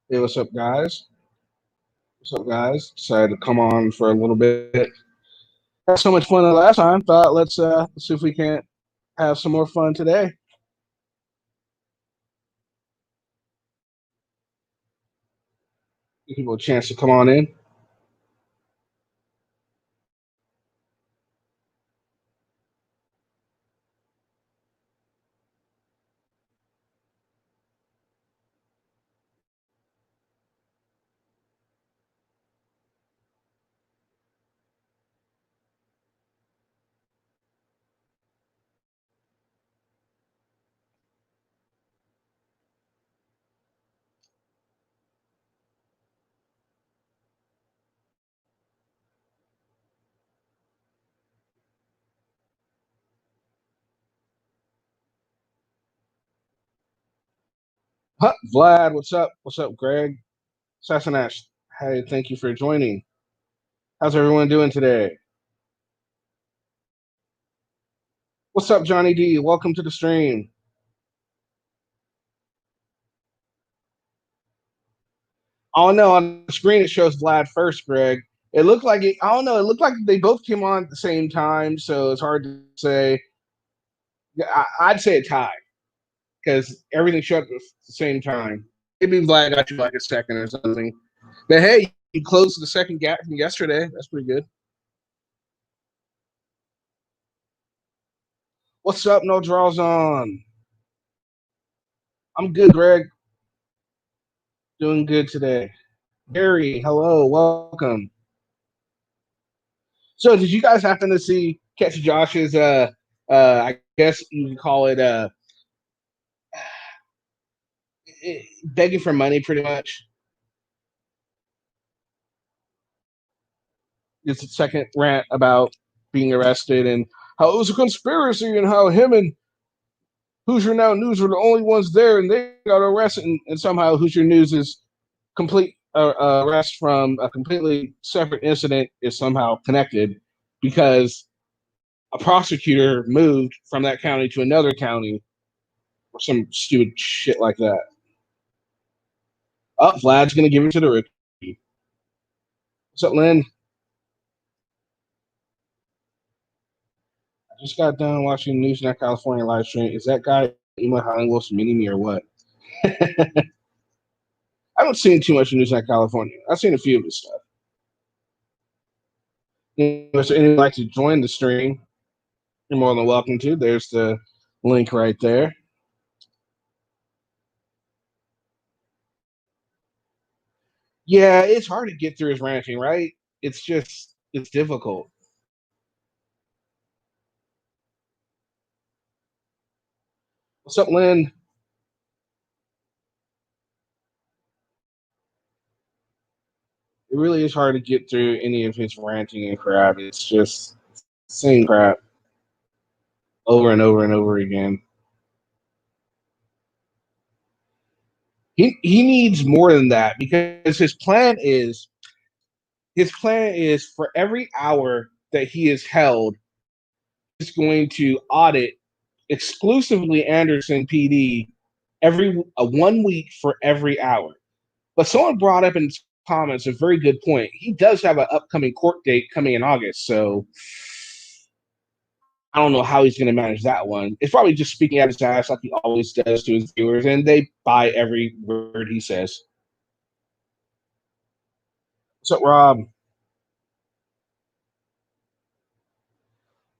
Hey, what's up, guys? What's up, guys? Decided to come on for a little bit. Had so much fun the last time. Thought let's see if we can't have some more fun today. Give people a chance to come on in. Huh, Vlad, what's up? What's up, Greg? Sasanash, hey, thank you for joining. How's everyone doing today? What's up, Johnny D? Welcome to the stream. Oh no, on the screen it shows Vlad first, Greg. It looked like it. I don't know. It looked like they both came on at the same time, so it's hard to say. I'd say a tie because everything shut at the same time. Maybe Vlad got you like a second or something. But hey, you closed the second gap from yesterday. That's pretty good. What's up? No draws on. I'm good, Greg. Doing good today. Gary, hello, welcome. So, did you guys happen to catch Josh's? I guess you can call it begging for money, pretty much. It's a second rant about being arrested and how it was a conspiracy and how him and Hoosier Now News were the only ones there and they got arrested and somehow Hoosier News is complete arrest from a completely separate incident is somehow connected because a prosecutor moved from that county to another county or some stupid shit like that. Oh, Vlad's gonna give it to the rookie. What's up, Lynn? I just got done watching Newsnet California live stream. Is that guy Emo Howling Wolf's mini me or what? I haven't seen too much of Newsnet California. I've seen a few of his stuff. If anyone would like to join the stream, you're more than welcome to. There's the link right there. Yeah, it's hard to get through his ranting, right? It's difficult. What's up, Lynn? It really is hard to get through any of his ranting and crap. It's just same crap over and over and over again. He needs more than that because his plan is for every hour that he is held, he's going to audit exclusively Anderson PD every 1 week for every hour. But someone brought up in comments a very good point. He does have an upcoming court date coming in August, so I don't know how he's going to manage that one. It's probably just speaking out his ass like he always does to his viewers, and they buy every word he says. What's up, Rob?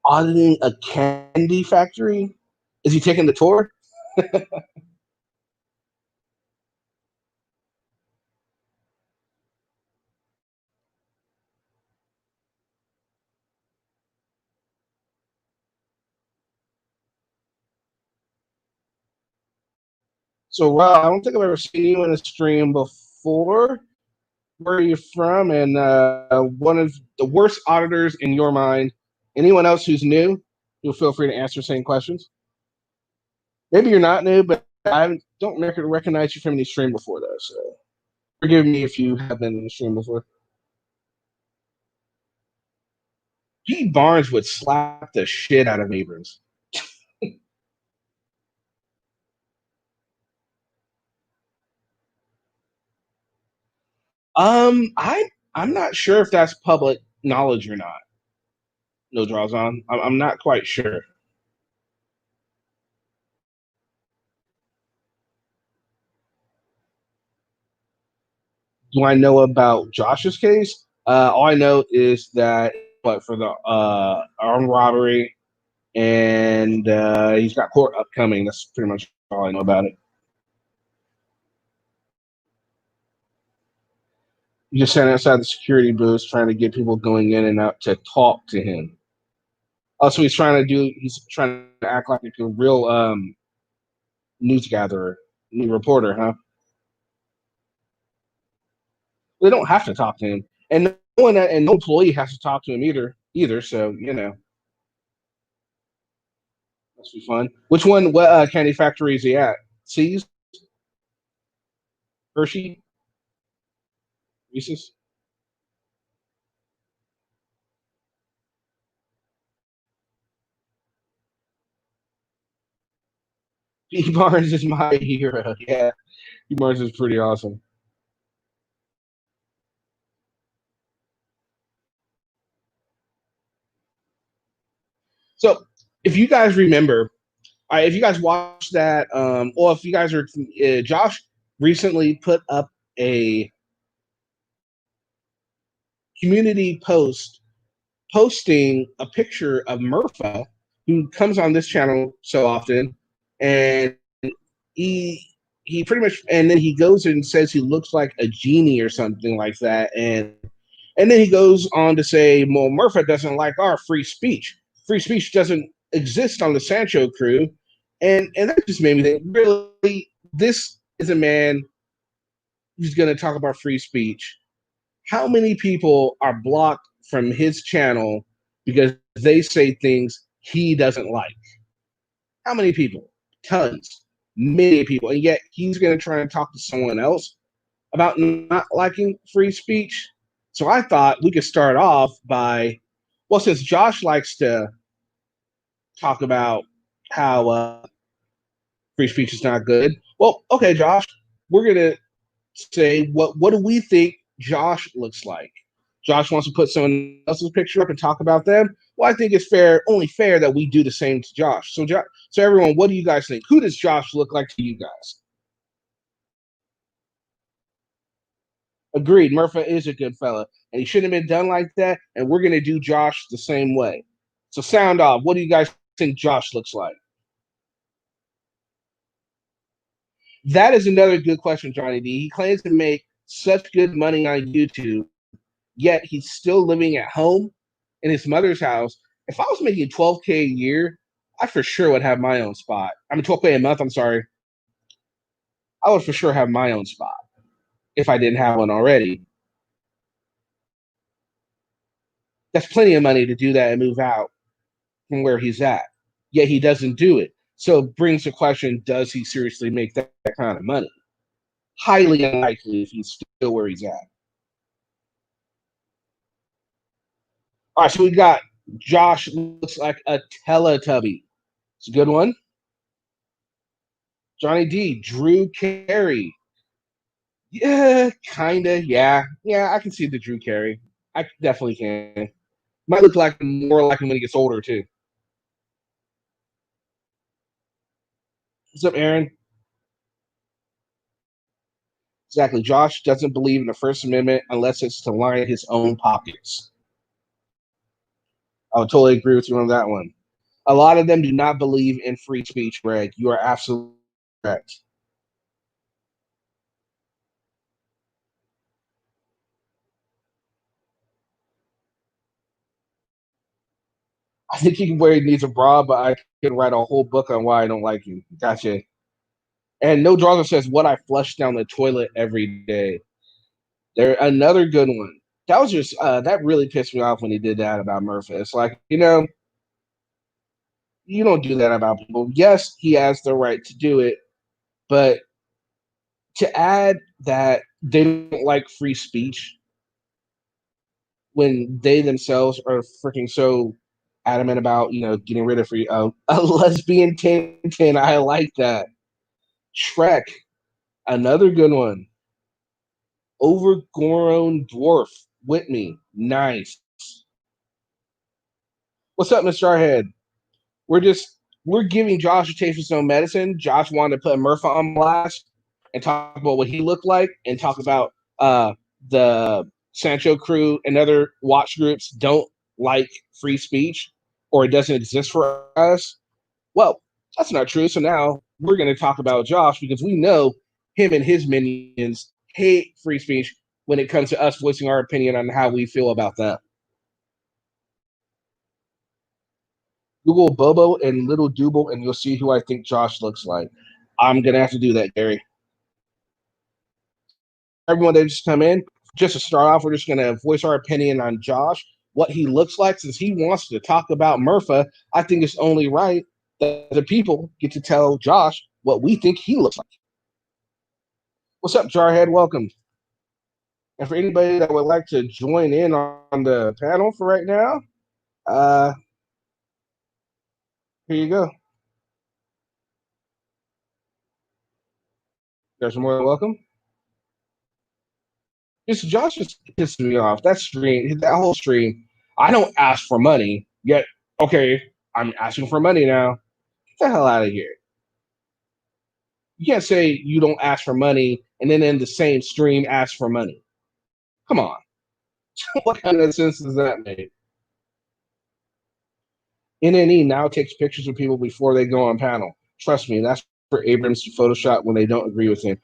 Auditing a candy factory? Is he taking the tour? So, Rob, I don't think I've ever seen you in a stream before. Where are you from? And one of the worst auditors in your mind. Anyone else who's new, you'll feel free to answer the same questions. Maybe you're not new, but I don't recognize you from any stream before, though. So forgive me if you have been in the stream before. Pete Barnes would slap the shit out of Abrams. I'm not sure if that's public knowledge or not. No draws on. I'm not quite sure. Do I know about Josh's case? All I know is that, but for the armed robbery, and he's got court upcoming. That's pretty much all I know about it. He just sat outside the security booth trying to get people going in and out to talk to him. Also, he's trying to act like a real news gatherer, new reporter, huh? They don't have to talk to him, and no employee has to talk to him either. So that's be fun. Which one? What candy factory is he at? C's, Hershey, Reese's. P. Barnes is my hero. Yeah, P. Barnes is pretty awesome. So, if you guys remember, if you guys watched that, or if you guys are, Josh recently put up a community post posting a picture of Murpha, who comes on this channel so often, and he he pretty much, and then he goes and says he looks like a genie or something like that, and then he goes on to say, well, Murphy doesn't like our free speech. Free speech doesn't exist on the Sancho crew. And that just made me think, really, this is a man who's going to talk about free speech. How many people are blocked from his channel because they say things he doesn't like? How many people? Tons. Many people. And yet he's going to try and talk to someone else about not liking free speech. So I thought we could start off by, well, since Josh likes to talk about how free speech is not good. Well, okay, Josh, we're gonna say what do we think Josh looks like? Josh wants to put someone else's picture up and talk about them. Well, I think it's only fair that we do the same to Josh. So everyone, what do you guys think? Who does Josh look like to you guys? Agreed. Murphy is a good fella, and he shouldn't have been done like that. And we're gonna do Josh the same way. So sound off. What do you guys think Josh looks like? That is another good question, Johnny D. He claims to make such good money on YouTube, yet he's still living at home in his mother's house. If I was making 12K a year, I for sure would have my own spot. I mean, 12K a month. I'm sorry. I would for sure have my own spot if I didn't have one already. That's plenty of money to do that and move out from where he's at. Yet he doesn't do it. So it brings the question, does he seriously make that kind of money? Highly unlikely if he's still where he's at. All right, so we got Josh looks like a Teletubby. It's a good one. Johnny D, Drew Carey. Yeah, kinda. Yeah. I can see the Drew Carey. I definitely can. Might look like more like him when he gets older too. What's up, Aaron? Exactly. Josh doesn't believe in the First Amendment unless it's to line his own pockets. I would totally agree with you on that one. A lot of them do not believe in free speech, Greg. You are absolutely correct. I think he needs a bra, but I can write a whole book on why I don't like you. Gotcha. And No Drawer says what I flush down the toilet every day. There, another good one. That was just that really pissed me off when he did that about Murphy. It's like, you don't do that about people. Yes, he has the right to do it, but to add that they don't like free speech when they themselves are freaking so adamant about getting rid of free a lesbian Tintin. I like that. Shrek, another good one. Overgrown dwarf with me. Nice. What's up, Mr. Jarhead? We're giving Josh a taste of his own medicine. Josh wanted to put Murphy on blast and talk about what he looked like and talk about the Sancho crew and other watch groups don't like free speech or it doesn't exist for us. Well, that's not true. So now we're going to talk about Josh because we know him and his minions hate free speech when it comes to us voicing our opinion on how we feel about that. Google Bobo and Little Dooble, and you'll see who I think Josh looks like. I'm going to have to do that, Gary. Everyone that just come in, just to start off, we're just going to voice our opinion on Josh, what he looks like. Since he wants to talk about Murpha, I think it's only right that the people get to tell Josh what we think he looks like. What's up, Jarhead? Welcome. And for anybody that would like to join in on the panel for right now, here you go. There's more than welcome. Just Josh just pisses me off. That whole stream. I don't ask for money yet. Okay, I'm asking for money now. Get the hell out of here. You can't say you don't ask for money and then in the same stream ask for money. Come on. What kind of sense does that make? NNE now takes pictures of people before they go on panel. Trust me, that's for Abrams to Photoshop when they don't agree with him.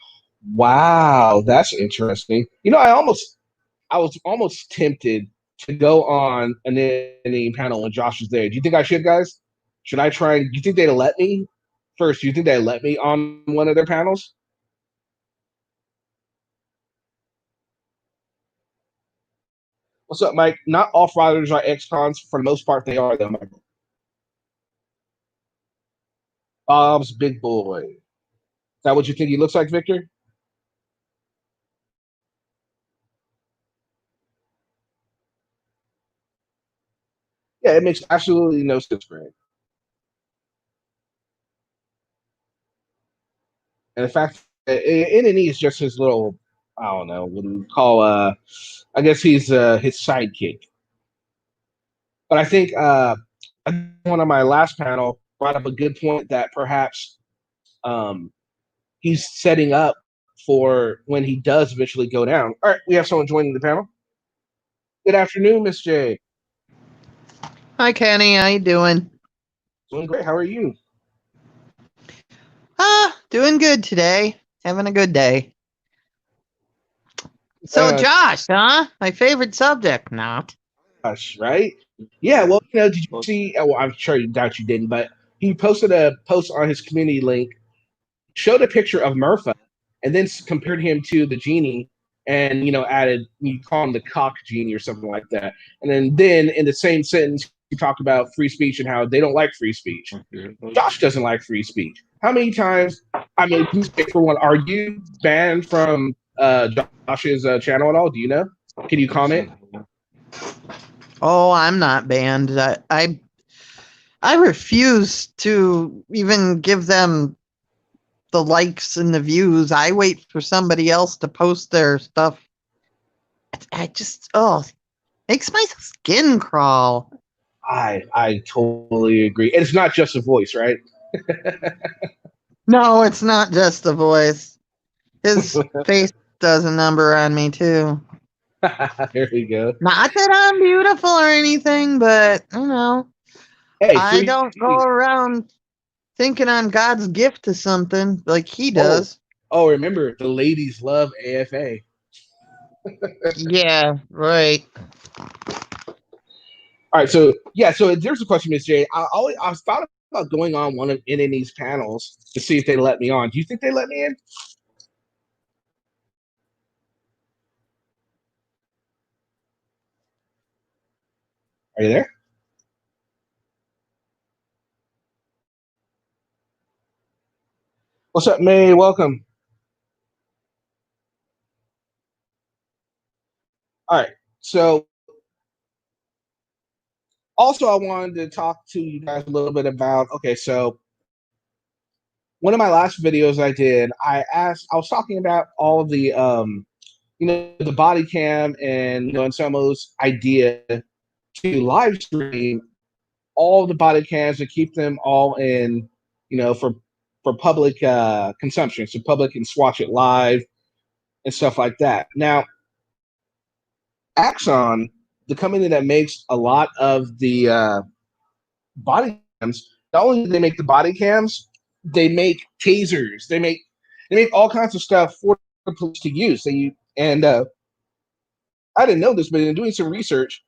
Wow, that's interesting. You know, I was almost tempted to go on an NNE panel when Josh was there. Do you think I should, guys? Should I try? Do you think they'd let me? First, do you think they'd let me on one of their panels? What's up, Mike? Not all frauders are ex-cons. For the most part, they are, though, Michael. Bob's big boy. Is that what you think he looks like, Victor? Yeah, it makes absolutely no sense, Greg. And the fact that NNE is just his little, I don't know, what do we call, I guess he's his sidekick. But I think one of my last panel brought up a good point that perhaps he's setting up for when he does eventually go down. All right, we have someone joining the panel. Good afternoon, Miss J. Hi, Kenny. How you doing? Doing great. How are you? Doing good today. Having a good day. So, Josh, huh? My favorite subject, not. Gosh, right? Yeah. Well, did you see? Well, I'm sure you doubt you didn't, but he posted a post on his community link, showed a picture of Murpha, and then compared him to the genie, and added you call him the cock genie or something like that, and then in the same sentence he talked about free speech and how they don't like free speech. Josh doesn't like free speech. How many times? I mean, for one, are you banned from Josh's channel at all? Do you know? Can you comment? Oh, I'm not banned. I refuse to even give them the likes and the views. I wait for somebody else to post their stuff. I just makes my skin crawl. I totally agree. It's not just a voice, right? No, it's not just the voice. His face does a number on me too. There we go. Not that I'm beautiful or anything, but Hey, I don't go around thinking I'm God's gift to something like he does. Oh, remember the ladies love AFA. Yeah, right. All right, so there's a question, Miss J. I was thought about going on one of NNE's panels to see if they let me on. Do you think they let me in? Are you there? What's up, May? Welcome. All right, so also I wanted to talk to you guys a little bit about. Okay, so one of my last videos I did, I was talking about all the the body cam and and Somo's idea to live stream all the body cams and keep them all in, for public consumption, so public can watch it live and stuff like that. Now, Axon, the company that makes a lot of the body cams, not only do they make the body cams, they make tasers, they make all kinds of stuff for the police to use. And I didn't know this, but in doing some research,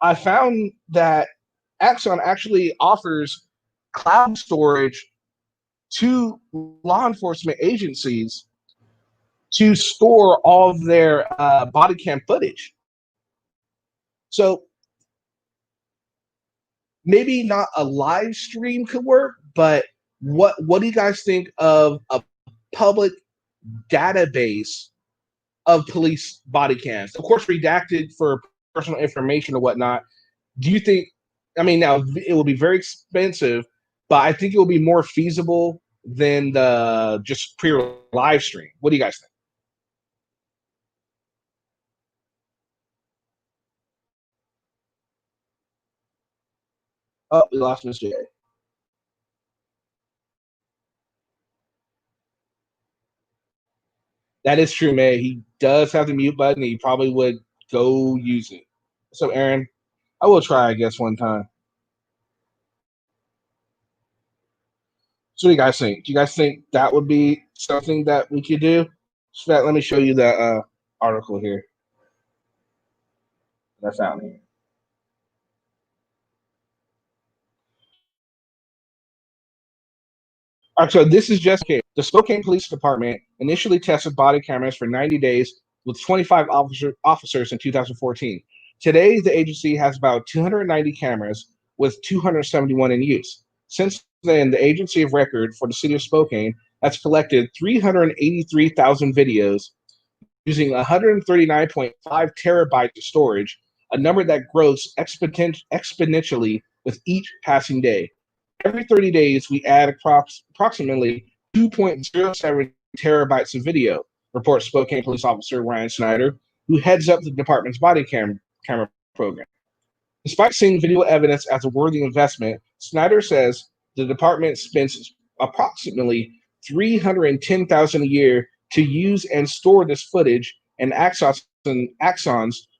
I found that Axon actually offers cloud storage to law enforcement agencies to store all of their body cam footage. So maybe not a live stream could work, but what do you guys think of a public database of police body cams? Of course, redacted for personal information or whatnot. Do you think? I mean, now it will be very expensive, but I think it will be more feasible than the just pure live stream. What do you guys think? Oh, we lost Mr. A. That is true, man. He does have the mute button. He probably would go use it. So, Aaron, I will try, I guess, one time. So, what do you guys think? Do you guys think that would be something that we could do? So, let me show you the article here that I found here. All right, so this is just okay. The Spokane Police Department initially tested body cameras for 90 days with 25 officers in 2014. Today, the agency has about 290 cameras with 271 in use. Since then, the agency of record for the city of Spokane has collected 383,000 videos using 139.5 terabytes of storage, a number that grows exponentially with each passing day. Every 30 days, we add approximately 2.07 terabytes of video, reports Spokane police officer Ryan Snyder, who heads up the department's body camera program. Despite seeing video evidence as a worthy investment, Snyder says the department spends approximately $310,000 a year to use and store this footage and Axon's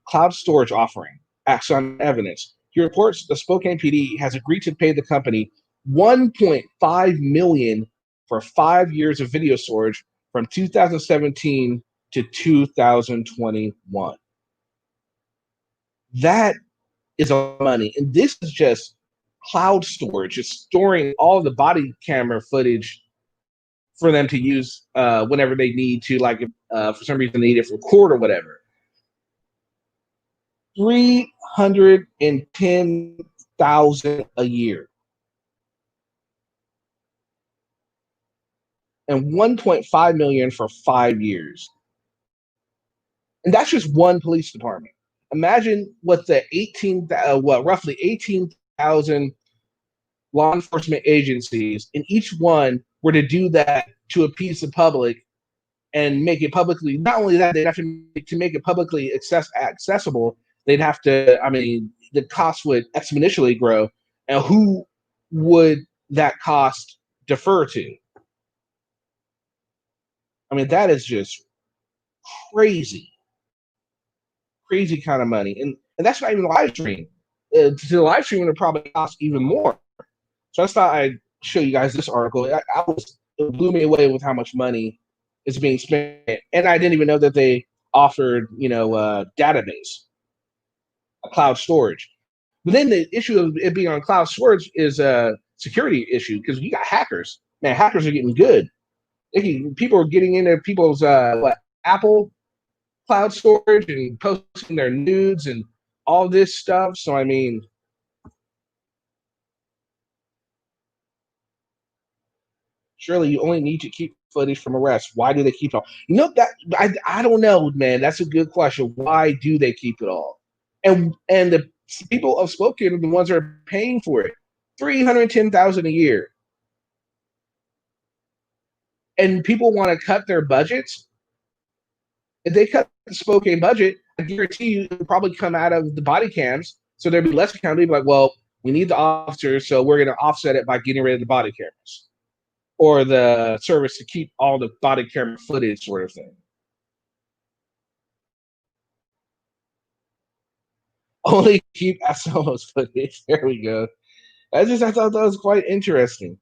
cloud storage offering, Axon Evidence. He reports the Spokane PD has agreed to pay the company $1.5 million for 5 years of video storage from 2017 to 2021. That is a money, and this is just cloud storage. It's storing all the body camera footage for them to use whenever they need to, like if, for some reason they need it for court or whatever. 310,000 a year. And 1.5 million for 5 years. And that's just one police department. Imagine what the roughly 18,000 law enforcement agencies in each one were to do that to appease the public and make it publicly. Not only that, they'd have to make it publicly accessible. They'd have to. I mean, the cost would exponentially grow. And who would that cost defer to? I mean, that is just crazy, crazy kind of money, and that's not even live stream. To the live stream, it probably cost even more. So I thought I'd show you guys this article. It blew me away with how much money is being spent, and I didn't even know that they offered, database, a cloud storage. But then the issue of it being on cloud storage is a security issue because you got hackers. Man, hackers are getting good. People are getting into people's Apple cloud storage and posting their nudes and all this stuff. So I mean, surely you only need to keep footage from arrests. Why do they keep it all? That I don't know, man. That's a good question. Why do they keep it all? And the people of Spokane are the ones that are paying for it. 310,000 a year. And people want to cut their budgets. If they cut Spokane budget, I guarantee you it would probably come out of the body cams. So there'd be less accountability. Like, well, we need the officers, so we're going to offset it by getting rid of the body cameras or the service to keep all the body camera footage, sort of thing. Only keep Asamo's footage. There we go. I thought that was quite interesting.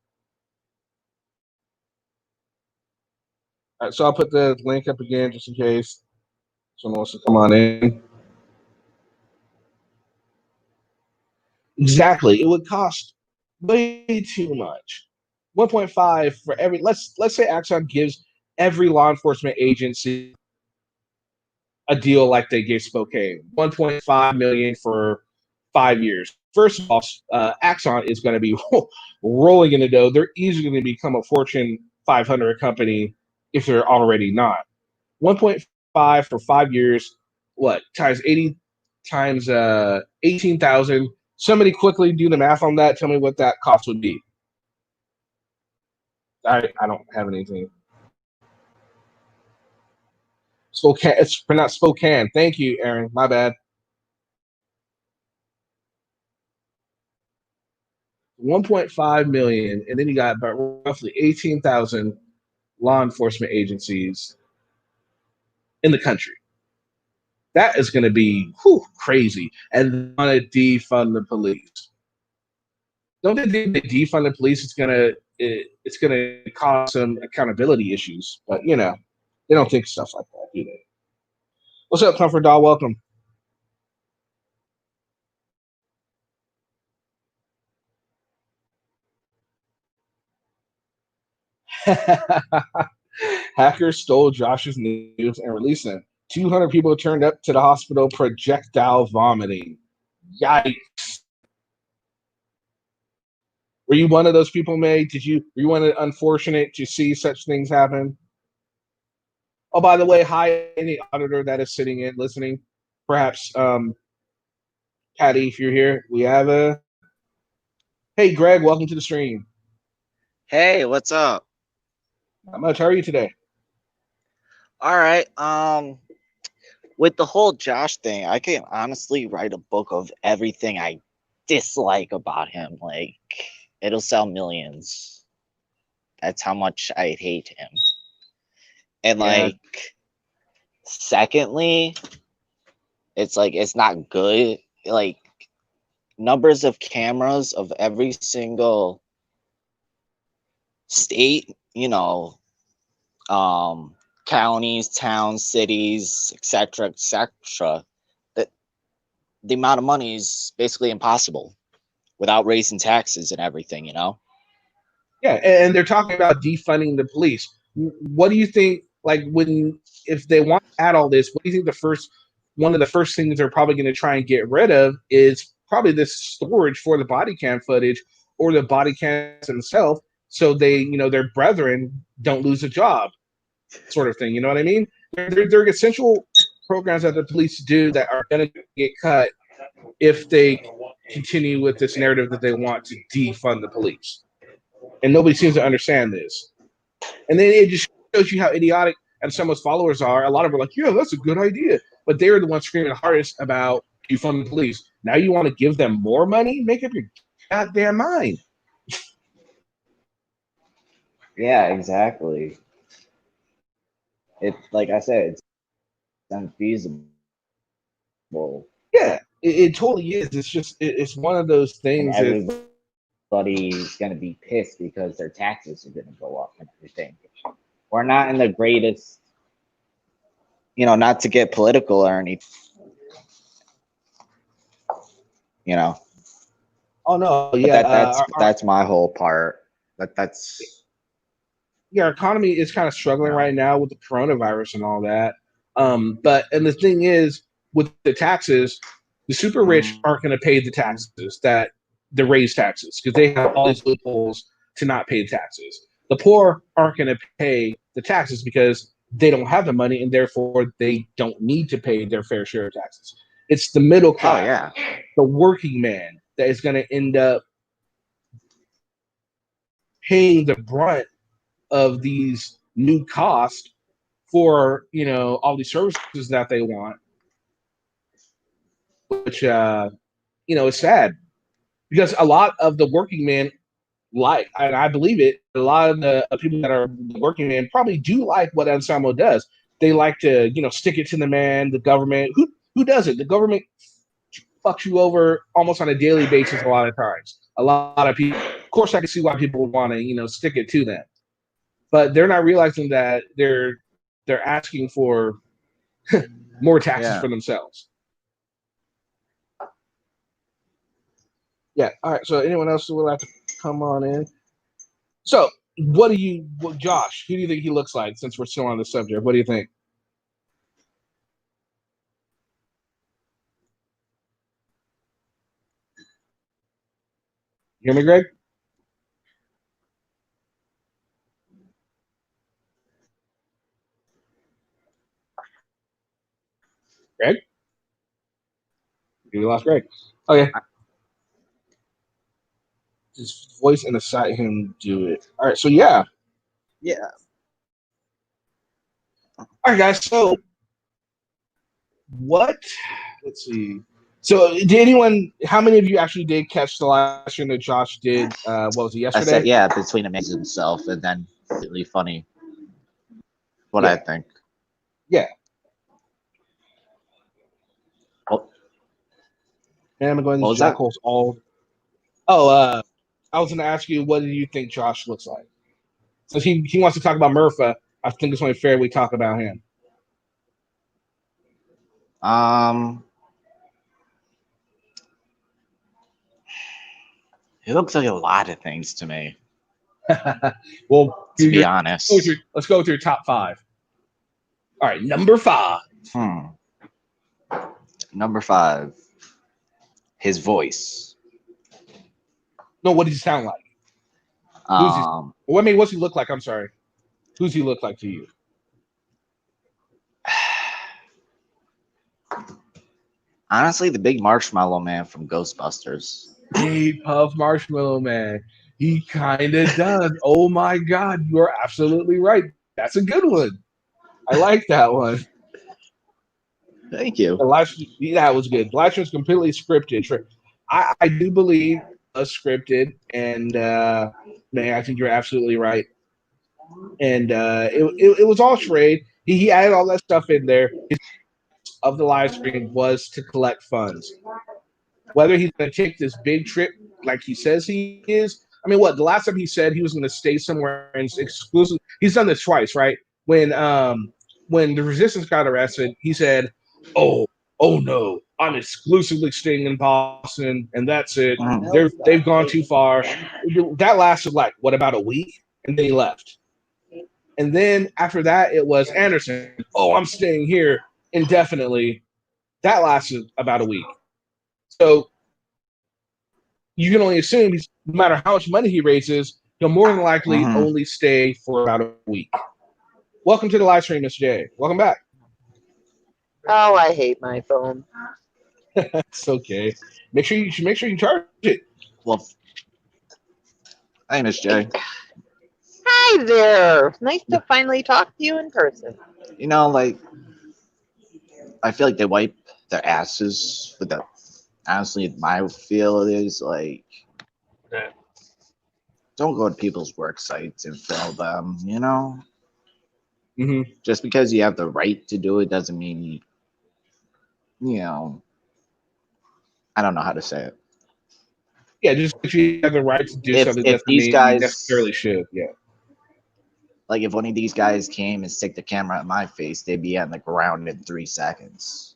All right, so I'll put the link up again just in case someone wants to come on in. Exactly, it would cost way too much. 1.5 for every. Let's say Axon gives every law enforcement agency a deal like they gave Spokane. 1.5 million for 5 years. First of all, Axon is going to be rolling in the dough. They're easily going to become a Fortune 500 company if they're already not. 1.5 for 5 years, what, times 80 times 18,000. Somebody quickly do the math on that. Tell me what that cost would be. I don't have anything. Spokane, it's pronounced Spokane. Thank you, Aaron. My bad. 1.5 million, and then you got about roughly 18,000 law enforcement agencies in the country. That is going to be crazy. And want to defund the police. Don't they think they defund the police? It's gonna cause some accountability issues. But they don't think stuff like that, do they? What's up, Comfort Doll? Welcome. Hackers stole Josh's news and released them. 200 people turned up to the hospital projectile vomiting. Yikes. Were you one of those people, May? Were you one of the unfortunate to see such things happen? Oh, by the way, hi, any auditor that is sitting in listening. Perhaps Patty, if you're here. We have a hey Greg, welcome to the stream. Hey, what's up? Not much. How are you today? All right. With the whole Josh thing, I can honestly write a book of everything I dislike about him. Like, it'll sell millions. That's how much I hate him. And secondly, it's like it's not good. Like, numbers of cameras of every single state, counties, towns, cities, etc., that the amount of money is basically impossible without raising taxes and everything, Yeah, and they're talking about defunding the police. What do you think? Like, if they want to add all this, what do you think one of the first things they're probably going to try and get rid of is probably this storage for the body cam footage or the body cams themselves, so their brethren don't lose a job, sort of thing. You know what I mean? They're essential programs that the police do that are going to get cut if they continue with this narrative that they want to defund the police. And nobody seems to understand this. And then it just shows you how idiotic and some of his followers are. A lot of them are like, yeah, that's a good idea. But they're the ones screaming the hardest about defunding the police. Now you want to give them more money? Make up your goddamn mind. Yeah, exactly. It, like I said, it's unfeasible. Yeah, it totally is. It's just it's one of those things and everybody's going to be pissed because their taxes are going to go up and everything. We're not in the greatest, not to get political or anything, Oh no, yeah, that's my whole part. That's our economy is kind of struggling right now with the coronavirus and all that. And the thing is, with the taxes, the super rich aren't going to pay the taxes the raise taxes because they have all these loopholes to not pay taxes. The poor aren't going to pay the taxes because they don't have the money and therefore they don't need to pay their fair share of taxes. It's the middle class, the working man that is going to end up paying the brunt of these new costs for all these services that they want, which is sad because a lot of the working men and I believe it, a lot of the people that are working men probably do like what Ensemble does. They like to stick it to the man, the government. Who does it? The government fucks you over almost on a daily basis a lot of times. A lot of people, of course, I can see why people want to stick it to them, but they're not realizing that they're asking for more taxes for themselves. Yeah. All right. So anyone else who would like to come on in? So Josh, who do you think he looks like, since we're still on the subject? What do you think? You hear me, Greg? Greg? You lost Greg. Okay. His voice and aside him do it. All right. So yeah. All right, guys. So what? Let's see. So did anyone? How many of you actually did catch the live stream that Josh did? What was it, yesterday? I said, between him and himself, and then really funny. What I think. Yeah. Oh. And I'm going to Jackals all. Oh, I was going to ask you, what do you think Josh looks like? Since he wants to talk about Murpha, I think it's only fair we talk about him. He looks like a lot of things to me. Well, to be honest, let's go with your top 5. All right, number 5. Number 5. His voice. No, what does he sound like? What's he look like? I'm sorry. Who's he look like to you? Honestly, the big marshmallow man from Ghostbusters. Big Puff Marshmallow Man. He kind of does. Oh my God, you're absolutely right. That's a good one. I like that one. Thank you. That was good. Last was completely scripted. I do believe a scripted, and man, I think you're absolutely right. And it was all charade. He added all that stuff in there. Of the live stream was to collect funds. Whether he's going to take this big trip like he says he is. I mean, the last time he said he was going to stay somewhere and exclusive. He's done this twice, right? When the Resistance got arrested, he said, "Oh no, I'm exclusively staying in Boston, and that's it. They've gone too far." That lasted about a week, and then he left. And then after that, it was Anderson. "Oh, I'm staying here indefinitely." That lasted about a week. So you can only assume no matter how much money he raises, he'll more than likely only stay for about a week. Welcome to the live stream, Miss J. Welcome back. Oh, I hate my phone. It's okay. Make sure you charge it. Well, hi, Miss J. Hi there. Nice to finally talk to you in person. I feel like they wipe their asses with the. Honestly, my feel is don't go to people's work sites and fail them. Just because you have the right to do it doesn't mean I don't know how to say it. Yeah, just if you have the right to do something doesn't mean you necessarily should. Yeah. Like if one of these guys came and stick the camera at my face, they'd be on the ground in 3 seconds.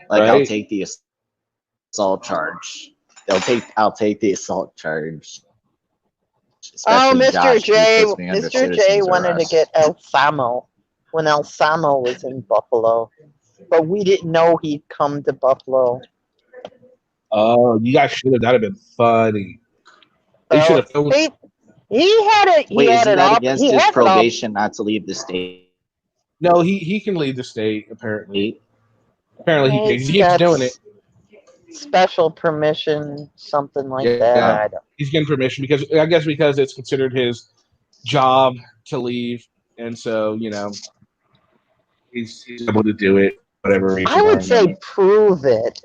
I'll take the assault charge. I'll take the assault charge. Oh, Mr. J wanted to get El Samo when El Samo was in Buffalo, but we didn't know he'd come to Buffalo. Oh, you guys should have. That'd have been funny. They should have filmed. He had it. Isn't that against his probation not to leave the state? No, he can leave the state. Apparently he keeps doing it. Special permission, something like that. He's getting permission because it's considered his job to leave, and so he's able to do it. Whatever reason. I would say prove it.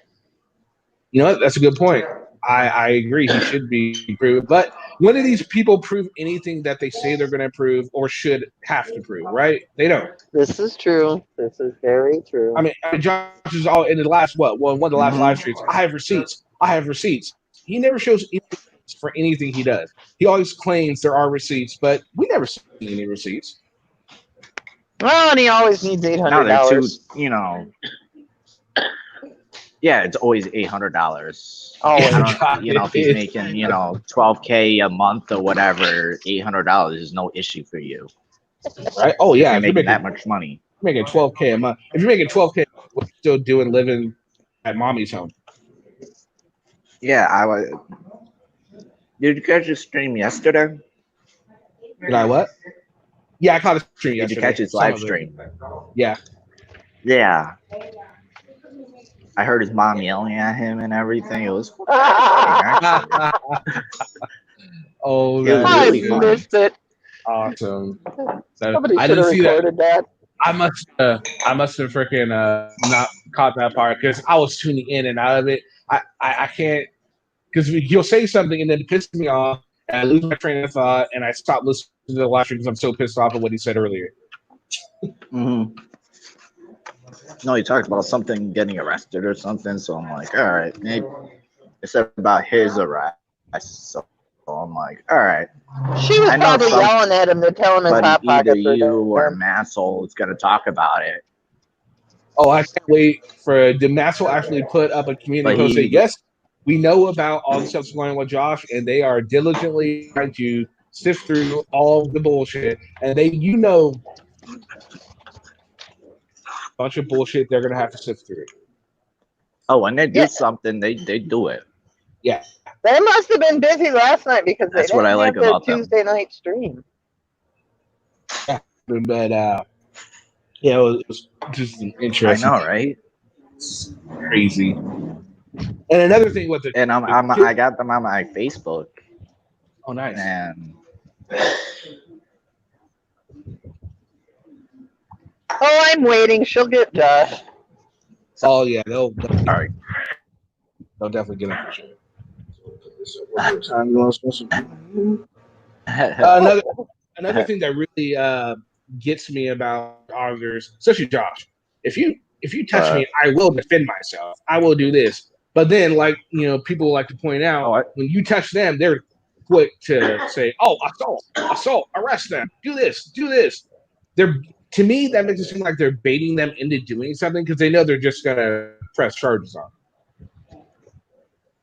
You know what? That's a good point. I agree. He should be proved. But when do these people prove anything that they say they're going to prove or should have to prove? Right? They don't. This is true. This is very true. I mean, Josh is all in the last one of the last live streams. I have receipts. He never shows anything for anything he does. He always claims there are receipts, but we never see any receipts. Well, and he always needs $800. Yeah, it's always $800. Always. If he's making $12K a month or whatever, $800 is no issue for you. Right? Oh yeah, if you're making that much money. You're making $12K a month. If you're making $12K, what are you still doing living at mommy's home? Yeah, I was. Did you catch his stream yesterday? Did I what? Yeah, I caught a stream yesterday. Did you catch his live stream? Yeah. Yeah. I heard his mom yelling at him and everything. It was. Oh, I missed it. Awesome. Somebody should have recorded that. I must have freaking not caught that part because I was tuning in and out of it. I can't, because he'll say something and then it pisses me off and I lose my train of thought and I stop listening to the live stream because I'm so pissed off at what he said earlier. Mm-hmm. No, he talked about something getting arrested or something, so I'm like, all right, maybe it's about his arrest. So I'm like, all right. She was probably yelling at him to tell him his hot pocket. Either you or Massel is going to talk about it. Oh, I can't wait for the Massel actually put up a community post saying, yes, we know about all the stuff that's going on with Josh, and they are diligently trying to sift through all the bullshit, and they, bunch of bullshit they're gonna have to sift through. Oh, when they do something, they do it. Yeah. They must have been busy last night because that's what I like about them. Tuesday night stream. Yeah, but it was just interesting. I know, right? It's crazy. And another thing with and I got them on my Facebook. Oh, nice. And oh, I'm waiting. She'll get Josh. Oh yeah, they'll definitely get him for sure. Another thing that really gets me about auditors, especially Josh, if you touch me, I will defend myself. I will do this. But then, people like to point out when you touch them, they're quick to say, "Oh, assault, arrest them, do this." To me, that makes it seem like they're baiting them into doing something because they know they're just gonna press charges on them.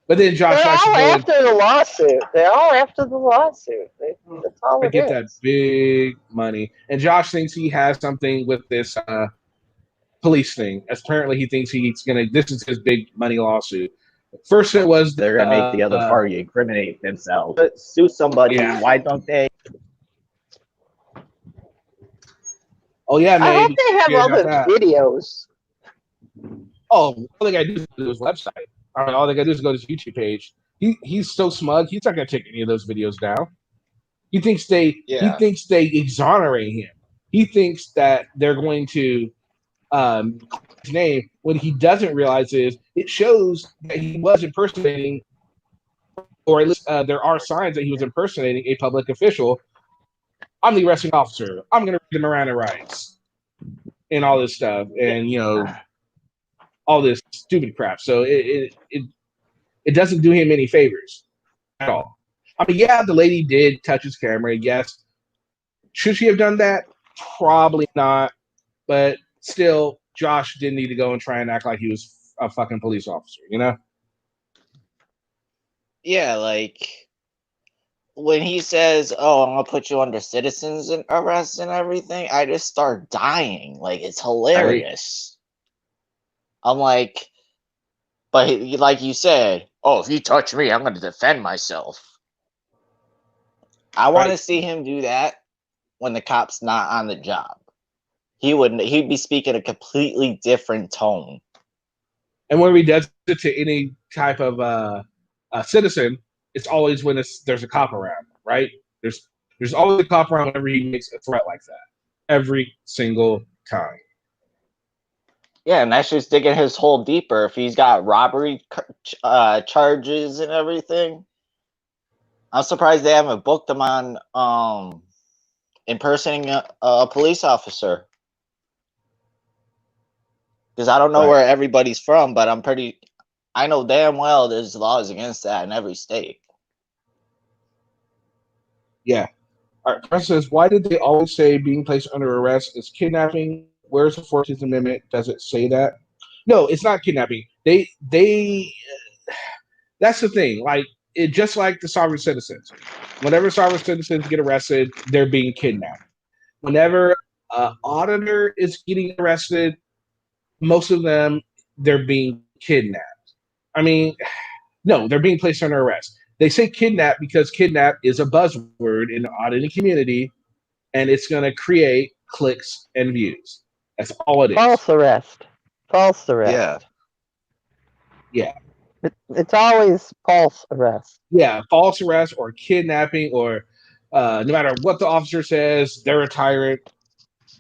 But then Josh they're all after the lawsuit. They're all after the lawsuit. That's all it is. Get that big money, and Josh thinks he has something with this police thing. Apparently, he thinks this is his big money lawsuit. First, it was they're gonna make the other party incriminate themselves. But sue somebody. Yeah. Why don't they? Oh yeah, man. I hope they have all the videos. Oh, all they gotta do is go to his website. All they gotta do is go to his YouTube page. He's so smug. He's not gonna take any of those videos down. He thinks they exonerate him. He thinks that they're going to his name. What he doesn't realize is it shows that he was impersonating, or at least there are signs that he was impersonating a public official. I'm the arresting officer. I'm going to read the Miranda rights and all this stuff, and all this stupid crap. So it doesn't do him any favors at all. I mean, yeah, the lady did touch his camera. Yes, should she have done that? Probably not. But still, Josh didn't need to go and try and act like he was a fucking police officer. Yeah, when he says, "Oh, I'm gonna put you under citizens and arrest and everything," I just start dying. It's hilarious. I'm like, but like you said, "Oh, if you touch me, I'm gonna defend myself." I want to see him do that when the cop's not on the job. He'd be speaking a completely different tone. And when he does it to any type of citizen, it's always when there's a cop around, right? There's There's always a cop around whenever he makes a threat like that. Every single time. Yeah, and that's just digging his hole deeper. If he's got robbery charges and everything, I'm surprised they haven't booked him on impersonating a police officer. Because I don't know Right. where everybody's from, but I know damn well there's laws against that in every state. Yeah. All right. Press says, why did they always say being placed under arrest is kidnapping? Where's the 14th Amendment? Does it say that? No, it's not kidnapping. They that's the thing. Like it just like the sovereign citizens. Whenever sovereign citizens get arrested, they're being kidnapped. Whenever auditor is getting arrested, most of them they're being kidnapped. I mean, no, they're being placed under arrest. They say kidnap because kidnap is a buzzword in the auditing community, and it's going to create clicks and views. That's all it is. False arrest. False arrest. Yeah. It's always false arrest. Yeah, false arrest or kidnapping, or no matter what the officer says, they're a tyrant.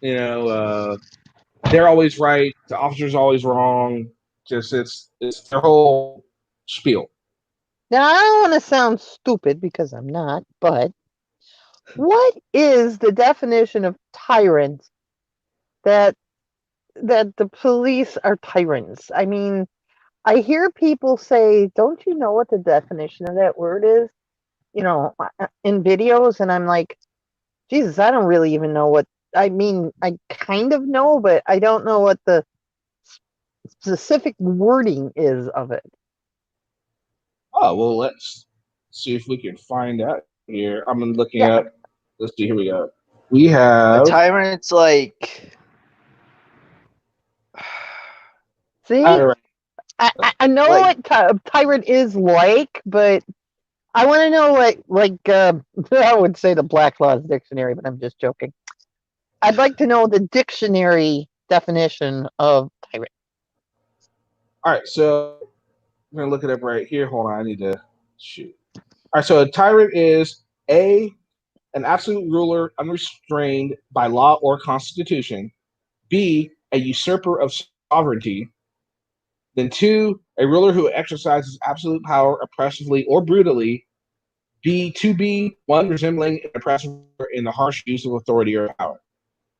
You know, they're always right. The officer's always wrong. Just it's their whole spiel. Now, I don't want to sound stupid because I'm not, but what is the definition of tyrant that the police are tyrants? I mean, I hear people say, "Don't you know what the definition of that word is?" You know, in videos, and I'm like, Jesus, I don't really even know what. I mean, I kind of know, but I don't know what the specific wording is of it. Oh well, let's see if we can find out here. I'm looking Yeah. up. Let's see. Here we go. We have A tyrant's like. See, all right. I know Like- what tyrant is like, but I want to know what I would say the Black Laws Dictionary, but I'm just joking. I'd like to know the dictionary definition of tyrant. All right, so I'm gonna look it up right here. Hold on, I need to shoot. All right, so a tyrant is an absolute ruler unrestrained by law or constitution. B, a usurper of sovereignty. Then two, a ruler who exercises absolute power oppressively or brutally. B, one resembling an oppressive in the harsh use of authority or power.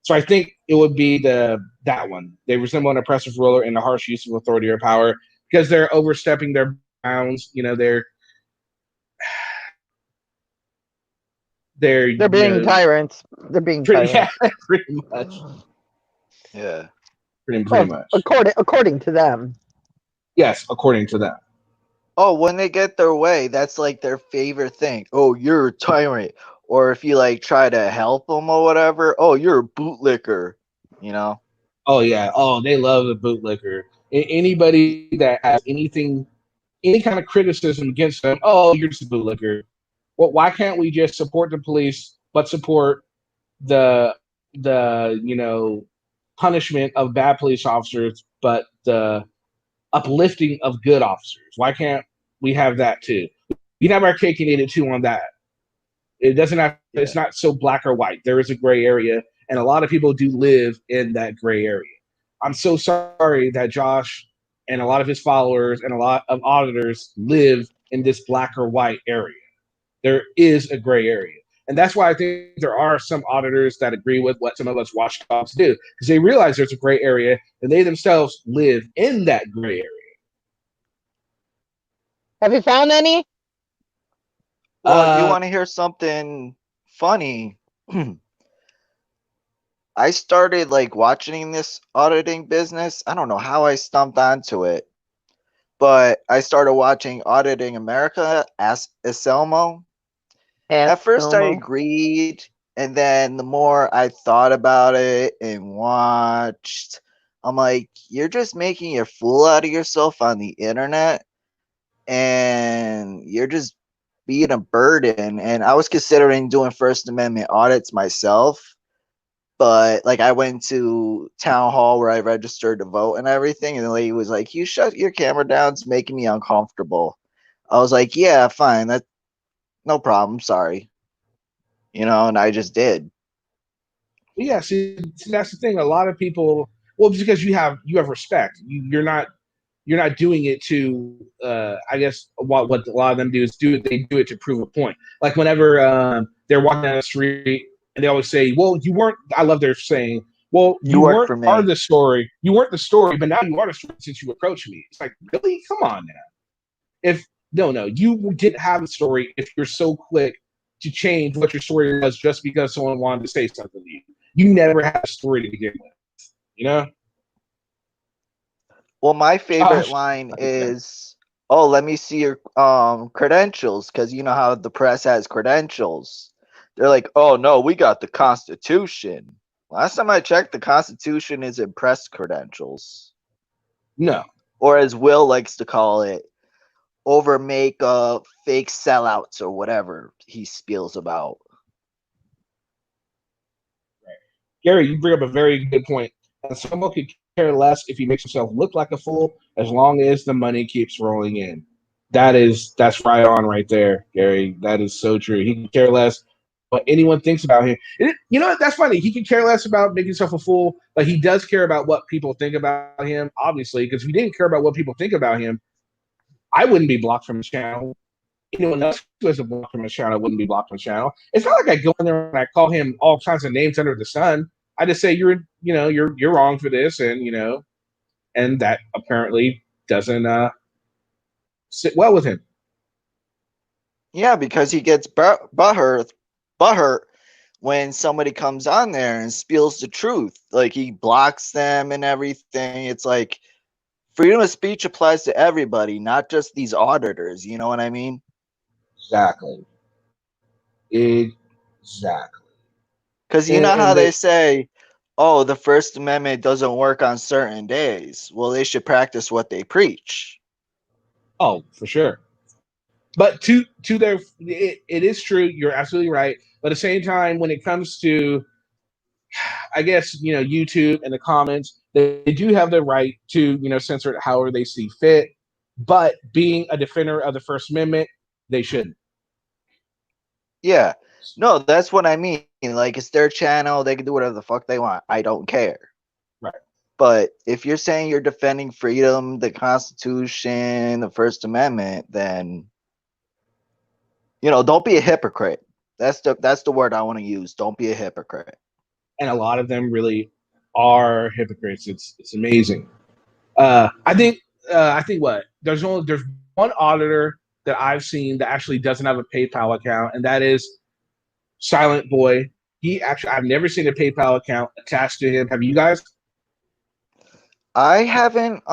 So I think it would be that one. They resemble an oppressive ruler in the harsh use of authority or power because they're overstepping their bounds. You know, they're being tyrants. They're being pretty, tyrants. yeah, pretty much. Yeah. Pretty Well, much. according to them. Yes, according to them. Oh, when they get their way, that's like their favorite thing. Oh, you're a tyrant. Or if you like try to help them or whatever, oh, you're a bootlicker. You know? Oh yeah. Oh, they love the bootlicker. Anybody that has any kind of criticism against them, oh, you're just a bootlicker. Well, why can't we just support the police but support the punishment of bad police officers, but the uplifting of good officers? Why can't we have that too? You have our cake and eat it too on that. It doesn't have. Yeah. It's not so black or white. There is a gray area, and a lot of people do live in that gray area. I'm so sorry that Josh and a lot of his followers and a lot of auditors live in this black or white area. There is a gray area. And that's why I think there are some auditors that agree with what some of us watchdogs do, because they realize there's a gray area and they themselves live in that gray area. Have you found any? Well, if you want to hear something funny, I started like watching this auditing business. I don't know how I stumped onto it, but I started watching Auditing America as Selmo. At first, I agreed, and then the more I thought about it and watched, I'm like, you're just making a fool out of yourself on the internet, and you're just being a burden. And I was considering doing First Amendment audits myself, but like I went to town hall where I registered to vote and everything, and the lady was like, you shut your camera down, it's making me uncomfortable. I was like, yeah, fine, that's no problem, sorry. and I just did. Yeah, see, that's the thing. A lot of people, well, because you have respect. You're not doing it to. I guess what a lot of them do is they do it to prove a point. Like whenever they're walking down the street and they always say, "Well, you weren't." I love their saying, "Well, You you work weren't for are me. the story. You weren't the story, but now you are the story since you approached me." It's like, really? Come on now. If no, you didn't have a story. If you're so quick to change what your story was just because someone wanted to say something to you, you never had a story to begin with. You know, Well, my favorite Josh. line Yeah. is, "Oh, let me see your credentials," because you know how the press has credentials. They're like, "Oh no, we got the Constitution." Last time I checked, the Constitution isn't press credentials, No, or as Will likes to call it, over make fake sellouts or whatever he spiels about. Gary, you bring up a very good point. And someone could care less if he makes himself look like a fool, as long as the money keeps rolling in. That's right on right there, Gary. That is so true. He can care less what anyone thinks about him. You know what? That's funny. He can care less about making himself a fool, but he does care about what people think about him, obviously, because if he didn't care about what people think about him, I wouldn't be blocked from his channel. Anyone else who has a block from his channel wouldn't be blocked from his channel. It's not like I go in there and I call him all kinds of names under the sun. I just say you're wrong for this, and and that apparently doesn't sit well with him. Yeah, because he gets butthurt when somebody comes on there and spills the truth. Like he blocks them and everything. It's like freedom of speech applies to everybody, not just these auditors. You know what I mean? Exactly. Exactly. Because you know how And they they say, "Oh, the First Amendment doesn't work on certain days." Well, they should practice what they preach. oh, for sure. But to their it is true. You're absolutely right. But at the same time, when it comes to I guess YouTube and the comments, they do have the right to censor it however they see fit. But being a defender of the First Amendment, they shouldn't. Yeah. No, that's what I mean. Like it's their channel, they can do whatever the fuck they want. I don't care. Right. But if you're saying you're defending freedom, the Constitution, the First Amendment, then don't be a hypocrite. That's the word I want to use. Don't be a hypocrite. And a lot of them really are hypocrites. It's amazing. I think what there's one auditor that I've seen that actually doesn't have a PayPal account, and that is Silent Boy. I've never seen a PayPal account attached to him. Have you guys? I haven't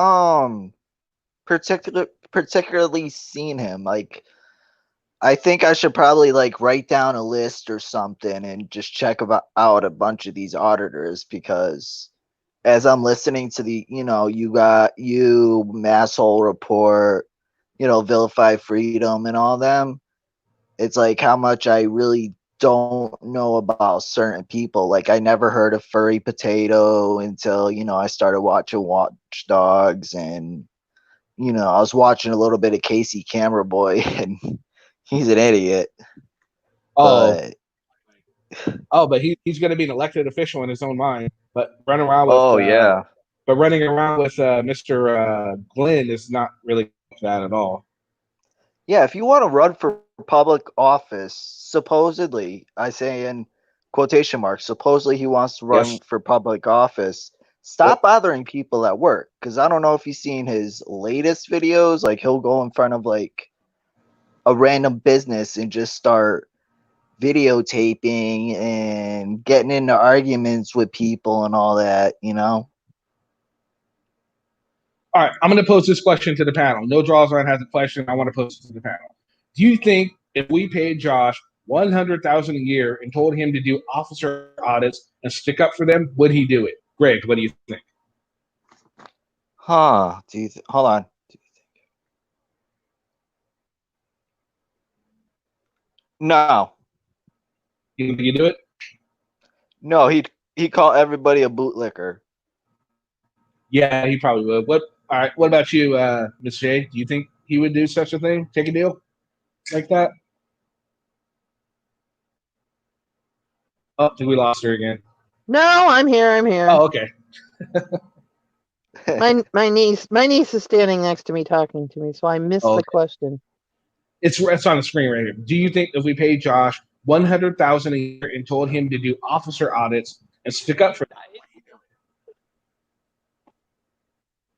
particularly seen him. Like I think I should probably like write down a list or something and just check out a bunch of these auditors because as I'm listening to you got Masshole Report, Vilify Freedom and all them, it's like how much I really don't know about certain people. Like I never heard of Furry Potato until, I started watching Watch Dogs and, I was watching a little bit of Casey Camera Boy and he's an idiot. Oh, But but he's going to be an elected official in his own mind. But yeah. running around with Mr. Glenn is not really that at all. Yeah, if you want to run for public office, supposedly, I say in quotation marks, supposedly he wants to run Yes. for public office. Stop bothering people at work, because I don't know if you've seen his latest videos. Like he'll go in front of like a random business and just start videotaping and getting into arguments with people and all that. All right, I'm going to pose this question to the panel. No Draws On has a question. I want to pose it to the panel. Do you think if we paid Josh $100,000 a year and told him to do officer audits and stick up for them, would he do it? Greg, what do you think? Huh. Hold on. No. You think you do it? No, he called everybody a bootlicker. Yeah, he probably would. All right. What about you, Miss J? Do you think he would do such a thing? Take a deal like that? Oh, did we lost her again? No, I'm here. I'm here. Oh, okay. My niece is standing next to me talking to me, so I missed Okay. the question. It's on the screen right here. Do you think if we paid Josh $100,000 a year and told him to do officer audits and stick up for that?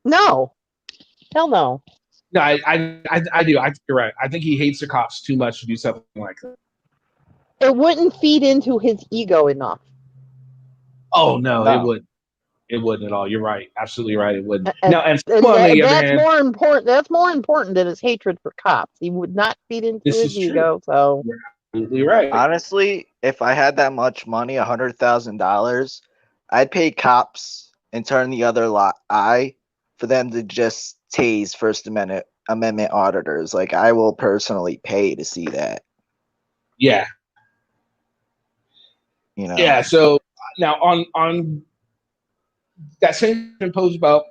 No, hell no. No, I do. I think you're right. I think he hates the cops too much to do something like that. It wouldn't feed into his ego enough. Oh no, No. it would. It wouldn't at all. You're right. Absolutely right. It wouldn't. And, No, and and on the other that's hand, more important. That's more important than his hatred for cops. He would not feed into this his is true. ego. So You're absolutely right. Honestly, if I had that much money, $100,000, I'd pay cops and turn the other eye for them to just tase First Amendment auditors. Like, I will personally pay to see that. Yeah. You know. Yeah. So now on that same post about,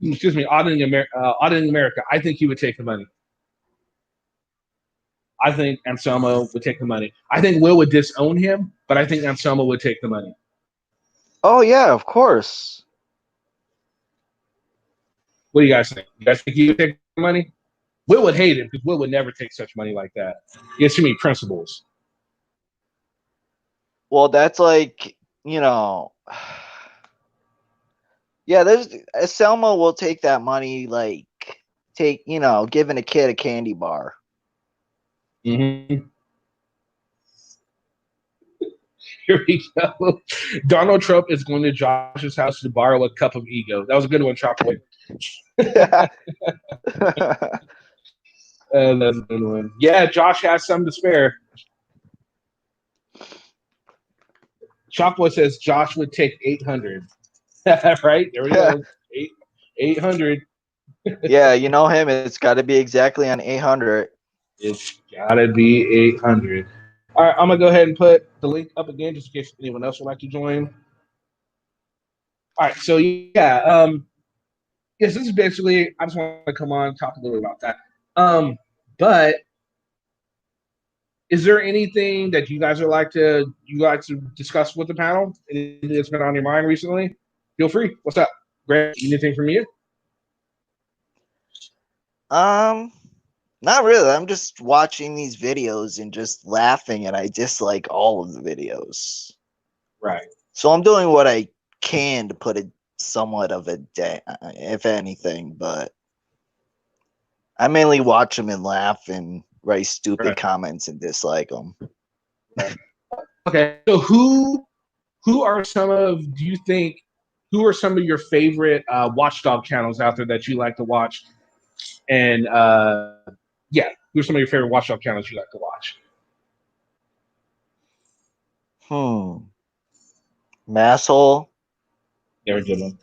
excuse me, auditing America, I think he would take the money. I think Anselmo would take the money. I think Will would disown him, but I think Anselmo would take the money. Oh yeah, of course. What do you guys think? You guys think he would take the money? Will would hate it because Will would never take such money like that. He has too many principles. Well, that's like, yeah, Selma will take that money, like giving a kid a candy bar. Mm-hmm. Here we go. Donald Trump is going to Josh's house to borrow a cup of ego. That was a good one, Chocolate. That's a good one. Yeah, Josh has some to spare. Chalkboy says Josh would take 800. Right? There we go. 800. Yeah, you know him. It's got to be exactly on 800. It's got to be 800. All right, I'm going to go ahead and put the link up again just in case anyone else would like to join. All right, so yeah, yes, this is basically, I just want to come on and talk a little bit about that. But is there anything that you guys would like to discuss with the panel? Anything that's been on your mind recently? Feel free. What's up? Grant, anything from you? Not really. I'm just watching these videos and just laughing, and I dislike all of the videos. Right. So I'm doing what I can to put a somewhat of a day, if anything, but I mainly watch them and laugh and write stupid comments and dislike them. Right. Okay. So who are some of your favorite watchdog channels out there that you like to watch? And yeah, who are some of your favorite watchdog channels you like to watch? Masshole. Never did one.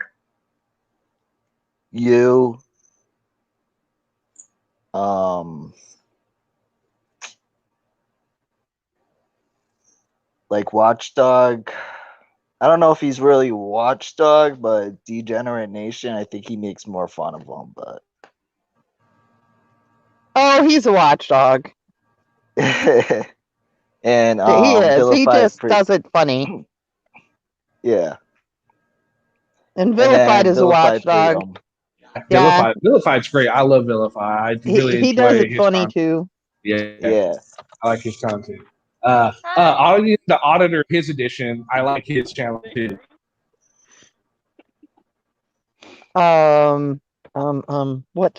You. Like Watchdog. I don't know if he's really Watchdog, but Degenerate Nation, I think he makes more fun of them, but oh, he's a watchdog. and He is. He Vilified just does it funny. Yeah. And Vilified is a watchdog. Freedom. Yeah. Vilified's great. I love Vilify. I really He does enjoy it his funny content. too. Yeah. I like his content. Auditing the Auditor, his edition. I like his channel too.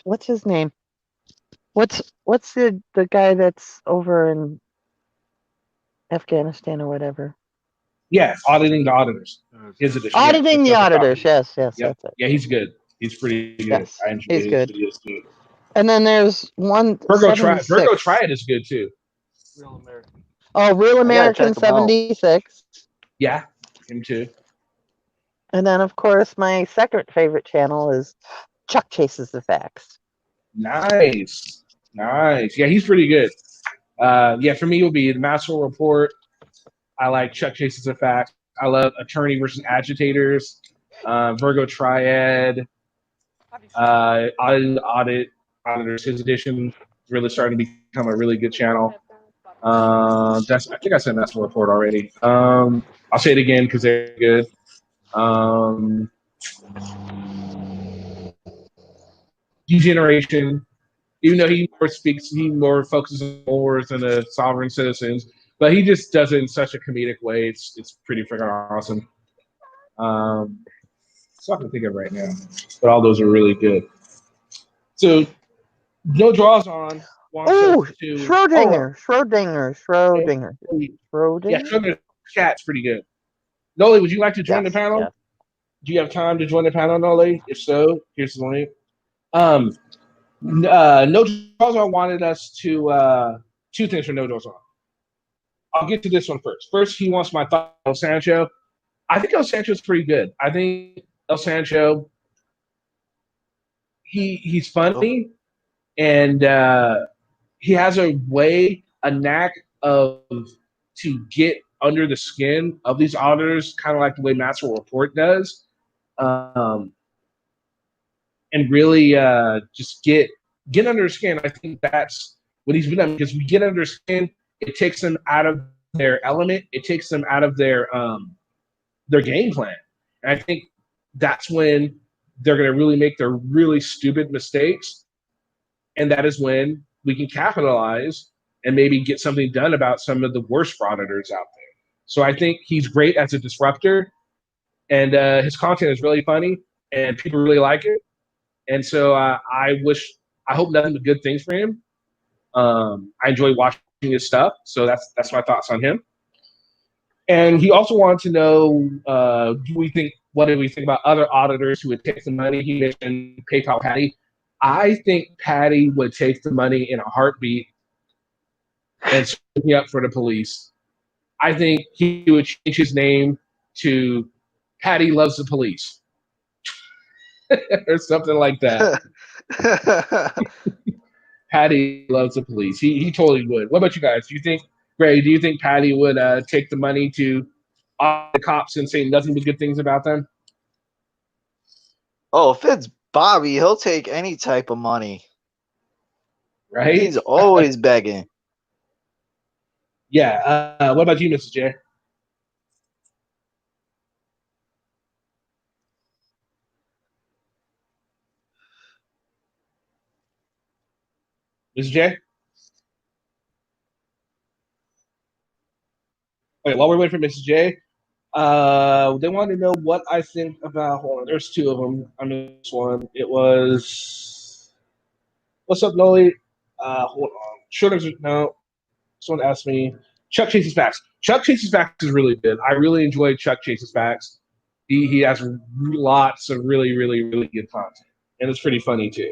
What's his name? What's the guy that's over in Afghanistan or whatever? Yeah, Auditing the Auditors, his edition. Auditing the Auditors. Yes, Yep. that's it. Yeah, he's good. He's pretty good. Yes, I enjoy he's his good. videos too. And then there's one Virgo 76. Triad is good too. Real American. Oh, Real I gotta American check 'em out. 76. Yeah, him too. And then, of course, my second favorite channel is Chuck Chases the Facts. Nice. Yeah, he's pretty good. Yeah, for me, it would be the Maxwell Report. I like Chuck Chases the Facts. I love Attorney versus Agitators, Virgo Triad, Auditors. His edition is really starting to become a really good channel. I think I said that's the report already. I'll say it again because they're good. Degeneration, even though he more focuses on wars and the sovereign citizens, but he just does it in such a comedic way. It's pretty freaking awesome. So I can think of right now, but all those are really good. So no draws on. Oh, Schrodinger. Yeah, Schrodinger chat's pretty good. Noli, would you like to join the panel? Yeah. Do you have time to join the panel, Noli? If so, here's the link. No draws on wanted us to two things for no draws on. I'll get to this one first. First, he wants my thought on El Sancho. I think El Sancho's pretty good. I think El Sancho, he's funny, and he has a knack of to get under the skin of these auditors, kind of like the way Maxwell Report does, and really just get under the skin. I think that's what he's been doing, because we get under skin, it takes them out of their element, it takes them out of their game plan, and I think that's when they're going to really make their really stupid mistakes, and that is when we can capitalize and maybe get something done about some of the worst frauditors out there. So I think he's great as a disruptor, and his content is really funny, and people really like it. And so I hope nothing but good things for him. I enjoy watching his stuff, so that's my thoughts on him. And he also wanted to know, what do we think about other auditors who would take the money? He mentioned PayPal Patty. I think Patty would take the money in a heartbeat and send me up for the police. I think he would change his name to Patty Loves the Police or something like that. Patty Loves the Police. He totally would. What about you guys? Do you think, Gray, do you think Patty would take the money to the cops and say nothing but good things about them? Oh, if it's Bobby, he'll take any type of money. Right? He's always begging. Yeah. What about you, Mrs. J? Mrs. J? Okay, while we're waiting for Mrs. J, they wanted to know what I think about. Hold on, there's two of them on this one. It was, what's up, Noli? Hold on. No. Someone asked me, Chuck Chases Facts. Chuck Chases Facts is really good. I really enjoy Chuck Chases Facts. He has lots of really, really, really good content, and it's pretty funny too.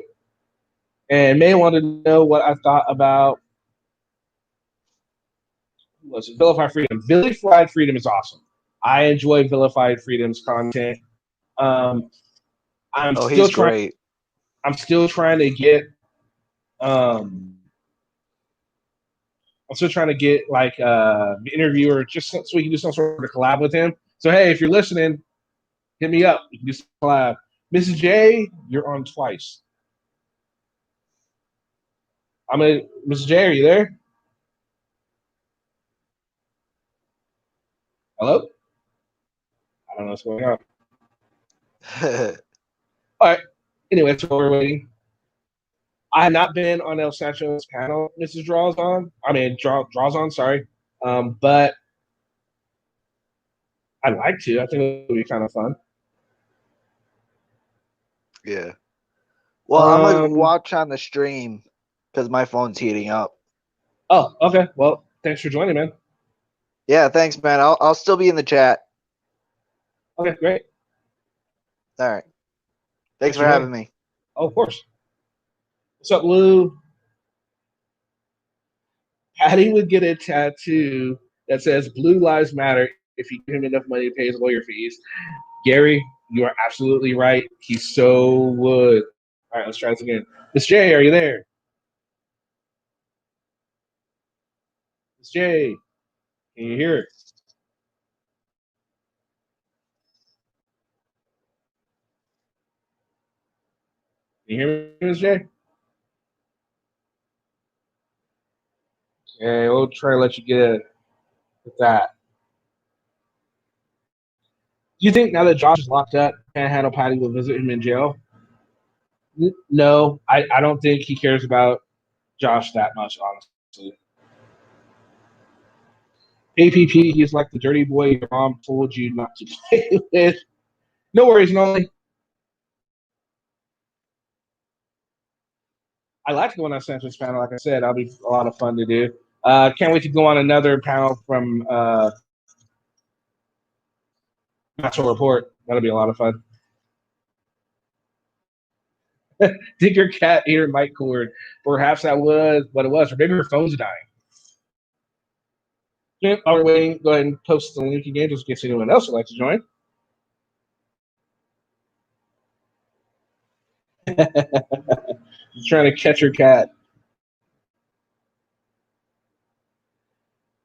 And May wanted to know what I thought about, was it Vilified Freedom. Vilified Freedom is awesome. I enjoy Vilified Freedom's content. I'm still trying to get like the interviewer, just so we can do some sort of collab with him. So hey, if you're listening, hit me up. We can do some collab. Mrs. J, you're on twice. Mrs. J, are you there? Hello? I don't know what's going on. All right. Anyway, that's what we're waiting. I have not been on El Sancho's panel, Mrs. Draws on. Sorry. But I'd like to. I think it would be kind of fun. Yeah. Well, I'm gonna watch on the stream because my phone's heating up. Oh, okay. Well, thanks for joining, man. Yeah, thanks, man. I'll still be in the chat. Okay, great. All right. Thanks for having me. Oh, of course. What's up, Lou? Patty would get a tattoo that says "Blue Lives Matter" if you give him enough money to pay his lawyer fees. Gary, you are absolutely right. He so would. All right, let's try this again. Miss J, are you there? Miss J, can you hear it? Can you hear me, Miss J? Okay, we'll try to let you get it with that. Do you think now that Josh is locked up, Panhandle Patty will visit him in jail? No, I don't think he cares about Josh that much, honestly. APP, he's like the dirty boy your mom told you not to play with. No worries, Nolly. I like going on Sandra's panel, like I said. That'll be a lot of fun to do. Can't wait to go on another panel from Natural Report. That'll be a lot of fun. Did your cat hear Mike cord? Perhaps that was what it was, or maybe her phone's dying. Yeah, while we're waiting, go ahead and post the link again just in case anyone else would like to join. Just trying to catch your cat.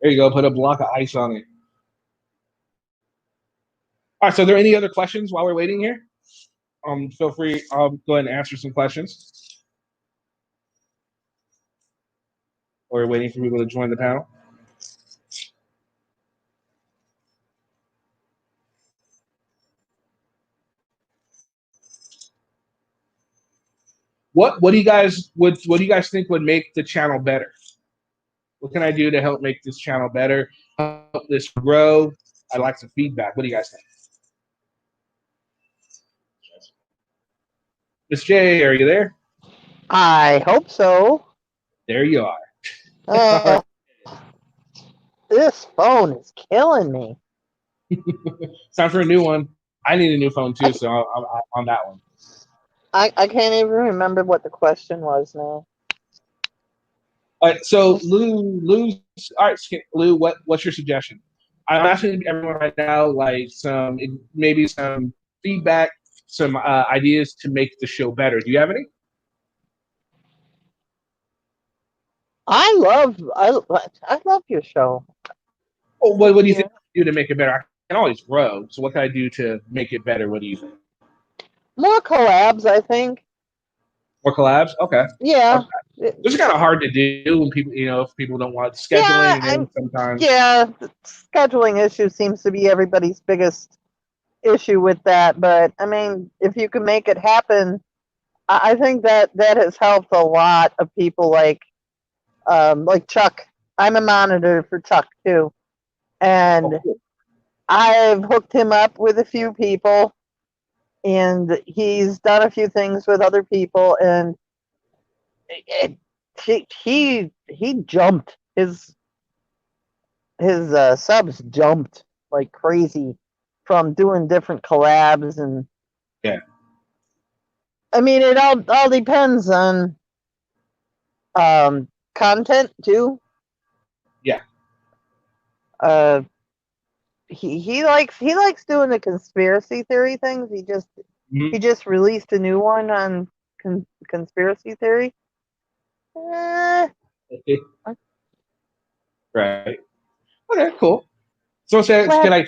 There you go. Put a block of ice on it. All right. So, are there any other questions while we're waiting here? Feel free. I'll go ahead and answer some questions. Or we're waiting for people to join the panel. What do you guys think would make the channel better? What can I do to help make this channel better? Help this grow? I'd like some feedback. What do you guys think? Miss J, are you there? I hope so. There you are. This phone is killing me. It's time for a new one. I need a new phone too, so I'm on that one. I can't even remember what the question was now. All right, so Lou, all right, Lou, what's your suggestion? I'm asking everyone right now, like maybe some feedback, some ideas to make the show better. Do you have any? I love your show. Oh, what do you think I can do to make it better? I can always grow. So what can I do to make it better? What do you think? More collabs, I think. More collabs? Okay. Yeah. Okay. This is kind of hard to do when people, if people don't want scheduling. Yeah, sometimes. Yeah, scheduling issue seems to be everybody's biggest issue with that. But I mean, if you can make it happen, I think that has helped a lot of people like Chuck. I'm a monitor for Chuck too, and I've hooked him up with a few people, and he's done a few things with other people, and he jumped his subs jumped like crazy from doing different collabs, and yeah. I mean, it all depends on content too. Yeah. He likes doing the conspiracy theory things. He just released a new one on conspiracy theory. Right. Okay, cool. So can I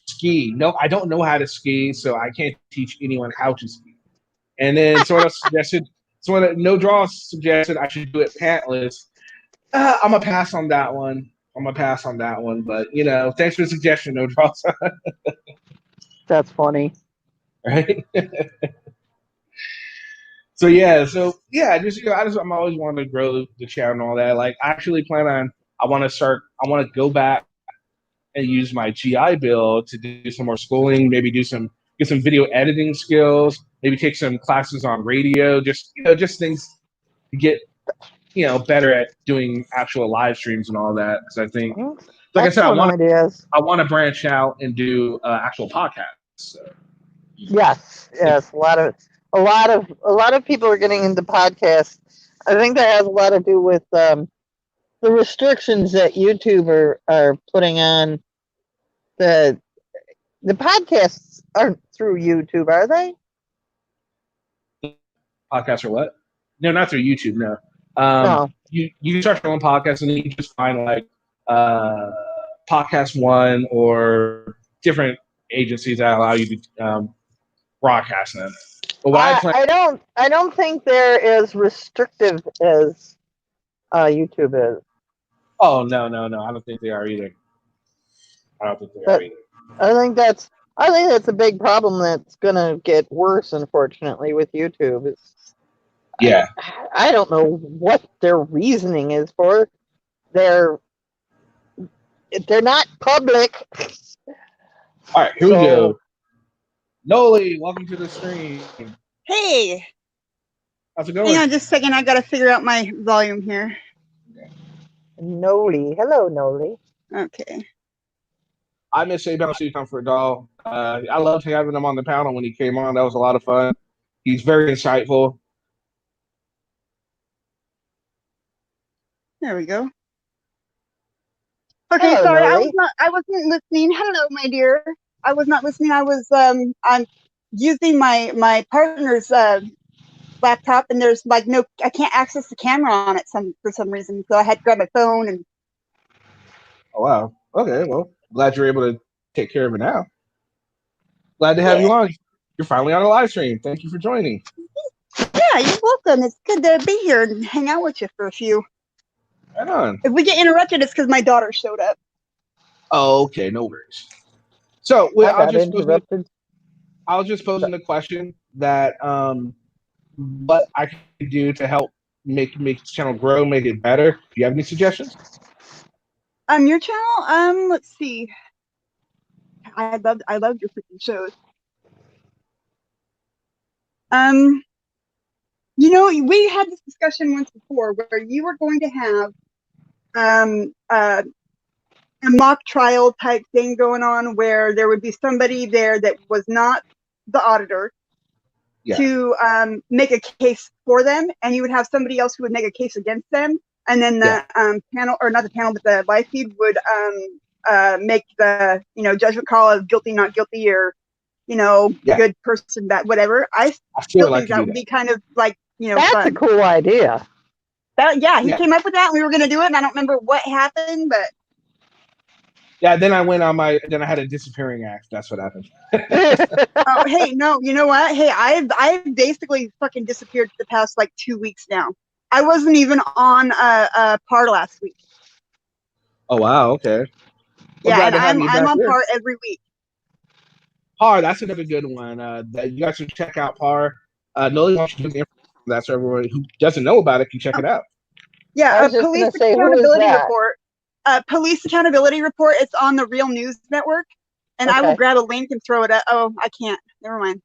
ski? No, I don't know how to ski, so I can't teach anyone how to ski. And then No Draw suggested I should do it pantless. I'm gonna pass on that one. But thanks for the suggestion, No Draw. That's funny. Right? I'm always wanting to grow the channel and all that. Like, I actually I want to go back and use my GI Bill to do some more schooling, maybe get some video editing skills, maybe take some classes on radio, just things to get, better at doing actual live streams and all that. Because I think, like I said, I want to branch out and do actual podcasts. So. Yes, a lot of people are getting into podcasts. I think that has a lot to do with the restrictions that YouTube are putting on. The podcasts aren't through YouTube, are they? Podcasts are what? No, not through YouTube. No. No. You can start your own podcast, and then you can just find like Podcast One or different agencies that allow you to broadcast them. But what I don't think they're as restrictive as YouTube is. Oh no, no, no! I don't think they are either. I don't think they are But either. I think that's a big problem that's gonna get worse, unfortunately, with YouTube. I, Yeah. I don't know what their reasoning is for. They're they're not public. All right, here we So go. Noli, welcome to the stream. Hey, How's it hang going? on just a second. I gotta figure out my volume here. Noli, hello Noli. Okay. I miss A Bouncy Comfort Doll. I loved having him on the panel when he came on. That was a lot of fun. He's very insightful. There we go. Okay, Hello, sorry, Noli. I wasn't listening. Hello, my dear. I was not listening. I'm using my partner's laptop, and there's like I can't access the camera on it for some reason. So I had to grab my phone and. Oh wow. Okay, well, glad you're able to take care of it now. Glad to have Yeah. you on. You're finally on a live stream. Thank you for joining. Yeah, you're welcome. It's good to be here and hang out with you for a few. Right on. If we get interrupted, it's because my daughter showed up. Oh, okay, no worries. So I got interrupted. I was just posing the question that what I can do to help make this channel grow, make it better. Do you have any suggestions? Your channel? Let's see. I loved your freaking shows. We had this discussion once before where you were going to have a mock trial type thing going on where there would be somebody there that was not the auditor to make a case for them, and you would have somebody else who would make a case against them, and then the panel, or not the panel, but the live feed would make the judgment call of guilty, not guilty, or good person, that whatever. I still think that would be kind of like That's fun. a cool idea. He came up with that, and we were going to do it, and I don't remember what happened, but then I went on then I had a disappearing act. That's what happened. oh, hey, no, you know what? Hey, I've basically fucking disappeared for the past like 2 weeks now. I wasn't even on par last week. Oh wow, okay. Yeah, and I'm on par every week. Par, that's another good one. That you guys should check out Par. Noli wants to do the information that so everyone who doesn't know about it can check it out. Yeah, police accountability report. Police accountability report. It's on the Real News Network, and I will grab a link and throw it up. Oh, I can't. Never mind.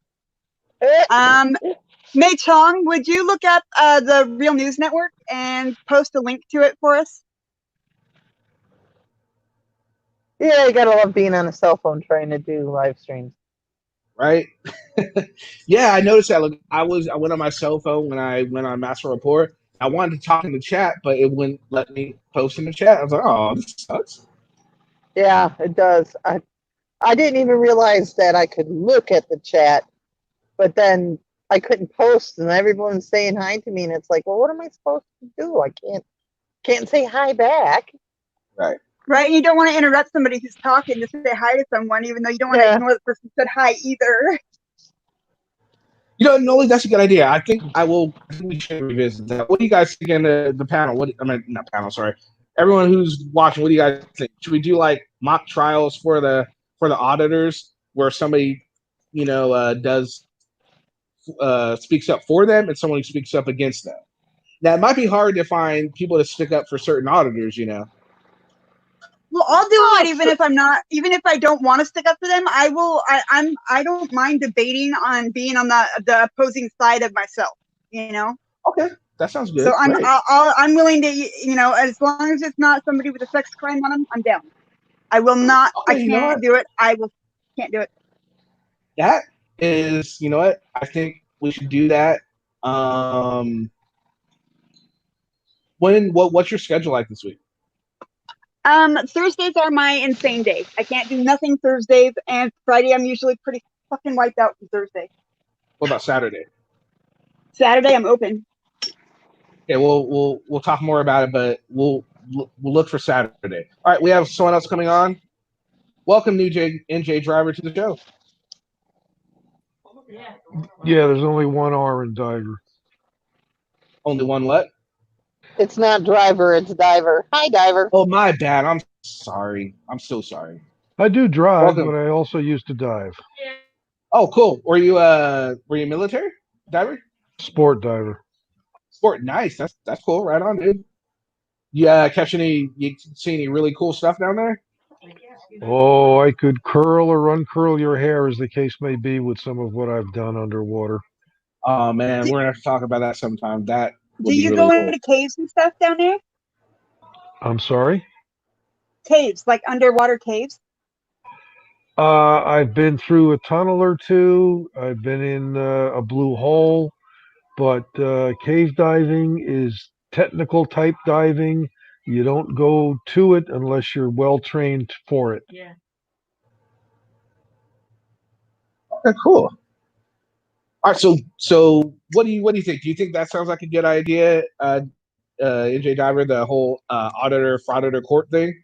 Mei Chong, would you look up the Real News Network and post a link to it for us? Yeah, you gotta love being on a cell phone trying to do live streams. Right? Yeah, I noticed that. Look, I went on my cell phone when I went on Master Report. I wanted to talk in the chat, but it wouldn't let me post in the chat. I was like, oh, this sucks. Yeah, it does. I didn't even realize that I could look at the chat, but then I couldn't post, and everyone's saying hi to me, and it's like, well, what am I supposed to do? I can't say hi back. Right. Right, and you don't want to interrupt somebody who's talking to say hi to someone, even though you don't want to ignore the person who said hi either. Noli, that's a good idea. I think we should revisit that. What do you guys think in the panel? Not panel, sorry. Everyone who's watching, what do you guys think? Should we do like mock trials for the auditors where somebody, does speaks up for them and someone who speaks up against them? Now it might be hard to find people to stick up for certain auditors, Well, I'll do it even if I don't want to stick up for them. I will. I don't mind debating on being on the opposing side of myself. Okay, that sounds good. So I'm willing to, as long as it's not somebody with a sex crime on them, I'm down. I will not. Okay, I can't do it. Can't do it. That is, what? I think we should do that. What's your schedule like this week? Thursdays are my insane day. I can't do nothing Thursdays, and Friday I'm usually pretty fucking wiped out from Thursday. What about Saturday? Saturday I'm open. Okay, we'll talk more about it, but we'll look for Saturday. All right, we have someone else coming on. Welcome, new NJ driver, to the show. Yeah, there's only one R in Diver. Only one what? It's not driver, it's diver. Hi, diver. Oh, my bad. I'm sorry. I'm so sorry. I do drive, Welcome. but I also used to dive. Oh, cool. Were you military diver? Sport diver. Sport. Nice. That's cool. Right on, dude. You you see any really cool stuff down there? Oh, I could curl or uncurl your hair, as the case may be, with some of what I've done underwater. Oh man, we're gonna have to talk about that sometime. That would Do be you really go cool. into caves and stuff down there? I'm sorry? Caves, like underwater caves? I've been through a tunnel or two. I've been in a blue hole, but cave diving is technical type diving. You don't go to it unless you're well trained for it. Okay, cool. All right, so what do you think? Do you think that sounds like a good idea, NJ Diver, the whole auditor frauditor court thing?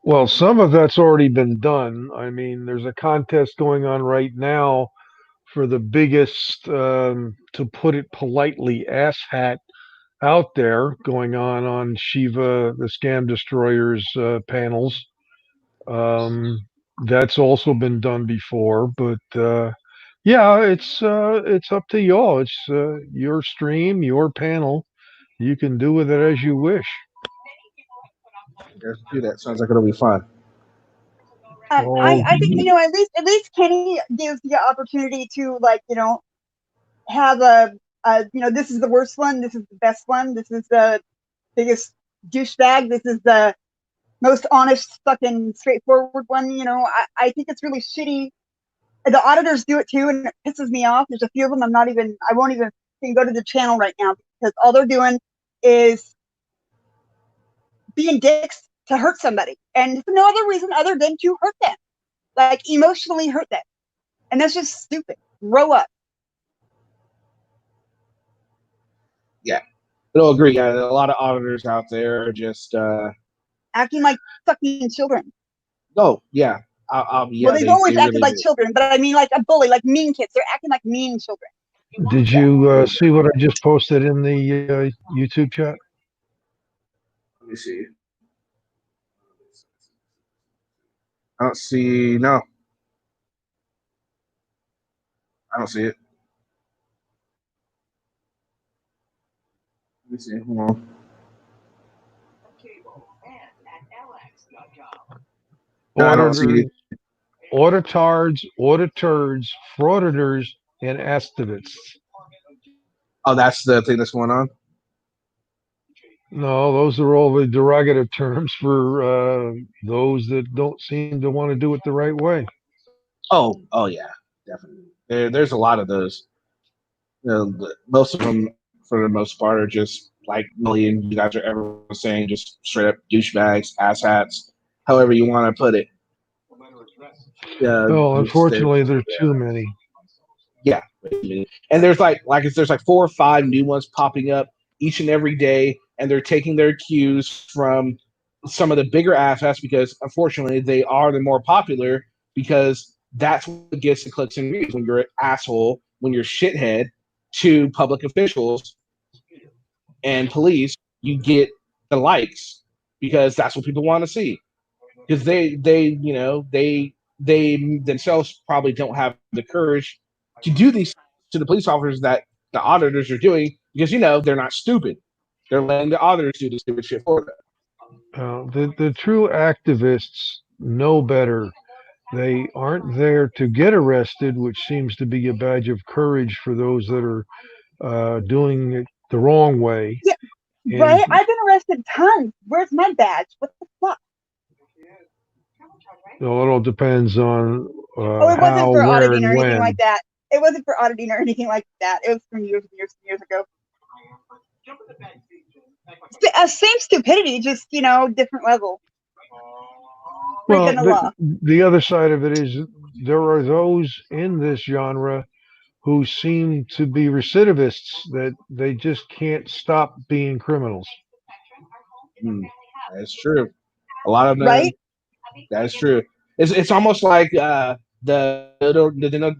Well, some of that's already been done. I mean, there's a contest going on right now for the biggest, to put it politely, asshat out there going on Shiva, the Scam Destroyers panels. That's also been done before, but yeah, it's up to y'all. It's your stream, your panel. You can do with it as you wish. Let's do that. Sounds like it'll be fun. Oh, I think at least Kenny gives the opportunity to have this is the worst one, this is the best one, this is the biggest douchebag, this is the most honest, fucking straightforward one. I think it's really shitty. The auditors do it too, and it pisses me off. There's a few of them I won't even go to the channel right now because all they're doing is being dicks to hurt somebody, and for no other reason other than to hurt them, like emotionally hurt them, and that's just stupid. Grow up. Yeah, I'll agree. Yeah, a lot of auditors out there are just Acting like fucking children. oh yeah, yeah. Well, they've always they acted really like do. children, but I mean like a bully, like mean kids. They're acting like mean children. did you see what I just posted in the YouTube chat? Let me see. I don't see. No, I don't see it. Let me see. Hold on. No, I don't see Auditors, it. auditors, frauditors, and estimates. Oh, that's the thing that's going on. No, those are all the derogative terms for those that don't seem to want to do it the right way. Oh yeah, definitely. There's a lot of those. Most of them, for the most part, are just like million. You guys are ever saying just straight up douchebags, asshats, however you want to put it. Well, They're unfortunately, there's too many. yeah, and there's there's like 4 or 5 new ones popping up each and every day, and they're taking their cues from some of the bigger asshats because unfortunately they are the more popular because that's what gets the clicks and views when you're an asshole, when you're shithead to public officials and police, you get the likes because that's what people want to see. Because they themselves probably don't have the courage to do these to the police officers that the auditors are doing because they're not stupid. They're letting the auditors do the stupid shit for them. The true activists know better. They aren't there to get arrested, which seems to be a badge of courage for those that are doing it the wrong way. Yeah, And right? I've been arrested tons. Where's my badge? What the fuck? it all depends on It wasn't how, for where, auditing and or anything when. like that. It wasn't for auditing or anything like that. It was from years and years and years ago. Same stupidity, just different level. Well, Breaking the law. the other side of it is there are those in this genre who seem to be recidivists that they just can't stop being criminals. That's true. A lot of them. Right? That's true. It's almost like the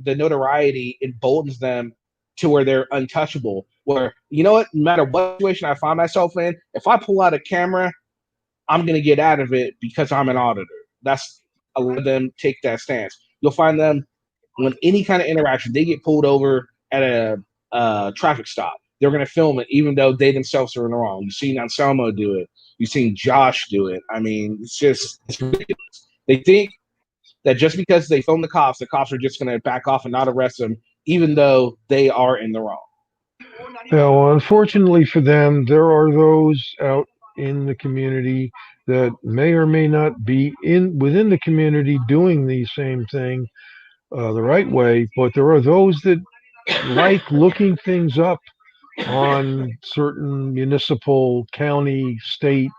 notoriety emboldens them to where they're untouchable. Where, you know what, no matter what situation I find myself in, if I pull out a camera, I'm going to get out of it because I'm an auditor. That's a lot of them take that stance. You'll find them when any kind of interaction, they get pulled over at a traffic stop. They're going to film it, even though they themselves are in the wrong. You've seen Anselmo do it. You've seen Josh do it. I mean, it's ridiculous. They think that just because they film the cops are just going to back off and not arrest them, even though they are in the wrong. Now, unfortunately for them, there are those out in the community that may or may not be in within the community doing the same thing the right way, but there are those that like looking things up on certain municipal, county, state,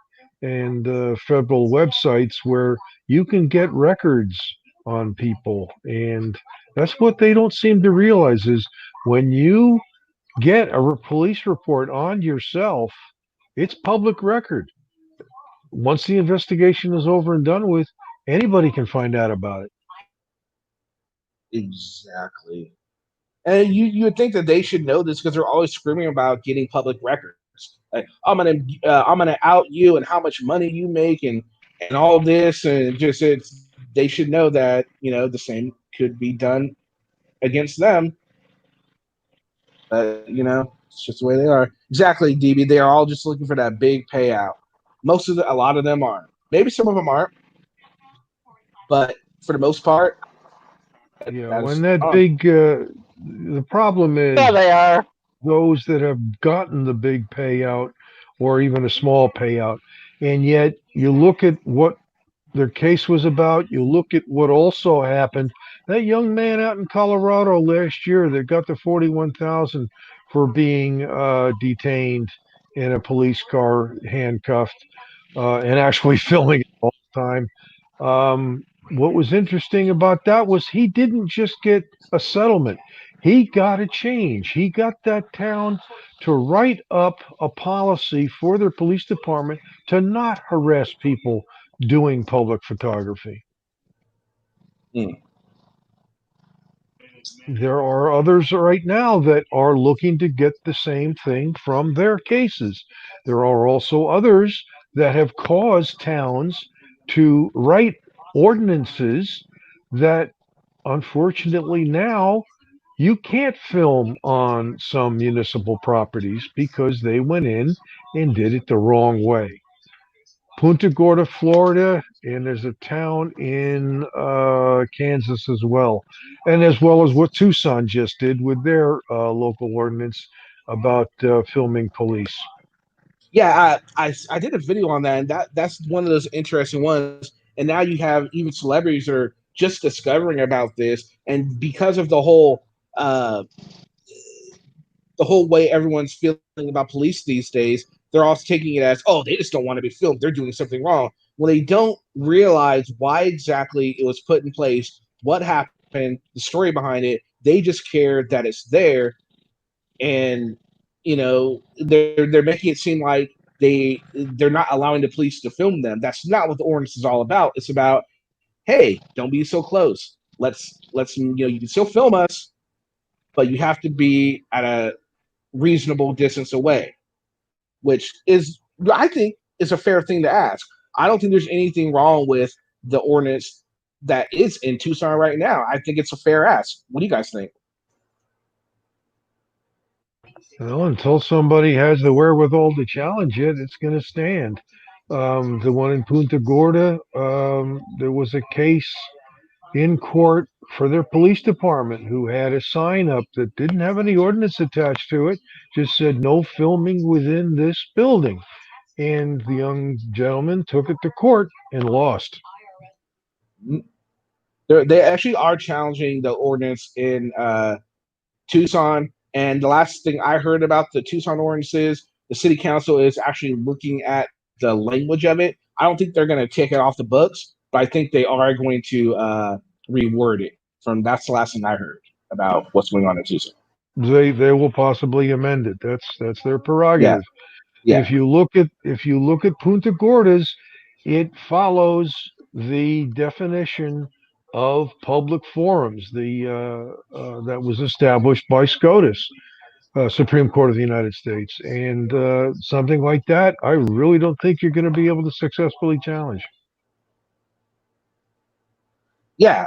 and federal websites where you can get records on people. And that's what they don't seem to realize is when you get a police report on yourself, it's public record. Once the investigation is over and done with, anybody can find out about it. Exactly. And you would think that they should know this because they're always screaming about getting public records. Like, I'm gonna out you and how much money you make and all this, and just they should know that the same could be done against them. But it's just the way they are. Exactly, DB. They are all just looking for that big payout. A lot of them aren't. Maybe some of them aren't, but for the most part, When that big, the problem is Yeah, they are. those that have gotten the big payout or even a small payout, and yet you look at what their case was about. You look at what also happened. That young man out in Colorado last year that got the 41,000 for being detained in a police car, handcuffed, and actually filming it all the time. What was interesting about that was he didn't just get a settlement. He got a change. He got that town to write up a policy for their police department to not harass people doing public photography. Mm. There are others right now that are looking to get the same thing from their cases. There are also others that have caused towns to write ordinances that unfortunately now you can't film on some municipal properties because they went in and did it the wrong way. Punta Gorda, Florida, and there's a town in Kansas as well, and as well as what Tucson just did with their local ordinance about filming police. Yeah, I did a video on that, and that's one of those interesting ones. And now you have even celebrities that are just discovering about this, and because of the whole way everyone's feeling about police these days, they're also taking it as, oh, they just don't want to be filmed. They're doing something wrong. Well, they don't realize why exactly it was put in place, what happened, the story behind it. They just care that it's there, and they're making it seem like they're not allowing the police to film them. That's not what the ordinance is all about. It's about, hey, don't be so close. Let's you can still film us, but you have to be at a reasonable distance away, which is, I think, is a fair thing to ask. I don't think there's anything wrong with the ordinance that is in Tucson right now. I think it's a fair ask. What do you guys think? Well, until somebody has the wherewithal to challenge it, it's going to stand. The one in Punta Gorda, there was a case in court for their police department who had a sign up that didn't have any ordinance attached to it, just said no filming within this building. And the young gentleman took it to court and lost. They actually are challenging the ordinance in Tucson. And the last thing I heard about the Tucson ordinance is the city council is actually looking at the language of it. I don't think they're going to take it off the books, but I think they are going to reword it. That's the last thing I heard about what's going on in Tucson. They will possibly amend it. That's their prerogative. Yeah. If you look at Punta Gordas, it follows the definition of public forums, the that was established by SCOTUS. Supreme Court of the United States. And something like that, I really don't think you're going to be able to successfully challenge. Yeah.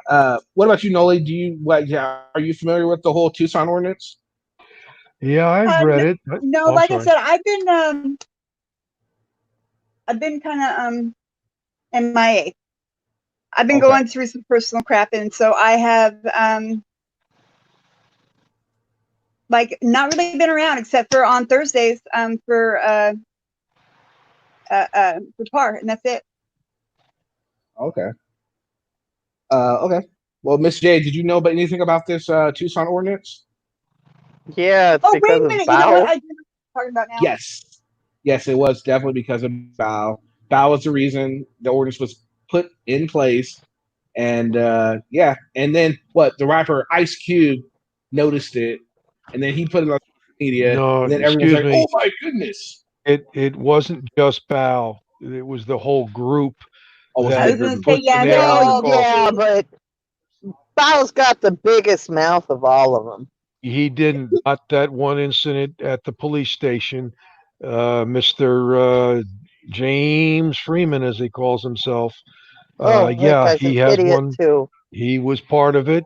What about you, Noli? Do you what? Yeah, are you familiar with the whole Tucson ordinance? Yeah, I've read it. No, Oh, I'm like I sorry. said, I've been kind of MIA. I've been Okay. going through some personal crap, and so I have like not really been around except for on Thursdays for par, and that's it. Okay. Okay. Well, Miss J, did you know about anything about this Tucson ordinance? Yeah, it's Oh, wait because a of minute. You know what? Bow. I do know what you're talking about now. Yes. Yes, it was definitely because of Bow. Bow was the reason the ordinance was put in place. And yeah, and then what? The rapper Ice Cube noticed it, and then he put it on social media, No, and then everyone's excuse like, me. "Oh my goodness!" It wasn't just Bow. It was the whole group Oh, was I it a that was going to group? say, put the yeah, nail they're in the Well, all coffin. yeah, crazy. but Bow's got the biggest mouth of all of them. He didn't. Not that one incident at the police station. Mr. James Freeman, as he calls himself. Oh, that Yeah, guy's he an has idiot one. too. He was part of it.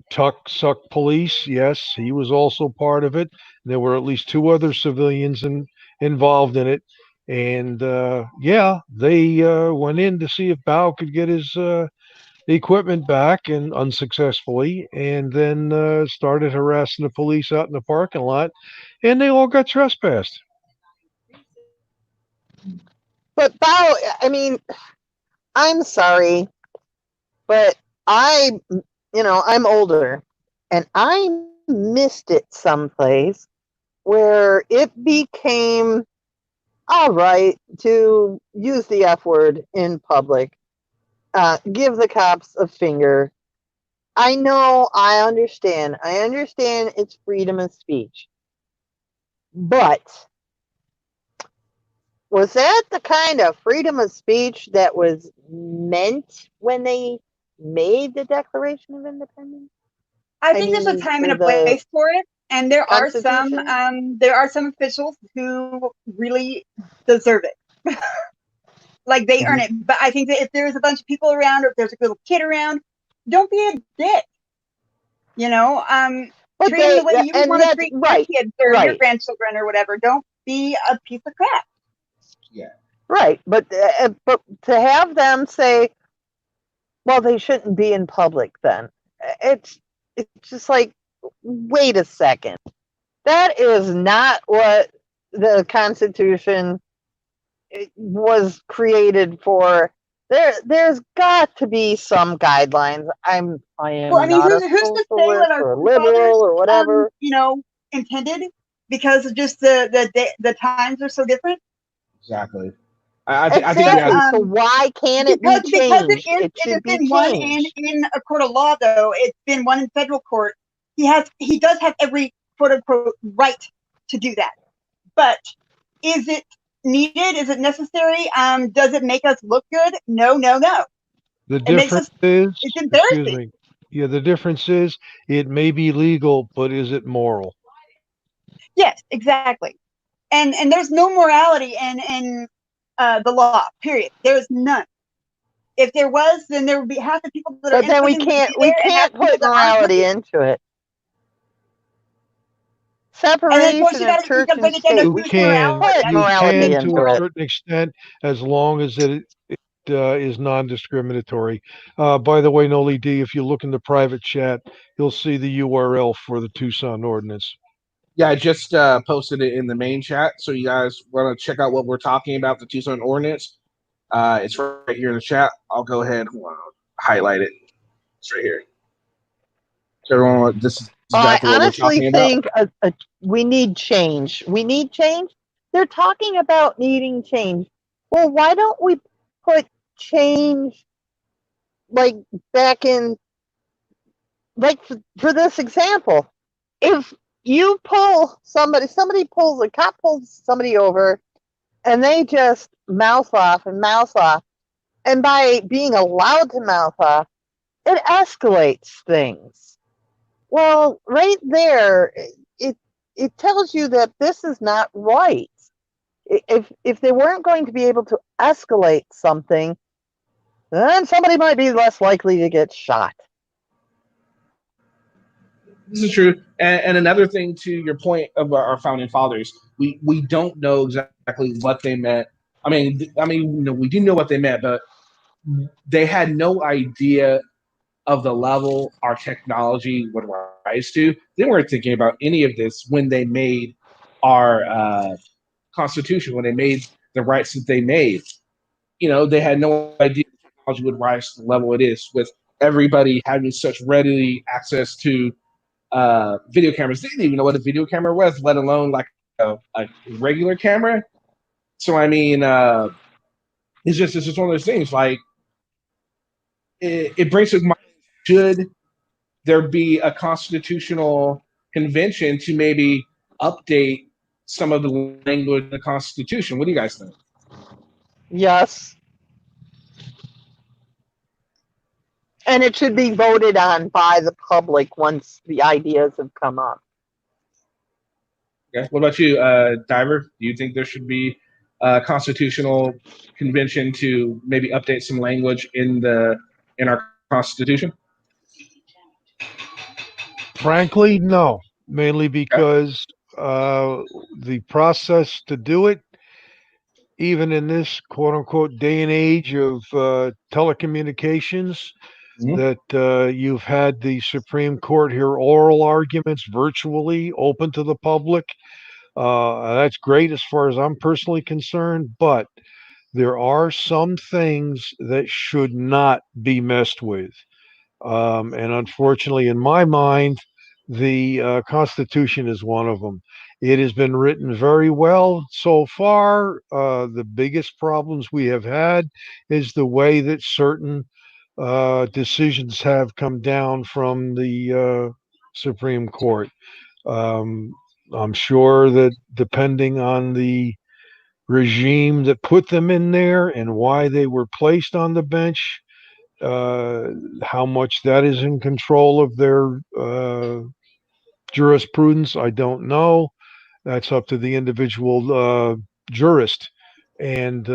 Tuck Suck Police, yes, he was also part of it. There were at least two other civilians involved in it. And yeah, they went in to see if Bao could get his equipment back and unsuccessfully, and then started harassing the police out in the parking lot, and they all got trespassed. But Bow, I mean, I'm sorry, but I'm older, and I missed it someplace where it became all right to use the F word in public, give the cops a finger. I know, I understand. I understand it's freedom of speech. But was that the kind of freedom of speech that was meant when they made the Declaration of Independence? I I think there's a mean, time and or a the place for it, and Constitution? there are some officials who really deserve it. Like they earn Mhm. it. But I think that if there's a bunch of people around, or if there's a little kid around, don't be a dick. You know, But treat them they, the way you would and want to that's treat your right, kids or your right, grandchildren or whatever. Don't be a piece of crap. Yeah. right. But to have them say, well, they shouldn't be in public then. It's it's just like, wait a second. That is not what the Constitution was created for. There's got to be some guidelines. I Well, I am mean, not a who's to say what socialist our or a forefathers, liberal or whatever. intended? Because of just the times are so different. Exactly. I think you But Exactly. So why can't it be because changed? It it has should be been one in changed. a court of law, though it's been one in federal court. He does have every quote unquote right to do that. But is it needed? Is it necessary? Does it make us look good? No, no, no. The It makes difference us. is, It's excuse embarrassing. me, yeah, the difference is it may be legal, but is it moral? Yes, exactly. And there's no morality in the law. Period. There is none. If there was, then there would be half the people that are But then innocent would be we there, and half can't the people put that aren't would morality be. into it. And then of course Separation of you church got to and break it down to state. You We who's can't can, morality. put I mean, you morality can to into a it. certain extent, as long as it is non-discriminatory. By the way, Noli D, if you look in the private chat, you'll see the URL for the Tucson ordinance. Yeah, I just posted it in the main chat, so you guys want to check out what we're talking about, the Tucson ordinance. It's right here in the chat. I'll go ahead and highlight it. It's right here. So everyone, this is I exactly what we're honestly talking about. think we need change. We need change. They're talking about needing change. Well, why don't we put change like back in, like for this example? If you pull somebody pulls a cop pulls somebody over, and they just mouth off and mouth off, and by being allowed to mouth off, it escalates things. Well, right there, it tells you that this is not right. If they weren't going to be able to escalate something, then somebody might be less likely to get shot. This is true. And another thing to your point of our founding fathers, we don't know exactly what they meant. We do know what they meant, but they had no idea of the level our technology would rise to. They weren't thinking about any of this when they made our Constitution, when they made the rights that they made. They had no idea technology would rise to the level it is, with everybody having such readily access to video cameras. They didn't even know what a video camera was, let alone like a regular camera. So it's just one of those things. Like it brings to mind, should there be a constitutional convention to maybe update some of the language in the Constitution? What do you guys think? Yes. And it should be voted on by the public once the ideas have come up. Okay. What about you, Diver? Do you think there should be a constitutional convention to maybe update some language in our Constitution? Frankly, no. Mainly because the process to do it, even in this quote unquote day and age of telecommunications, that you've had the Supreme Court hear oral arguments virtually open to the public. That's great as far as I'm personally concerned, but there are some things that should not be messed with. And unfortunately, in my mind, the Constitution is one of them. It has been written very well so far. The biggest problems we have had is the way that certain decisions have come down from the Supreme Court. Um, I'm sure that depending on the regime that put them in there and why they were placed on the bench, how much that is in control of their jurisprudence, I don't know. That's up to the individual jurist. And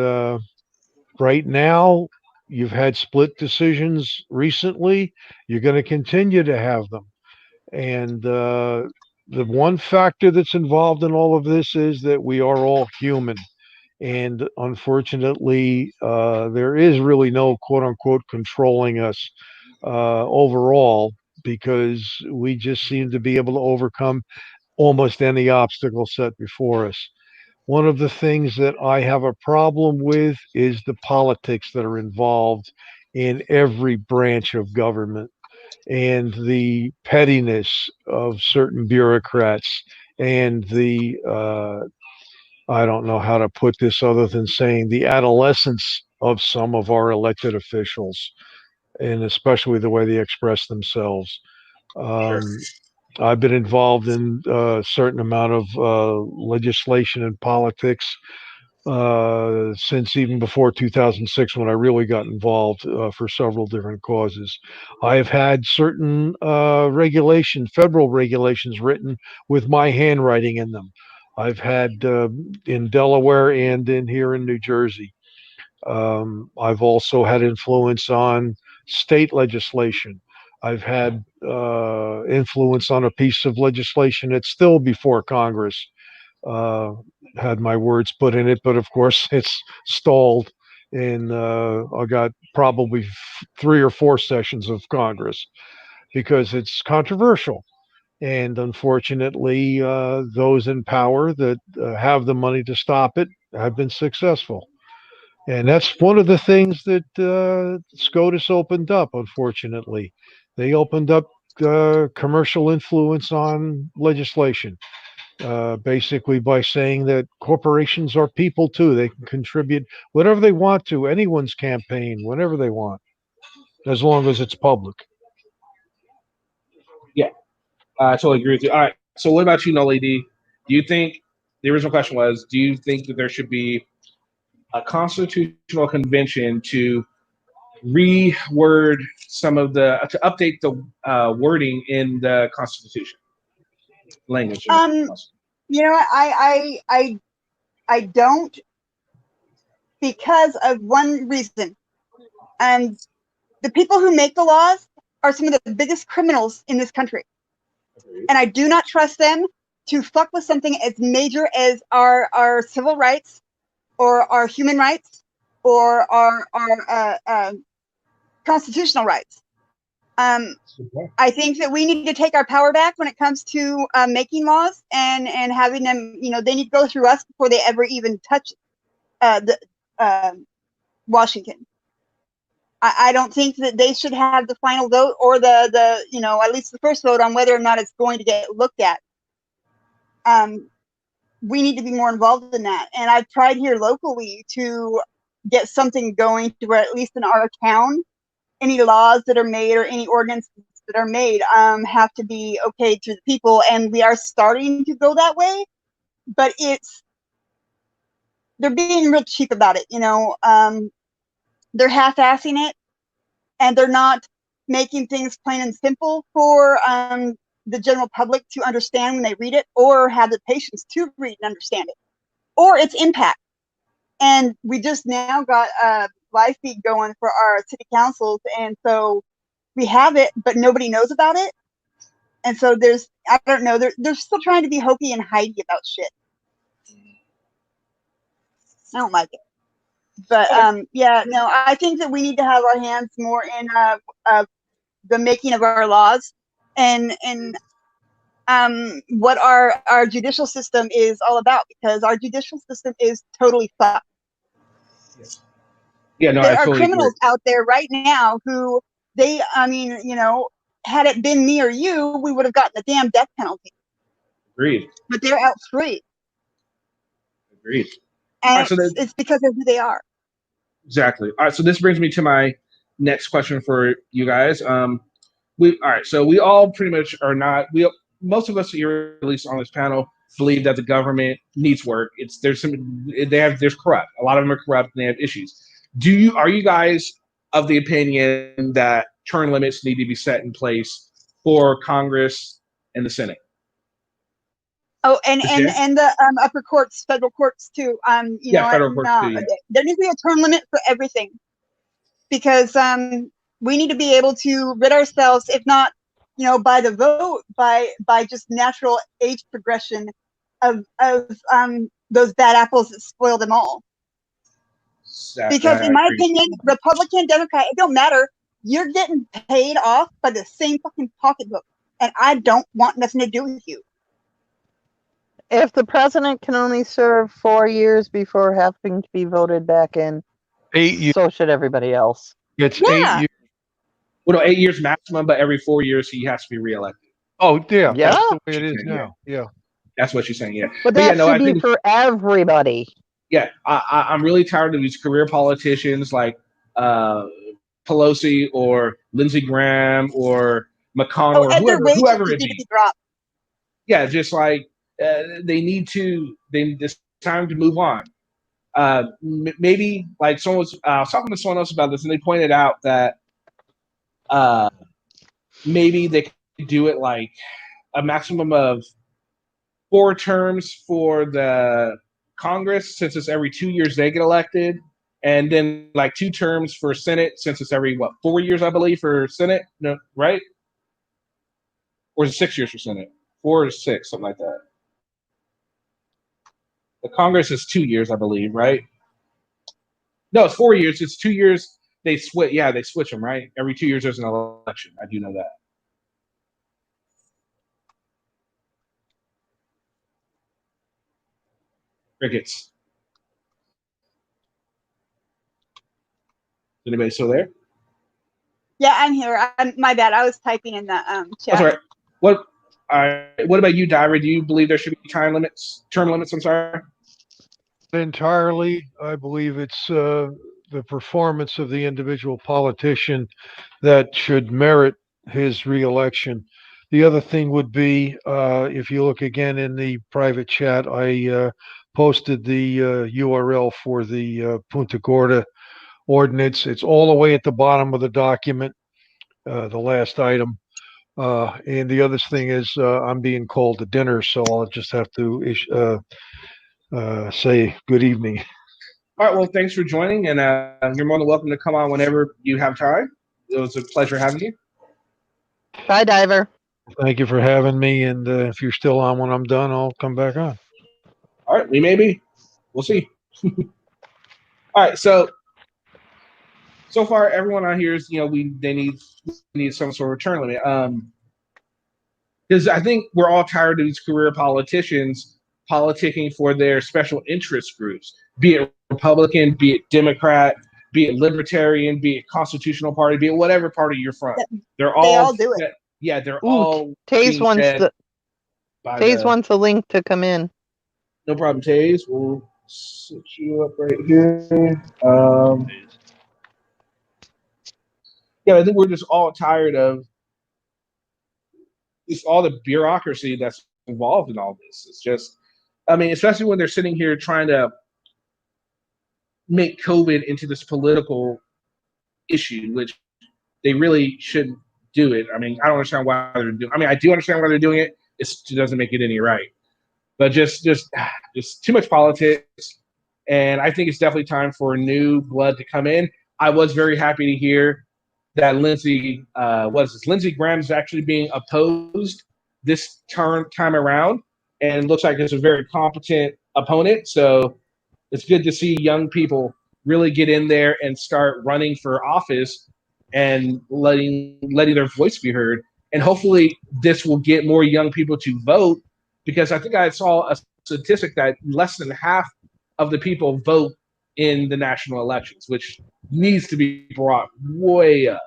right now, you've had split decisions recently. You're going to continue to have them. And the one factor that's involved in all of this is that we are all human. And unfortunately, there is really no quote unquote controlling us overall, because we just seem to be able to overcome almost any obstacle set before us. One of the things that I have a problem with is the politics that are involved in every branch of government, and the pettiness of certain bureaucrats, and the I don't know how to put this other than saying the adolescence of some of our elected officials, and especially the way they express themselves. Sure. I've been involved in a certain amount of legislation and politics since even before 2006, when I really got involved for several different causes. I've had certain federal regulations written with my handwriting in them. I've had in Delaware and in here in New Jersey. I've also had influence on state legislation. I've had influence on a piece of legislation that's still before Congress. Uh, had my words put in it, but of course it's stalled. And I got probably 3 or 4 sessions of Congress because it's controversial. And unfortunately, those in power that have the money to stop it have been successful. And that's one of the things that SCOTUS opened up, unfortunately. They opened up commercial influence on legislation, basically by saying that corporations are people too. They can contribute whatever they want to anyone's campaign, whenever they want, as long as it's public. Yeah, I totally agree with you. All right. So what about you, Nolly D? Do you think the original question was, do you think that there should be a constitutional convention to reword to update the wording in the Constitution? language. You know, I don't, because of one reason. And the people who make the laws are some of the biggest criminals in this country. And I do not trust them to fuck with something as major as our civil rights or our human rights or our constitutional rights. I think that we need to take our power back when it comes to making laws and having them, you know, they need to go through us before they ever even touch Washington. I don't think that they should have the final vote or the you know, at least the first vote on whether or not it's going to get looked at. We need to be more involved in that. And I've tried here locally to get something going to where at least in our town, any laws that are made or any ordinances that are made have to be okay to the people. And we are starting to go that way, but they're being real cheap about it. You know, they're half-assing it, and they're not making things plain and simple for the general public to understand when they read it, or have the patience to read and understand it, or its impact. And we just now got a live feed going for our city councils, and so we have it, but nobody knows about it. And so I don't know, they're still trying to be hokey and hidey about shit. I don't like it. But yeah, no, I think that we need to have our hands more in the making of our laws and what our judicial system is all about, because our judicial system is totally fucked. Yeah, no, there I are totally criminals agree. out there right now who I mean, you know, had it been me or you, we would have gotten the damn death penalty. Agreed. But they're out free. Agreed. And All right, so it's because of who they are. exactly. All right, so this brings me to my next question for you guys. All right, so we all pretty much are not. Most of us here, at least on this panel, believe that the government needs work. There's corrupt. A lot of them are corrupt and they have issues. Are you guys of the opinion that term limits need to be set in place for Congress and the Senate? Oh, and the upper courts, federal courts too. You know, federal courts too. Yeah. There needs to be a term limit for everything, because we need to be able to rid ourselves, if not, you know, by the vote, by just natural age progression of those bad apples that spoil them all. Because in my opinion, Republican, Democrat, it don't matter. You're getting paid off by the same fucking pocketbook, and I don't want nothing to do with you. If the president can only serve 4 years before having to be voted back in, 8 years. so should everybody else. It's Yeah. 8 years. Well, no, 8 years maximum, but every 4 years he has to be reelected. Oh, yeah. Yeah. That's the way it is now. Yeah. That's what she's saying. Yeah. But that should be for everybody. Yeah, I'm really tired of these career politicians like Pelosi or Lindsey Graham or McConnell or whoever it be. Yeah, just like it's time to move on. Maybe like I was talking to someone else about this, and they pointed out that maybe they could do it like a maximum of 4 terms for the Congress, since it's every 2 years they get elected, and then like 2 terms for Senate, since it's every 4 years, I believe, for Senate. No, right? Or is it 6 years for Senate? 4 or 6, something like that. The Congress is 2 years, I believe, right? No, it's 4 years. It's 2 years. They switch. Yeah, they switch them, right? Every 2 years there's an election. I do know that. Crickets. Is anybody still there? Yeah, I'm here. My bad. I was typing in the chat. That's all right. What about you, Dyra? Do you believe there should be term limits? I'm sorry. Entirely. I believe it's the performance of the individual politician that should merit his reelection. The other thing would be, if you look again in the private chat, I posted the URL for the Punta Gorda ordinance. It's all the way at the bottom of the document, the last item. And the other thing is, I'm being called to dinner, so I'll just have to say good evening. All right. Well, thanks for joining, and you're more than welcome to come on whenever you have time. It was a pleasure having you. Bye, Diver. Thank you for having me. And if you're still on when I'm done, I'll come back on. All right. We may be. We'll see. All right. So far, everyone on here is, they need some sort of return limit. Because I think we're all tired of these career politicians politicking for their special interest groups, be it Republican, be it Democrat, be it Libertarian, be it Constitutional Party, be it whatever party you're from. They're all do it. Yeah, they're Ooh, all Taze being wants fed the by Taze the- wants a link to come in. No problem, Taze. We'll set you up right here. Yeah, I think we're just all tired of just all the bureaucracy that's involved in all this. It's just, I mean, especially when they're sitting here trying to make COVID into this political issue, which they really shouldn't do it. I mean, I don't understand why they're doing. I mean, I do understand why they're doing it. It doesn't make it any right. But just too much politics, and I think it's definitely time for new blood to come in. I was very happy to hear that Lindsey Graham is actually being opposed this time around, and looks like it's a very competent opponent. So it's good to see young people really get in there and start running for office and letting their voice be heard. And hopefully this will get more young people to vote, because I think I saw a statistic that less than half of the people vote in the national elections, which needs to be brought way up.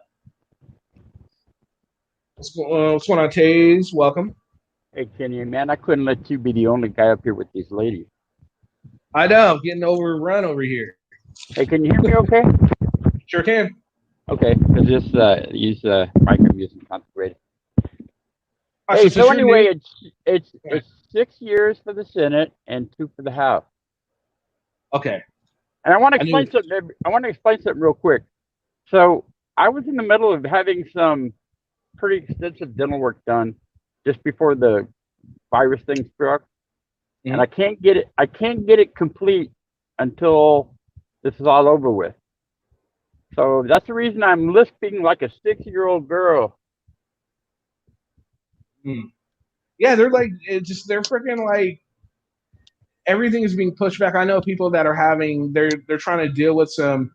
What's going on, Taze? Welcome. Hey, Kenny, man, I couldn't let you be the only guy up here with these ladies. I know, getting overrun over here. Hey, can you hear me okay? Sure can. Okay, because this use mic I'm using consecrated. Right, Hey, since so you're anyway, new- it's 6 years for the Senate and 2 for the House. Okay. And I want to I knew- explain something. I want to explain something real quick. So I was in the middle of having some pretty extensive dental work done just before the virus thing struck, and I can't get it. I can't get it complete until this is all over with. So that's the reason I'm lisping like a 6-year-old girl. Yeah, they're like, they're freaking like, everything is being pushed back. I know people that are they're trying to deal with some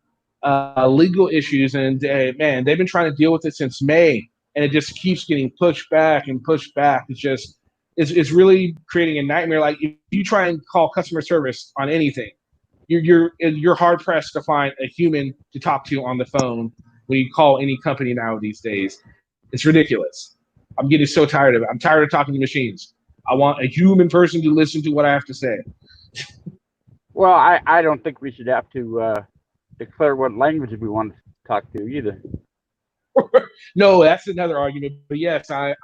legal issues, and man, they've been trying to deal with it since May, and it just keeps getting pushed back and pushed back. It's really creating a nightmare. Like, if you try and call customer service on anything, you're hard pressed to find a human to talk to on the phone when you call any company now these days. It's ridiculous. I'm getting so tired of it. I'm tired of talking to machines. I want a human person to listen to what I have to say. Well, I don't think we should have to declare what language we want to talk to either. No, that's another argument. But yes, I'm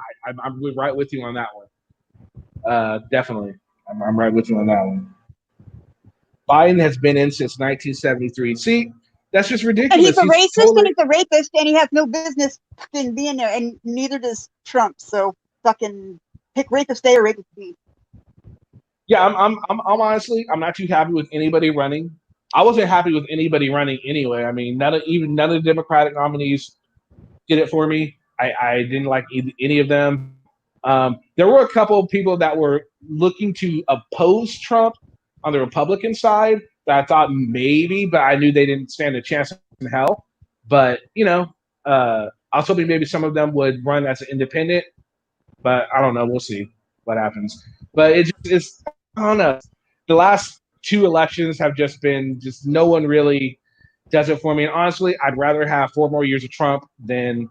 right with you on that one. Definitely, I'm right with you on that one. Biden has been in since 1973. See, that's just ridiculous. And he's a racist and he's a rapist and he has no business fucking being there, and neither does Trump. So fucking pick rapist A or rapist B. Yeah, I'm honestly, I'm not too happy with anybody running. I wasn't happy with anybody running anyway. I mean, none of the Democratic nominees did it for me. I didn't like any of them. There were a couple of people that were looking to oppose Trump on the Republican side that I thought maybe, but I knew they didn't stand a chance in hell. But, I was hoping maybe some of them would run as an independent, but I don't know. We'll see what happens. But it's I don't know. The last 2 elections have just been no one really does it for me. And honestly, I'd rather have 4 more years of Trump than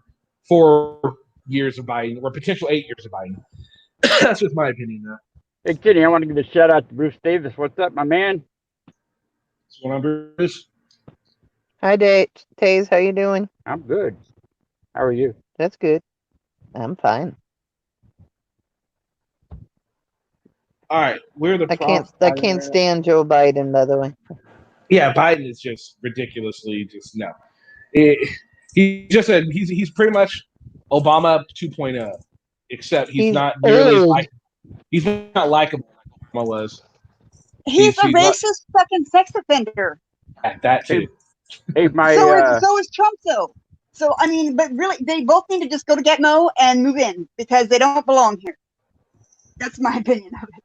4 years of Biden, or potential 8 years of Biden. That's just my opinion, though. Hey, Kenny, I want to give a shout out to Bruce Davis. What's up, my man? What's going on, Bruce? Hi, Taze. How you doing? I'm good. How are you? That's good. I'm fine. All right, we're the. I can't stand Joe Biden, by the way. Yeah, Biden is just ridiculously no. He's pretty much Obama 2.0. except he's He's not nearly old. like he's not likable like Obama was. He's a he's like- racist fucking sex offender. That too. Hey, my So is Trump though. So I mean, but really, they both need to just go to Gitmo and move in because they don't belong here. That's my opinion of it.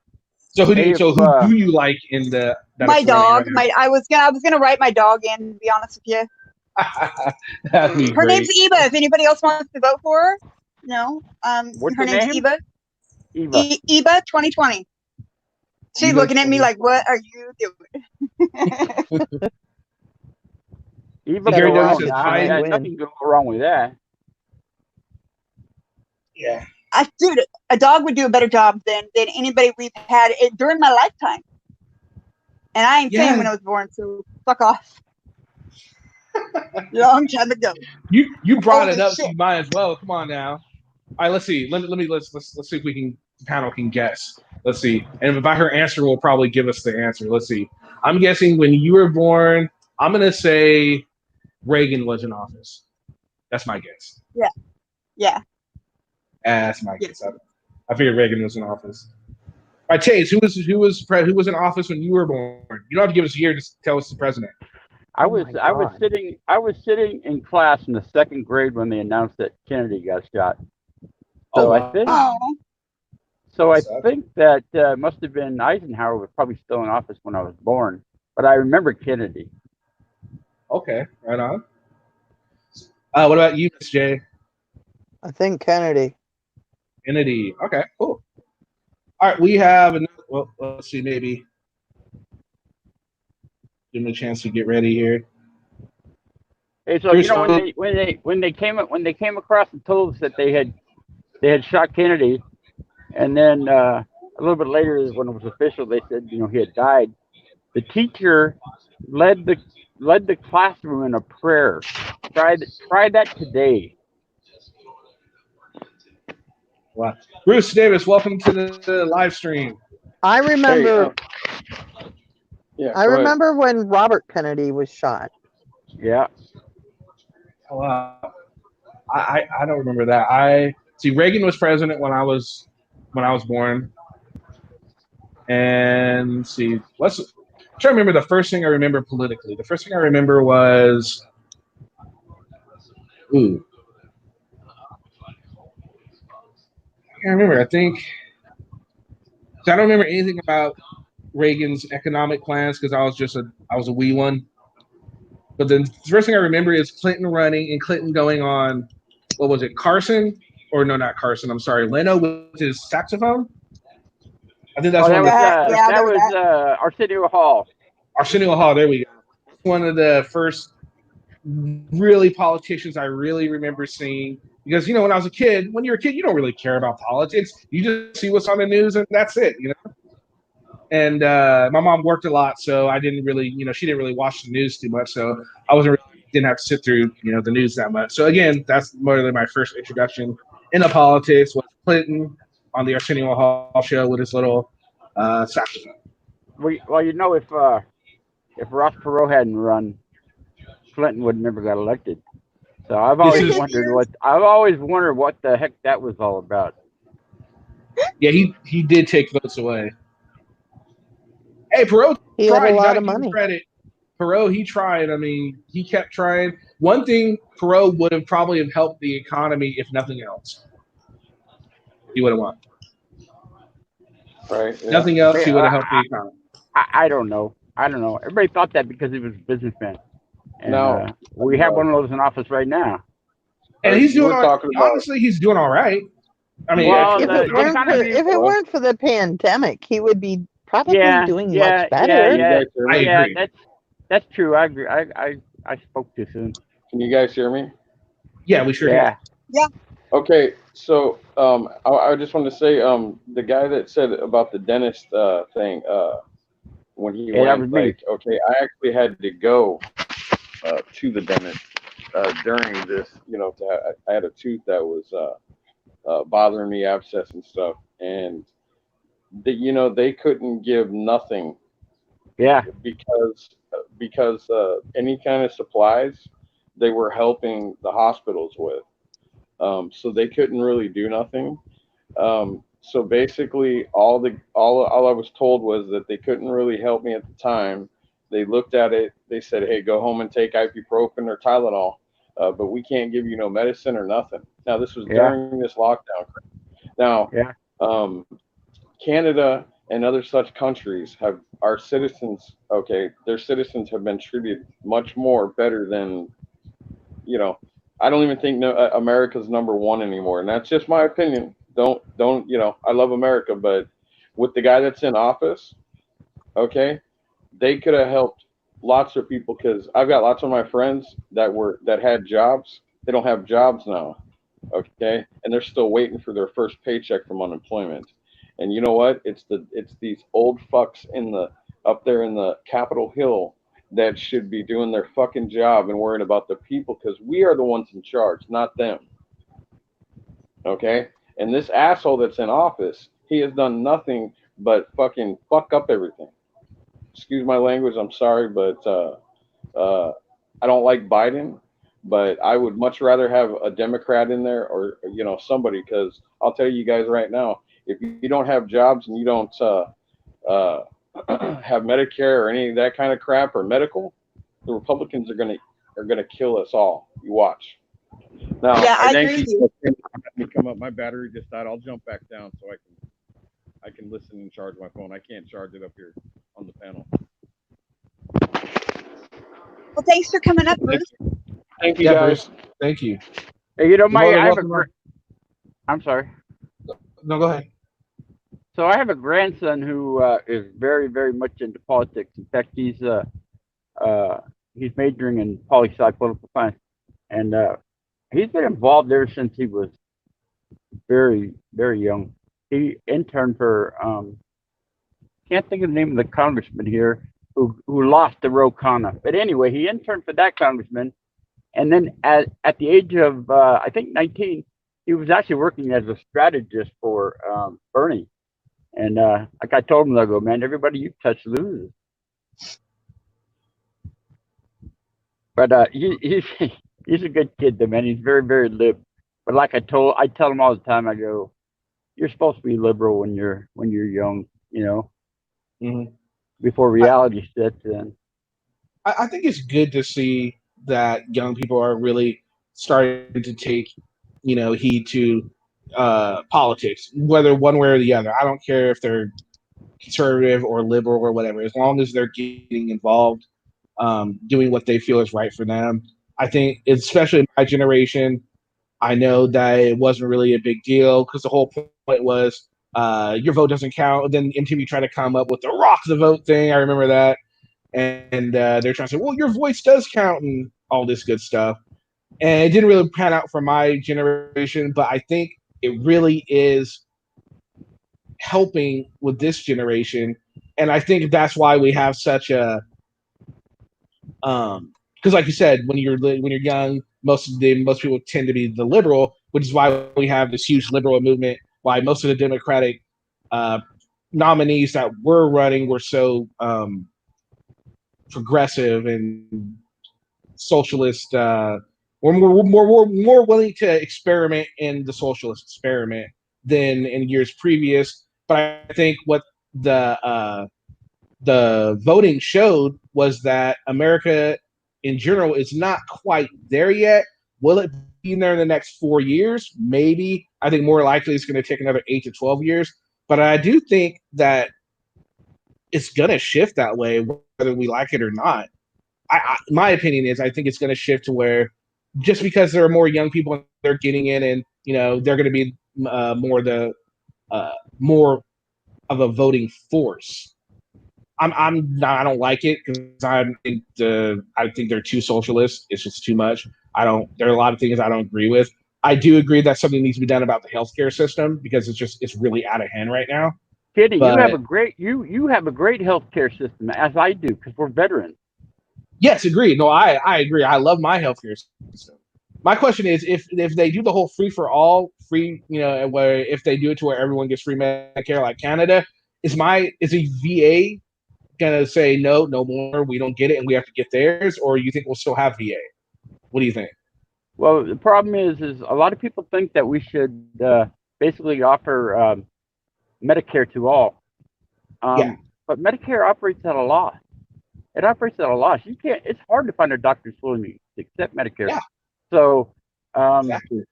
So who do you, If, so who do you like in the that My is running dog. right I was gonna write my dog in. To be honest with you, now? That'd be her great. name's Eva. If anybody else wants to vote for her, no. What's Her the name's name? Eva. Eva. Eva 2020. She's Eva looking at me 2020. like, "What are you doing?" Eva Gary go Douglas wrong. says Nah, Biden. yeah, nothing go wrong with that. Yeah. Dude, a dog would do a better job than anybody we've had during my lifetime. And I ain't saying when I was born, so fuck off. Long time ago. You brought Holy it up, so shit. you might as well. Come on now. All right, let's see. Let's see if we can the panel can guess. Let's see. And by her answer will probably give us the answer. Let's see. I'm guessing when you were born, I'm gonna say Reagan was in office. That's my guess. Yeah. That's my guess. I figured Reagan was in office. All right, Chase, who was in office when you were born? You don't have to give us a year. Just tell us the president. I Oh was my I was God. sitting in class in the second grade when they announced that Kennedy got shot. Oh, So wow. I think that must have been Eisenhower was probably still in office when I was born, but I remember Kennedy. Okay, right on. What about you, Miss J? I think Kennedy. Kennedy. Okay, cool. All right, we have another. Well, let's see. Maybe give him a chance to get ready here. Hey, so Here's you know when they came across and told us that they had shot Kennedy, and then a little bit later when it was official, they said he had died. The teacher led the classroom in a prayer. Try that today. Wow. Bruce Davis, welcome to the live stream. I remember. Yeah, I go ahead. remember when Robert Kennedy was shot. Yeah. Oh, wow. I don't remember that. I see Reagan was president when I was born. And let's see, I'm trying to remember the first thing I remember politically. The first thing I remember was I can't remember. I don't remember anything about Reagan's economic plans because I was a wee one. But then the first thing I remember is Clinton running and Clinton going on, what was it, Carson? Or no, not Carson. I'm sorry, Leno with his saxophone. I think that's that one was Arsenio Hall. Arsenio Hall. There we go. One of the first really politicians I really remember seeing because when I was a kid, when you're a kid, you don't really care about politics. You just see what's on the news and that's it, And my mom worked a lot, so I didn't really, she didn't really watch the news too much, so I didn't have to sit through, the news that much. So again, that's more than my first introduction into politics was Clinton on the Arsenio Hall show with his little saxophone. Well, if Ross Perot hadn't run, Clinton would have never got elected. So I've always wondered what the heck that was all about. Yeah, he did take votes away. Hey, Perot He tried. had a You lot gotta of give him money. credit. Perot, he tried. I mean, he kept trying. One thing Perot would have probably have helped the economy if nothing else. He would have won. Right. Yeah. Nothing else, he would have helped the economy. I don't know. Everybody thought that because he was a businessman. And No. we have one of those in office right now. And he's You doing were talking about- honestly, he's doing all right. I mean, Well, If it weren't for the pandemic, he would be probably doing much better. I agree. That's true. I agree. I spoke too soon. Can you guys hear me? Yeah, we sure Yeah. Okay, so I just want to say the guy that said about the dentist thing when he that was went, me. like, okay, I actually had to go to the dentist during this, I had a tooth that was bothering me, abscess and stuff, and they couldn't give nothing. Yeah. Because any kind of supplies they were helping the hospitals with. So they couldn't really do nothing. So basically, all I was told was that they couldn't really help me at the time. They looked at it. They said, "Hey, go home and take ibuprofen or Tylenol, but we can't give you no medicine or nothing." Now, this was Yeah. during this lockdown. Now, Yeah. um, Canada and other such countries have our citizens. Okay, their citizens have been treated much more better than, you know. I don't even think America's number one anymore, and that's just my opinion. Don't I love America, but with the guy that's in office, okay, they could have helped lots of people because I've got lots of my friends that had jobs. They don't have jobs now, okay, and they're still waiting for their first paycheck from unemployment. And you know what? It's these old fucks up there in the Capitol Hill that should be doing their fucking job and worrying about the people because we are the ones in charge, not them. Okay? And this asshole that's in office, he has done nothing but fucking fuck up everything. Excuse my language, I'm sorry, but I don't like Biden, but I would much rather have a Democrat in there or somebody, because I'll tell you guys right now, if you don't have jobs and you don't have Medicare or any of that kind of crap or medical, the Republicans are gonna kill us all. You watch. Now, Yeah, I thank agree with you. Let me come up. My battery just died. I'll jump back down so I can listen and charge my phone. I can't charge it up here on the panel. Well, thanks for coming up, Bruce. Thank you, Yeah, guys. Bruce. Thank you. Hey, You're more than I have welcome. I'm sorry. No, go ahead. So I have a grandson who is very, very much into politics. In fact, he's majoring in poli-sci, political science, and he's been involved ever since he was very, very young. He interned for can't think of the name of the congressman here who lost to Ro Khanna. But anyway, he interned for that congressman, and then at the age of I think 19, he was actually working as a strategist for Bernie. And like I told him, I go, man, everybody you touch loses. But he's he's a good kid, though, man. He's very, very lib. But like I tell him all the time, I go, you're supposed to be liberal when you're young, Mm-hmm. before reality sets in. I think it's good to see that young people are really starting to take, heed to politics, whether one way or the other. I don't care if they're conservative or liberal or whatever, as long as they're getting involved, doing what they feel is right for them. I think, especially in my generation, I know that it wasn't really a big deal because the whole point was your vote doesn't count. Then MTV tried to come up with the rock the vote thing. I remember that. And they're trying to say, well, your voice does count and all this good stuff. And it didn't really pan out for my generation, but I think it really is helping with this generation. And I think that's why we have such a because like you said, when you're young, most people tend to be the liberal, which is why we have this huge liberal movement, why most of the Democratic nominees that were running were so progressive and socialist. We're more willing to experiment in the socialist experiment than in years previous. But I think what the voting showed was that America in general is not quite there yet. Will it be there in the next 4 years? Maybe. I think more likely it's going to take another 8 to 12 years. But I do think that it's going to shift that way, whether we like it or not. My opinion is I think it's going to shift to where just because there are more young people and they're getting in, and they're going to be more of a voting force. I'm not, I don't like it because I think they're too socialist. It's just too much. There are a lot of things I don't agree with. I do agree that something needs to be done about the healthcare system because it's really out of hand right now. Kitty, But, you have a great healthcare system, as I do, because we're veterans. Yes, agreed. No, I agree. I love my healthcare system. My question is, if they do the whole free for all, where if they do it to where everyone gets free Medicare like Canada, is a VA gonna say no more? We don't get it, and we have to get theirs, or you think we'll still have VA? What do you think? Well, the problem is a lot of people think that we should basically offer Medicare to all. Yeah. But Medicare operates at a loss. It operates at a loss. You can't. It's hard to find a doctor's willing to accept Medicare. Yeah. So, Exactly.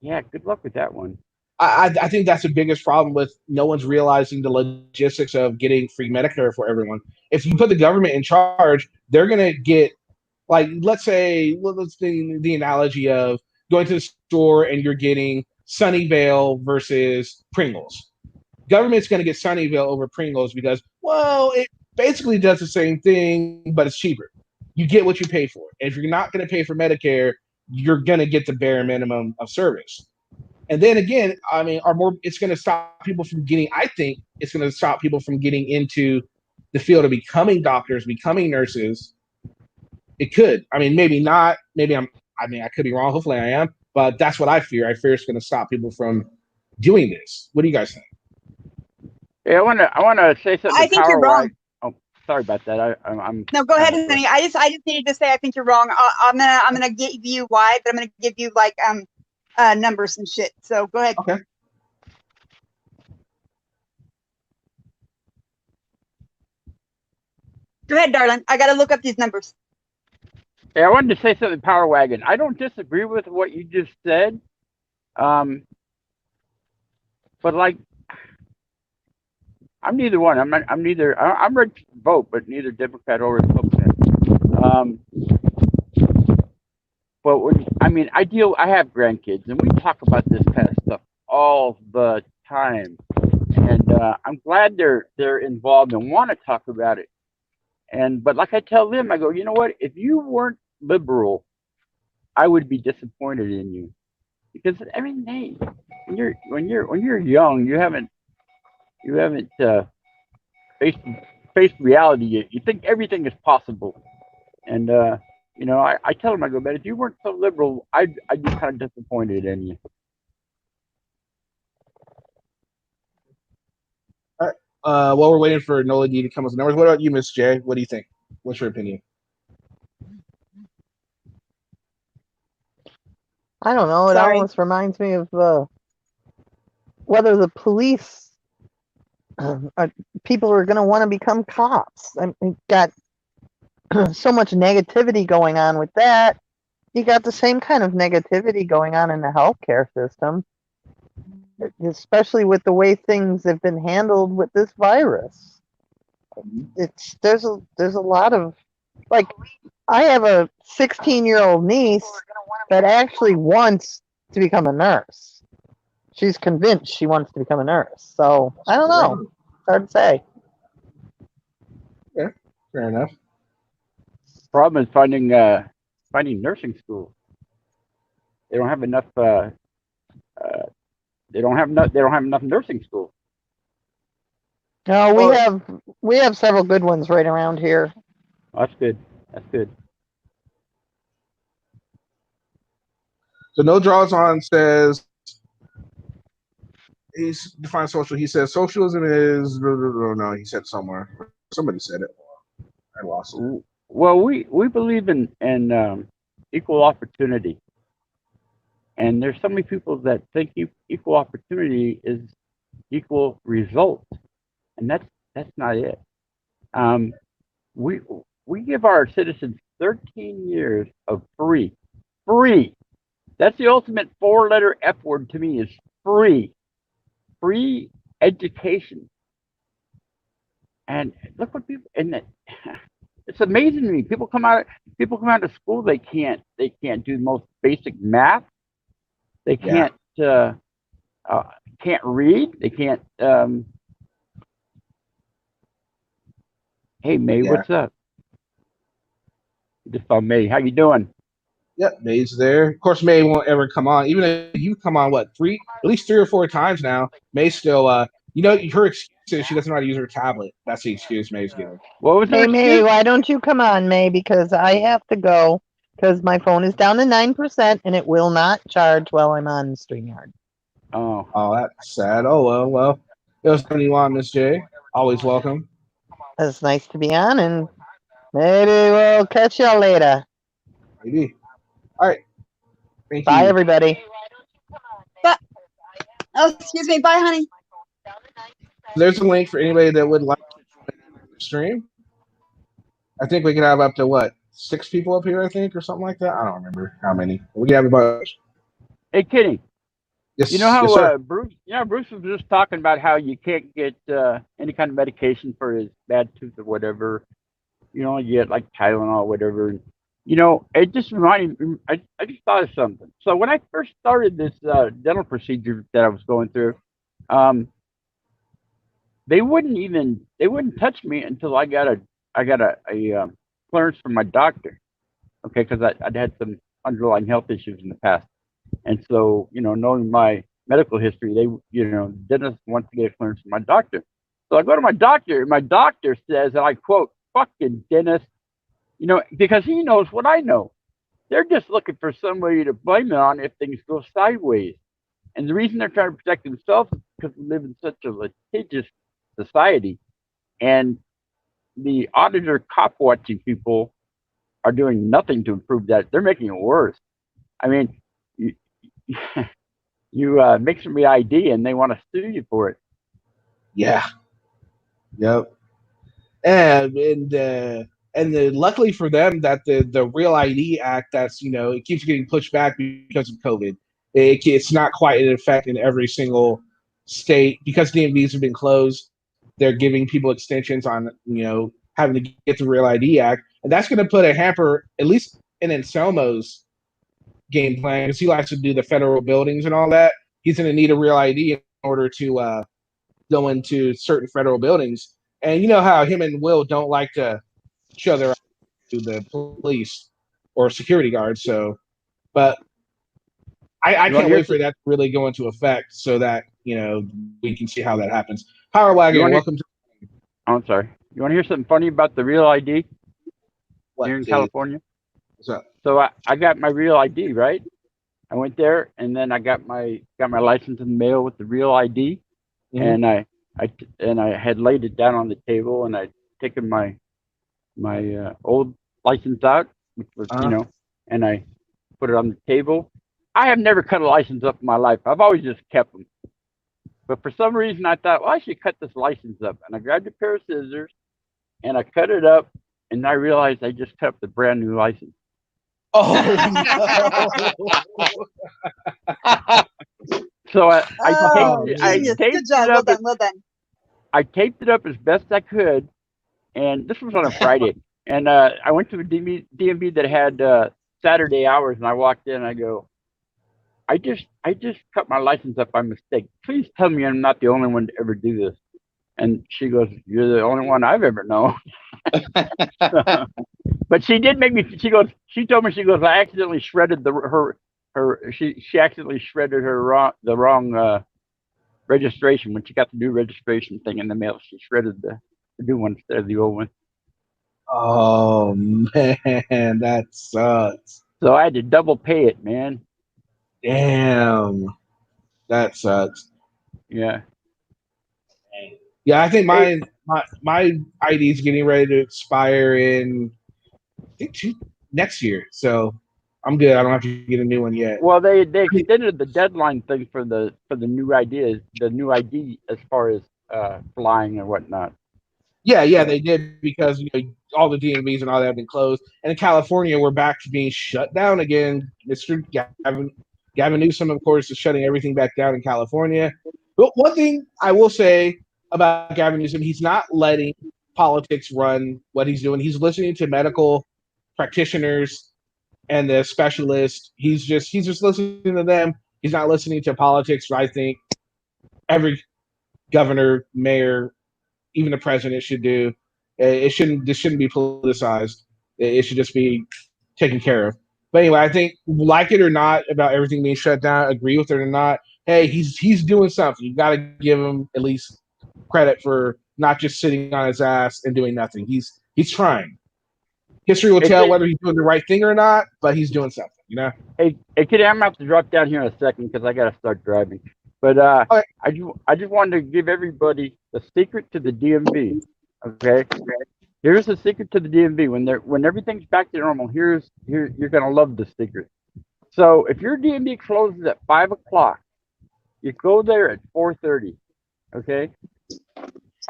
yeah. Good luck with that one. I think that's the biggest problem with no one's realizing the logistics of getting free Medicare for everyone. If you put the government in charge, they're going to get, like, let's do the analogy of going to the store and you're getting Sunnyvale versus Pringles. Government's going to get Sunnyvale over Pringles because, well, it basically does the same thing, but it's cheaper. You get what you pay for. And if you're not going to pay for Medicare, you're going to get the bare minimum of service. And then again, I mean, it's going to stop people from getting, I think it's going to stop people from getting into the field of becoming doctors, becoming nurses. It could. I mean, maybe not. I could be wrong. Hopefully I am. But that's what I fear. I fear it's going to stop people from doing this. What do you guys think? Yeah, I want to say something. I think you're wrong. Oh, sorry about that. I'm. No, go ahead, honey. I just needed to say I think you're wrong. I'm gonna give you why, but I'm gonna give you like numbers and shit. So go ahead. Okay. Go ahead, darling. I gotta look up these numbers. Hey, I wanted to say something, Power Wagon. I don't disagree with what you just said. But like, I'm neither one. I'm neither. I'm ready to vote, but neither Democrat or Republican. But I have grandkids, and we talk about this kind of stuff all the time. And I'm glad they're involved and want to talk about it. But like I tell them, I go, you know what? If you weren't liberal, I would be disappointed in you, because I mean, hey, when you're young, you haven't faced reality yet. You think everything is possible, and I tell them, I go, but if you weren't so liberal, I'd be kind of disappointed in you. While we're waiting for Nola D to come with the numbers, what about you, Miss J? What do you think? What's your opinion? I don't know. It Sorry. almost reminds me of whether the police people are going to want to become cops. I mean, got so much negativity going on with that. You got the same kind of negativity going on in the healthcare system, especially with the way things have been handled with this virus. There's a lot of, like, I have a 16-year-old niece that actually wants to become a nurse. She's convinced she wants to become a nurse. So I don't know. It's hard to say. Yeah, fair enough. Problem is finding nursing schools. They don't have enough. They don't have enough nursing schools. No, we have several good ones right around here. Oh, that's good. That's good. So No Draws On says he's defined social. He says socialism is no. He said somewhere. Somebody said it. I lost it. Well, we believe in equal opportunity, and there's so many people that think equal opportunity is equal result, and that's not it. We give our citizens 13 years of free. That's the ultimate 4-letter F word to me, is free education. And look what people, and it's amazing to me. People come out of school, they can't do the most basic math. They can't read. They can't. Hey May, what's up? Just saw May. How you doing? Yep, May's there. Of course, May won't ever come on. Even if you come on, at least 3 or 4 times now, May still, her excuse is she doesn't know how to use her tablet. That's the excuse May's giving. What was Hey, her May, excuse? why don't you come on, May? Because I have to go because my phone is down to 9% and it will not charge while I'm on StreamYard. Oh, that's sad. Oh, well. It was when you on, Miss J. Always welcome. It's nice to be on, and maybe we'll catch y'all later. Maybe. All right. Thank Bye, you. everybody. But Oh, excuse me. Bye, honey. There's a link for anybody that would like to join the stream. I think we can have up to what, 6 people up here, I think, or something like that. I don't remember how many. We can have a bunch. Hey, Kenny. Yes, You know how yes, sir. Bruce? Bruce was just talking about how you can't get any kind of medication for his bad tooth or whatever. You know, you get like Tylenol or whatever. You know, it just reminded me. I just thought of something. So when I first started this dental procedure that I was going through, they wouldn't touch me until I got a clearance from my doctor. Okay, because I'd had some underlying health issues in the past. And so, you know, knowing my medical history, dentist wants to get a clearance from my doctor. So I go to my doctor, and my doctor says, and I quote, "Fucking dentist," you know, because he knows what I know. They're just looking for somebody to blame it on if things go sideways. And the reason they're trying to protect themselves is because we live in such a litigious society. And the auditor cop watching people are doing nothing to improve that. They're making it worse. I mean, you make some ID and they want to sue you for it. Yeah. Yep. And luckily for them that the Real ID Act, that's, you know, it keeps getting pushed back because of COVID. It's not quite in effect in every single state because DMVs have been closed. They're giving people extensions on, you know, having to get the Real ID Act, and that's going to put a hamper, at least in Anselmo's game plan, because he likes to do the federal buildings and all that. He's going to need a Real ID in order to go into certain federal buildings. And you know how him and Will don't like to show their to the police or security guards. So, but I can't wait for that to really go into effect so that, you know, we can see how that happens. Power Wagon, welcome to. Oh, I'm sorry. You want to hear something funny about the Real ID here in California? What's up? So I got my Real ID, right? I went there and then I got my license in the mail with the Real ID, and I had laid it down on the table, and I'd taken my old license out, which was and I put it on the table. I have never cut a license up in my life. I've always just kept them. But for some reason, I thought, well, I should cut this license up. And I grabbed a pair of scissors, and I cut it up, and I realized I just cut up the brand new license. Oh, no. So I taped Good job. Well done. Well done. I taped it up as best I could, and this was on a Friday. And I went to a DMV that had Saturday hours, and I walked in, and I go, I just cut my license up by mistake. Please tell me I'm not the only one to ever do this. And she goes, "You're the only one I've ever known." But she did make me. She told me, I accidentally shredded she accidentally shredded the wrong registration when she got the new registration thing in the mail. She shredded the new one instead of the old one. Oh man, that sucks. So I had to double pay it, man. Damn, that sucks. Yeah. Yeah, I think my ID is getting ready to expire in, I think, next year. So I'm good. I don't have to get a new one yet. Well, they extended the deadline thing for the new ID as far as flying and whatnot. Yeah, they did, because, you know, all the DMVs and all that have been closed, and in California we're back to being shut down again. Mr. Gavin Newsom, of course, is shutting everything back down in California. But one thing I will say about Gavin Newsom, he's not letting politics run what he's doing. He's listening to medical practitioners and the specialists. He's just listening to them. He's not listening to politics. I think every governor, mayor, even the president should do. This shouldn't be politicized. It should just be taken care of. But anyway, I think, like it or not about everything being shut down, agree with it or not, hey, he's doing something. You got to give him at least credit for not just sitting on his ass and doing nothing. He's trying. History will tell whether he's doing the right thing or not, but he's doing something, you know? Hey, Kitty, I'm about to drop down here in a second because I got to start driving. But right. I just wanted to give everybody the secret to the DMV. Okay? Here's the secret to the DMV. When everything's back to normal, you're gonna love the secret. So if your DMV closes at 5 o'clock, You go there at 4:30, okay?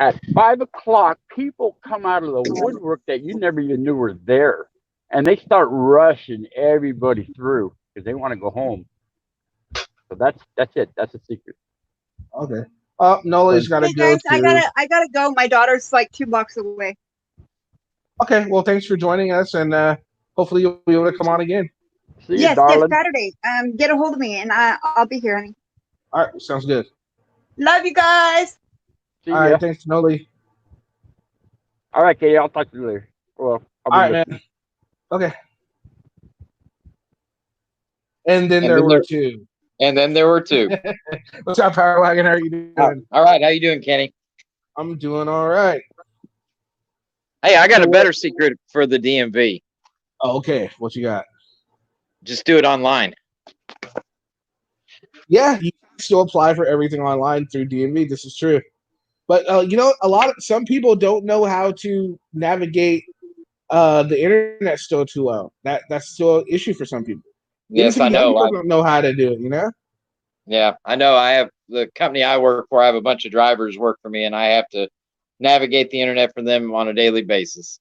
At 5 o'clock, people come out of the woodwork that you never even knew were there, and they start rushing everybody through because they want to go home. So that's it. That's the secret. Okay. Nola's got to Hey go guys, too. I gotta go. My daughter's like 2 blocks away. Okay. Well, thanks for joining us, and hopefully you'll be able to come on again. See you, Yes, darling. Saturday. Get a hold of me and I'll be here, honey. All right. Sounds good. Love you guys. See All ya. right. Thanks, Noli. All right, Katie. I'll talk to you later. Well, I'll be All right, listening. man. Okay. And then And there then were there, two. and then there were two. What's up, Power Wagon? How are you doing? All right, how you doing, Kenny? I'm doing all right. Hey, I got So a better secret for the DMV. Oh, okay. What you got? Just do it online. Yeah, you can still apply for everything online through DMV. This is true. But some people don't know how to navigate the internet still too well. That's still an issue for some people. Even Yes, some I young know. people don't know how to do it, Yeah, I know. I have the company I work for. I have a bunch of drivers work for me, and I have to navigate the internet for them on a daily basis.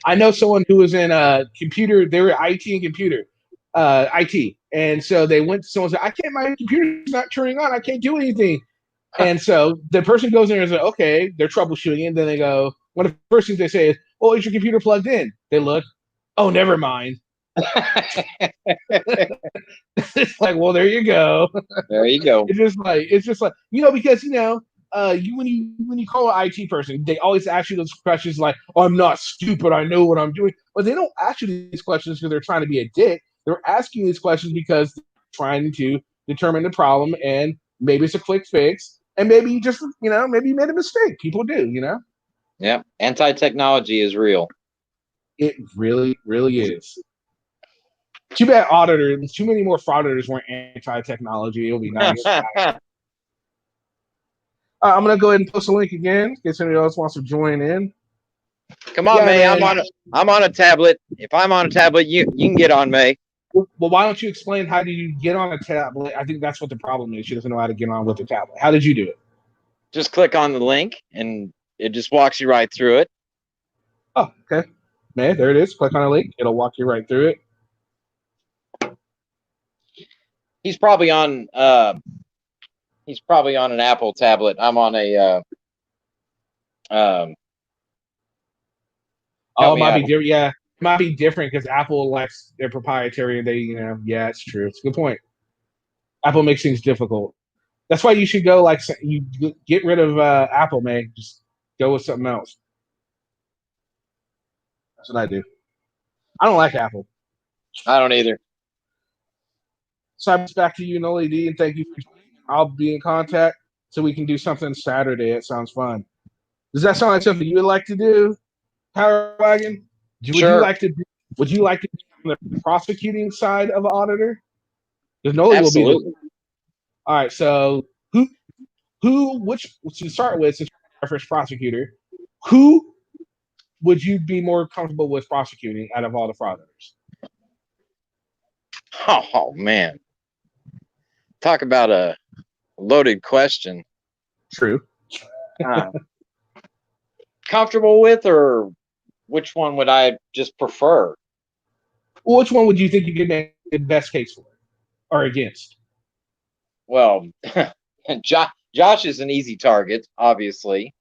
I know someone who was in computer, they were IT and computer, IT. And so they went to someone and said, my computer's not turning on. I can't do anything. And so the person goes in there and says, okay, they're troubleshooting. And then they go, one of the first things they say is, well, is your computer plugged in? They look, oh, never mind. It's like, well, there you go. There you go. It's just like because when you call an IT person, they always ask you those questions like, oh, I'm not stupid, I know what I'm doing. But they don't ask you these questions because they're trying to be a dick. They're asking these questions because they're trying to determine the problem, and maybe it's a quick fix, and maybe you just maybe you made a mistake. People do, Yeah, anti-technology is real. It really, really is. Too bad auditors, too many more frauditors weren't anti-technology. It'll be nice. I'm gonna go ahead and post a link again in case anybody else wants to join in. Come on, Yeah, May. man. I'm on a tablet. If I'm on a tablet, you can get on, May. Well, why don't you explain how do you get on a tablet? I think that's what the problem is. She doesn't know how to get on with the tablet. How did you do it? Just click on the link, and it just walks you right through it. Oh, okay. Man, there it is. Click on a link. It'll walk you right through it. He's probably on an Apple tablet. I'm on a It might be different. Yeah, it might be different because Apple likes their proprietary, and they, yeah, it's true. It's a good point. Apple makes things difficult. That's why you should go you get rid of Apple, man. Just go with something else. That's what I do. I don't like Apple. I don't either. So I'm back to you, Noli D, and thank you for joining. I'll be in contact so we can do something Saturday. It sounds fun. Does that sound like something you would like to do, Power Wagon? Would Sure. you like to be on the prosecuting side of Auditor? Because Noli will be. Absolutely. All right. So which to start with, since you're our first prosecutor, who would you be more comfortable with prosecuting out of all the frauditors? Oh man. Talk about a loaded question. True. Comfortable with, or which one would I just prefer? Which one would you think you could make the best case for or against? Well, Josh is an easy target, obviously.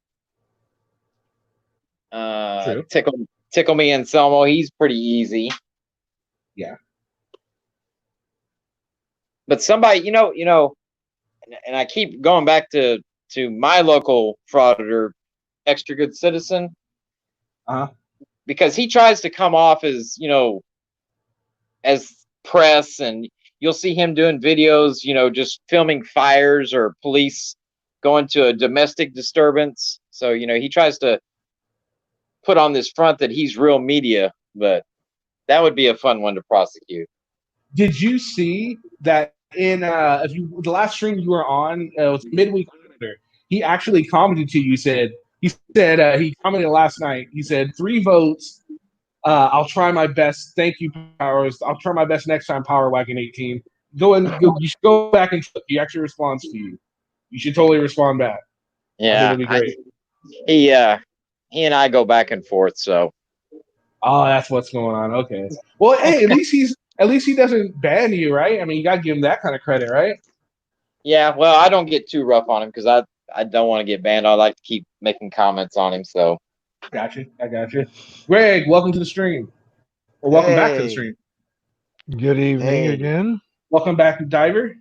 True. Tickle Me Anselmo, he's pretty easy. Yeah. But somebody, and I keep going back to my local frauditor, Extra Good Citizen. Because he tries to come off as, as press, and you'll see him doing videos, just filming fires or police going to a domestic disturbance. So, he tries to put on this front that he's real media, but that would be a fun one to prosecute. Did you see that in the last stream you were on, it was midweek Auditor, he actually commented to you, he commented last night, he said 3 votes, I'll try my best, thank you, Powers, I'll try my best next time, Power Wagon 18. You should go back and he actually responds to you. You should totally respond back. I think Yeah, it'd be great. he and I go back and forth. So Oh, that's what's going on. Okay. Well, hey, at least he doesn't ban you, right? I mean, you gotta give him that kind of credit, right? yeah, well, I don't get too rough on him because I don't want to get banned. I like to keep making comments on him. So Gotcha. I got you. Greg, welcome to the stream. Or welcome back to the stream. Good evening Hey. again. Welcome back, Diver.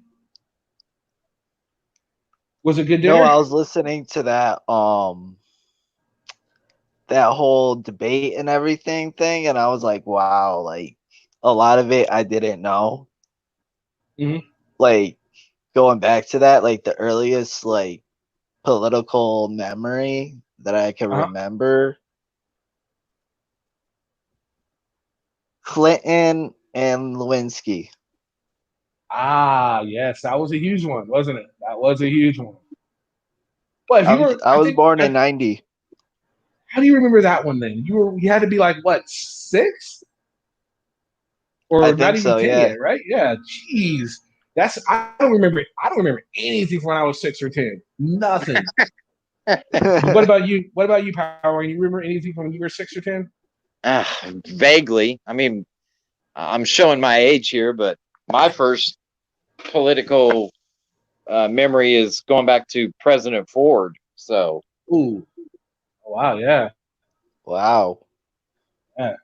Was it good dinner? No, I was listening to that that whole debate and everything thing, and I was like, wow, like a lot of it I didn't know. Mhm. Like going back to that, like the earliest like political memory that I can remember, Clinton and Lewinsky. Ah, yes, that was a huge one, wasn't it? That was a huge one. But if you were, I was born in '90. How do you remember that one then? You had to be like what, 6? Or I not think even so, 10 yeah. yet, right? Yeah. Jeez. I don't remember anything from when I was 6 or 10. Nothing. What about you? What about you, Power? You remember anything from when you were 6 or 10? vaguely, I mean, I'm showing my age here, but my first political memory is going back to President Ford. So, Ooh. Oh, wow, yeah. Wow. Yeah.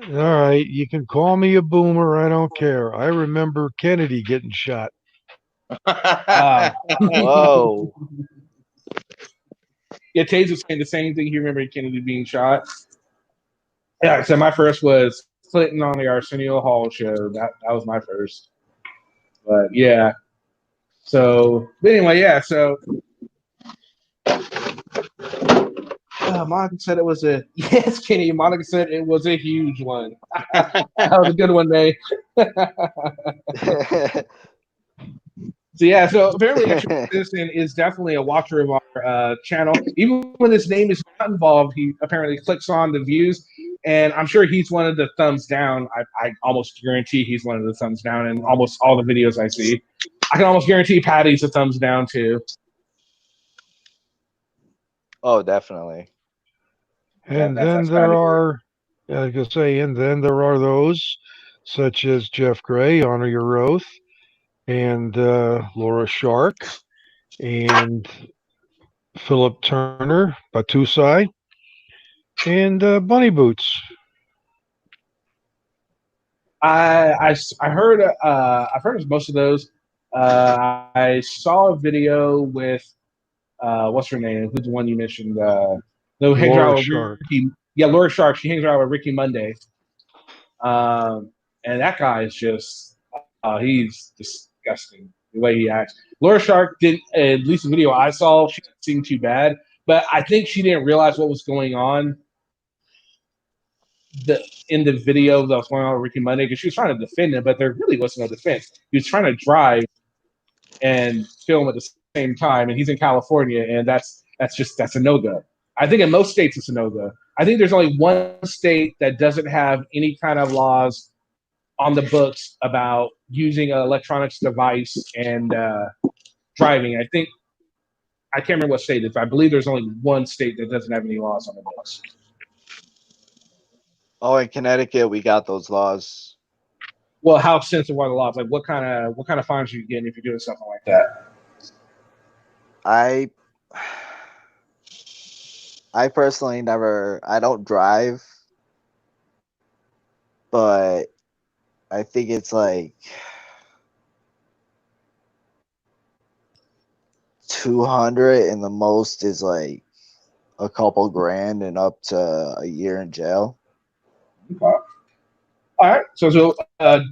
All right, you can call me a boomer. I don't care. I remember Kennedy getting shot. Whoa. Yeah, Taze was saying the same thing. He remembered Kennedy being shot. Yeah, so my first was Clinton on the Arsenio Hall show. That was my first. But yeah. So, but anyway, yeah. So, Monica said it was a yes, Kenny. Monica said it was a huge one. That was a good one, May. So yeah, so apparently Extra Citizen is definitely a watcher of our channel. Even when his name is not involved, he apparently clicks on the views, and I'm sure he's one of the thumbs down. I almost guarantee he's one of the thumbs down in almost all the videos I see. I can almost guarantee Patty's a thumbs down too. Oh, definitely. And Yeah, then that's there Patty. are, like I say, and then there are those such as Jeff Gray, Honor Your Oath, and Laura Shark, and Philip Turner, Batusai, and Bunny Boots. I heard I've heard of most of those. I saw a video with what's her name? Who's the one you mentioned? No, hangs Laura around with Shark. Ricky. Yeah, Laura Shark. She hangs around with Ricky Monday. And that guy is just he's disgusting the way he acts. Laura Shark didn't, at least the video I saw, she didn't seem too bad, but I think she didn't realize what was going on in the video that was going on with Ricky Monday because she was trying to defend him, but there really was no defense. He was trying to drive and film at the same time, and he's in California, and that's a no go. I think in most states it's a no go. I think there's only one state that doesn't have any kind of laws on the books about using an electronics device and driving. I can't remember what state it is. I believe there's only one state that doesn't have any laws on the books. Oh, in Connecticut, we got those laws. Well, how extensive are the laws? Like, what kind of fines are you getting if you're doing something like that? I personally I don't drive, but I think it's like 200, and the most is like a couple grand and up to a year in jail. Okay. All right. So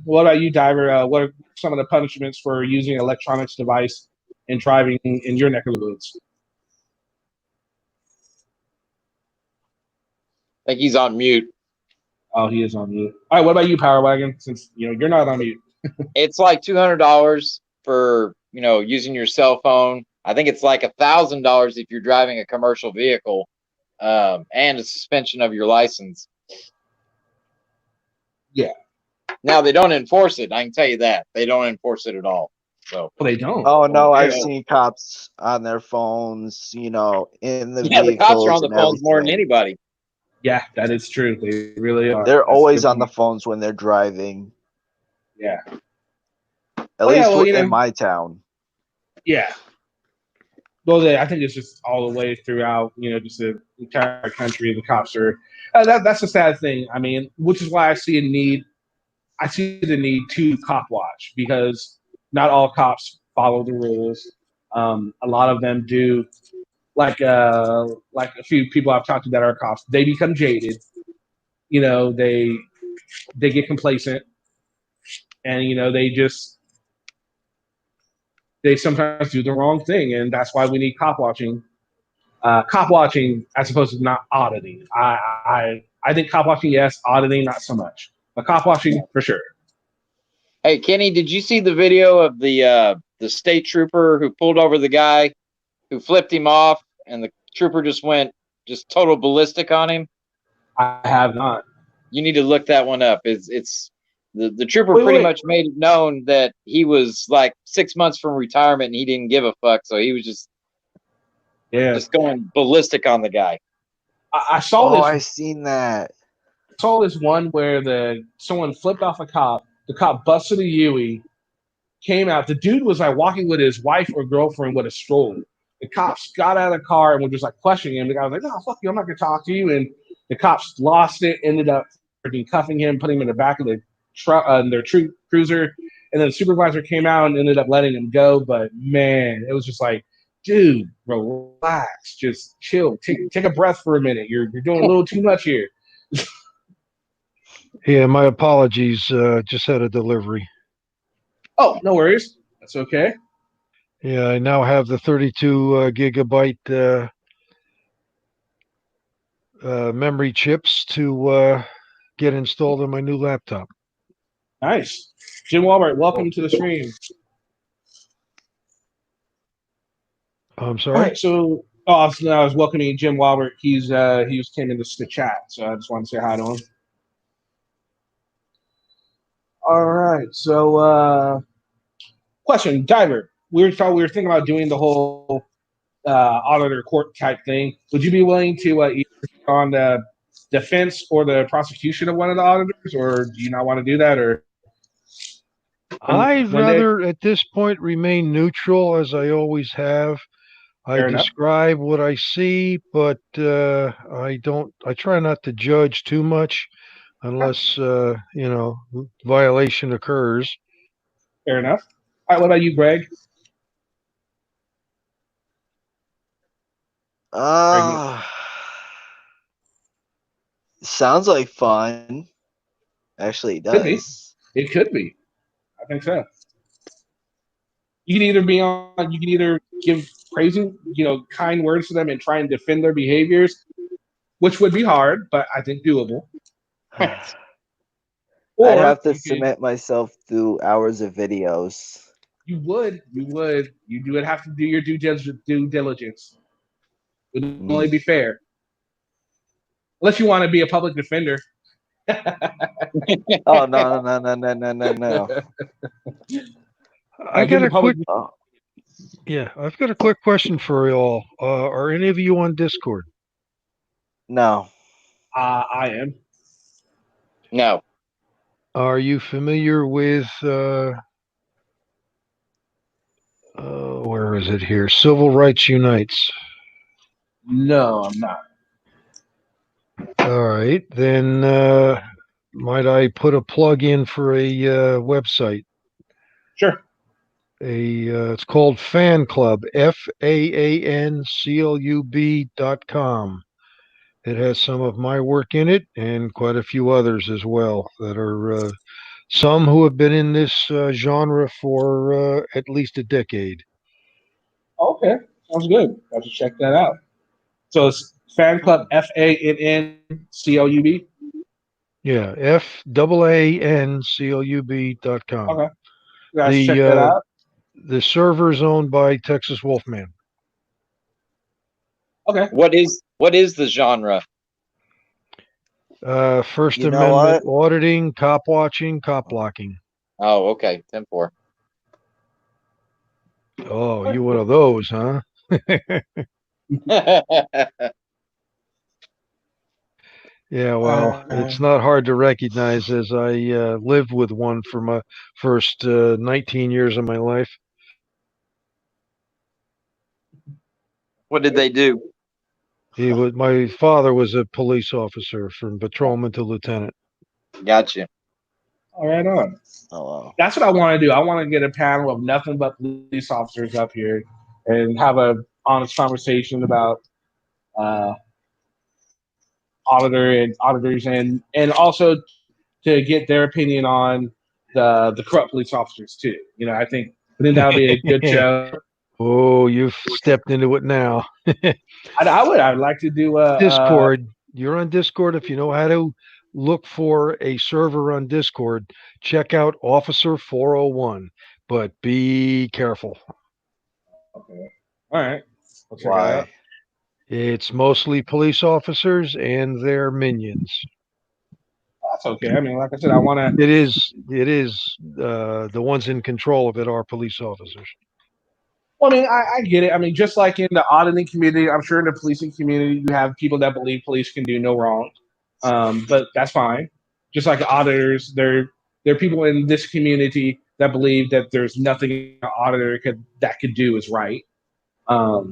what about you, Diver? What are some of the punishments for using an electronics device and driving in your neck of the woods? I think he's on mute. Oh, he is on mute. All right. What about you, Power Wagon? Since you're not on mute. It's like $200 for using your cell phone. I think it's like $1,000 if you're driving a commercial vehicle, and a suspension of your license. Yeah. Now they don't enforce it. I can tell you that they don't enforce it at all. So Well, they don't. Oh no, I've yeah. seen cops on their phones, in the Yeah, the cops are on vehicles the and phones more than everything. anybody. Yeah, that is true. They really are. They're That's a always good on the point. phones when they're driving. Yeah. At Oh, yeah, least well, in my town. Yeah. Well, I think it's just all the way throughout, just the entire country. The cops are. That's a sad thing. I mean, which is why I see the need to cop watch, because not all cops follow the rules. A lot of them do. Like a few people I've talked to that are cops, they become jaded. They get complacent, and they sometimes do the wrong thing, and that's why we need cop watching. Cop watching as opposed to not auditing. I think cop watching, yes. Auditing, not so much. But cop watching, for sure. Hey, Kenny, did you see the video of the state trooper who pulled over the guy who flipped him off, and the trooper just went total ballistic on him? I have not. You need to look that one up. It's the trooper Wait, pretty wait. much made it known that he was like 6 months from retirement and he didn't give a fuck, so he was just going ballistic on the guy. I saw this. I seen that. I saw this one where someone flipped off a cop. The cop busted a Yui, came out. The dude was like walking with his wife or girlfriend with a stroller. The cops got out of the car and were just like questioning him. The guy was like, "No, fuck you, I'm not gonna talk to you." And the cops lost it, ended up cuffing him, putting him in the back of the truck, their cruiser. And then the supervisor came out and ended up letting him go. But man, it was just like, dude, relax, just chill, take a breath for a minute. You're doing a little too much here. Yeah, my apologies. Just had a delivery. Oh, no worries. That's okay. Yeah, I now have the 32 gigabyte memory chips to get installed on my new laptop. Nice. Jim Walbert, welcome to the stream. I'm sorry. All right, so I was welcoming Jim Walbert. He came in the chat, so I just wanted to say hi to him. All right, so question, Diver. We were thinking about doing the whole auditor court type thing. Would you be willing to either on the defense or the prosecution of one of the auditors, or do you not want to do that? Or I'd rather at this point remain neutral, as I always have. I describe what I see, but I try not to judge too much unless violation occurs. Fair enough. All right, what about you, Greg? Sounds like fun. Actually, it does. It could be. I think so. You can either give praising, kind words to them and try and defend their behaviors, which would be hard, but I think doable. Or I'd have to submit myself through hours of videos. You would have to do your due diligence. It would only be fair. Unless you want to be a public defender. Oh, no. I've got a quick question for you all. Are any of you on Discord? No. I am. No. Are you familiar with where is it here? Civil Rights Unites. No, I'm not. All right, then might I put a plug in for a website? Sure. It's called Fan Club, FAANCLUB.com. It has some of my work in it and quite a few others as well that are some who have been in this genre for at least a decade. Okay, sounds good. I'll just check that out. So it's Fan Club, FANNCLUB? Yeah, FAANCLUB.com. Okay. Guys, check that out. The server is owned by Texas Wolfman. Okay. What is the genre? First You know Amendment, what? auditing, cop watching, cop blocking. Oh, okay. 10-4. Oh, you one of those, huh? Yeah, well, it's not hard to recognize as I lived with one for my first 19 years of my life. What did they do? My father was a police officer from patrolman to lieutenant. Gotcha. All right, on. Oh, That's what I want to do. I want to get a panel of nothing but police officers up here and have a honest conversation about uh, auditors and also to get their opinion on the corrupt police officers too. You know, I think that'll be a good show. Oh, you've stepped into it now. I'd like to do a Discord. You're on Discord. If you know how to look for a server on Discord, check out Officer 401. But be careful. Okay. All right. I'll check it why? out. It's mostly police officers and their minions. That's okay. I mean, like I said, I want to. It is the ones in control of it are police officers. Well, I mean, I get it. I mean, just like in the auditing community, I'm sure in the policing community, you have people that believe police can do no wrong, but that's fine. Just like auditors, there are people in this community that believe that there's nothing an auditor that could do is right.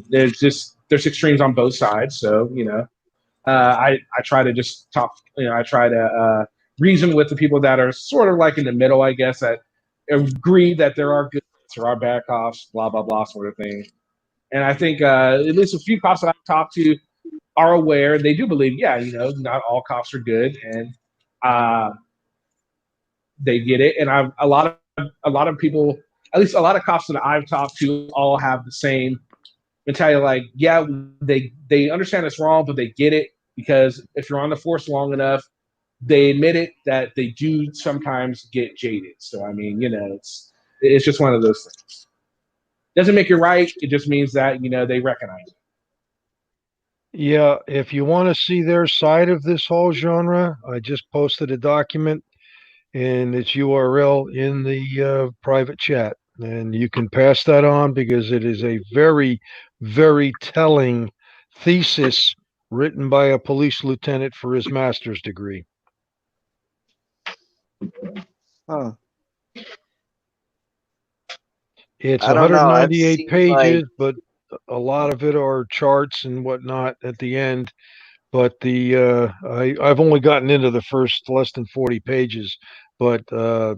There's extremes on both sides, so I try to just talk. I try to reason with the people that are sort of like in the middle, I guess, that agree that there are good cops, there are bad cops, blah blah blah, sort of thing. And I think at least a few cops that I've talked to are aware. They do believe, yeah, not all cops are good, and uh, they get it. And a lot of people, at least a lot of cops that I've talked to, all have the same mentality. Like, yeah, they understand it's wrong, but they get it because if you're on the force long enough, they admit it that they do sometimes get jaded. So I mean, it's just one of those things. Doesn't make it right. It just means that they recognize it. Yeah, if you want to see their side of this whole genre, I just posted a document and its URL in the private chat. And you can pass that on because it is a very, very telling thesis written by a police lieutenant for his master's degree. Huh. It's I don't know. I've 198 seen pages, but a lot of it are charts and whatnot at the end. But I've only gotten into the first less than 40 pages, but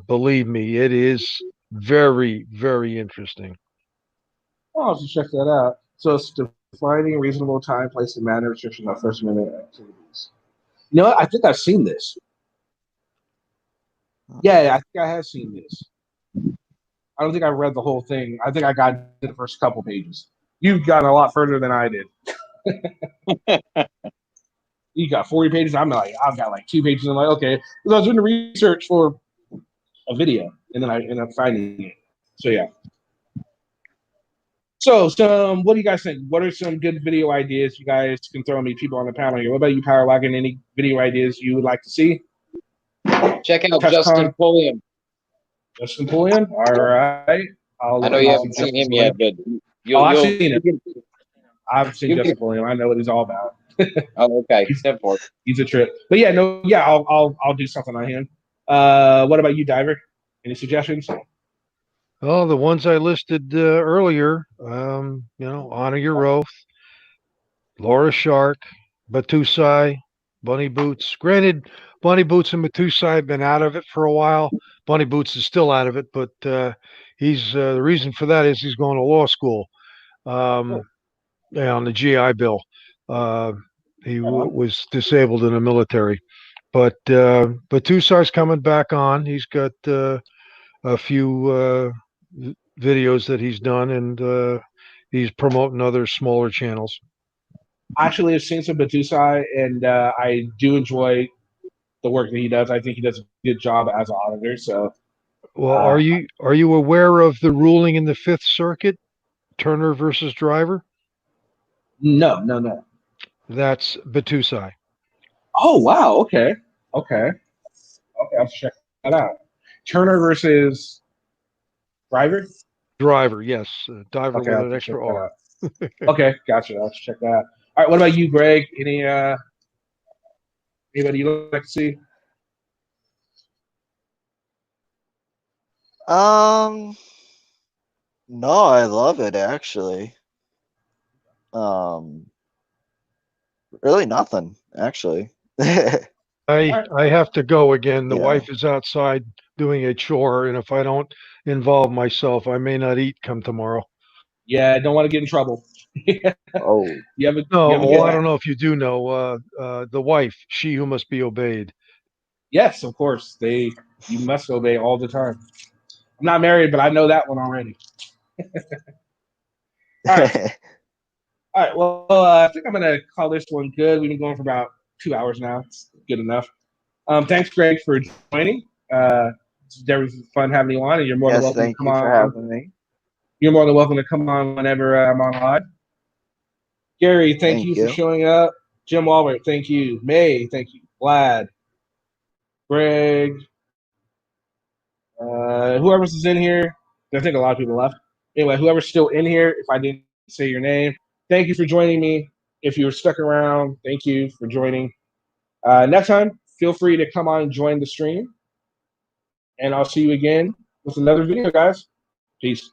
believe me, it is very, very interesting. Oh, I'll just check that out. So it's defining reasonable time, place, and manner restriction on First Amendment activities. You know what? I think I've seen this. Yeah, I think I have seen this. I don't think I read the whole thing. I think I got to the first couple pages. You've gotten a lot further than I did. You got 40 pages. I've got like 2 pages. I'm like, okay. Because I was doing the research for a video, and then I ended up finding it. So yeah. So what do you guys think? What are some good video ideas you guys can throw me, people on the panel here? What about you, Power Wagon? Any video ideas you would like to see? Check out Touch Justin on- Pulliam. Justin Pulliam? All right. I know you haven't seen him yet, but I've seen him. you I've seen you Justin can- Pulliam. I know what he's all about. Oh, okay. 10-4. He's a trip. But yeah, I'll do something on him. What about you, Diver? Any suggestions? Well, the ones I listed earlier, Honor Your Oath, Laura Shark, Batusai, Bunny Boots. Granted, Bunny Boots and Batusai have been out of it for a while. Bunny Boots is still out of it, but he's the reason for that is he's going to law school. On the GI Bill. He was disabled in the military, but Batusai's coming back on. He's got a few videos that he's done, and he's promoting other smaller channels. Actually, I've seen some Batusai, and I do enjoy the work that he does. I think he does a good job as an auditor. So, well, are you aware of the ruling in the Fifth Circuit, Turner versus Driver? No. That's Batusai. Oh wow, okay. Okay. Okay, I'll check that out. Turner versus Driver? Driver, yes. Diver Okay, with I'll an have to check extra that R. out. Okay, gotcha. I'll have to check that out. All right, what about you, Greg? Anybody you'd like to see? No, I love it actually. Really nothing actually. I have to go again. The Yeah. wife is outside doing a chore, and if I don't involve myself, I may not eat come tomorrow. Yeah, don't want to get in trouble. Oh, You have a No, you have a well, good I don't know if you do know. The wife, she who must be obeyed. Yes, of course. You must obey all the time. I'm not married, but I know that one already. All right. All right. Well, I think I'm gonna call this one good. We've been going for about 2 hours now. It's good enough. Thanks, Greg, for joining. It's very fun having you on, and you're more than yes, welcome to thank come you for on. having me. You're more than welcome to come on whenever I'm on live. Gary, thank Thank you for you. showing up. Jim Walbert, thank you. May, thank you. Vlad, Greg, whoever's is in here. I think a lot of people left. Anyway, whoever's still in here, if I didn't say your name, thank you for joining me. If you were stuck around, thank you for joining. Next time, feel free to come on and join the stream. And I'll see you again with another video, guys. Peace.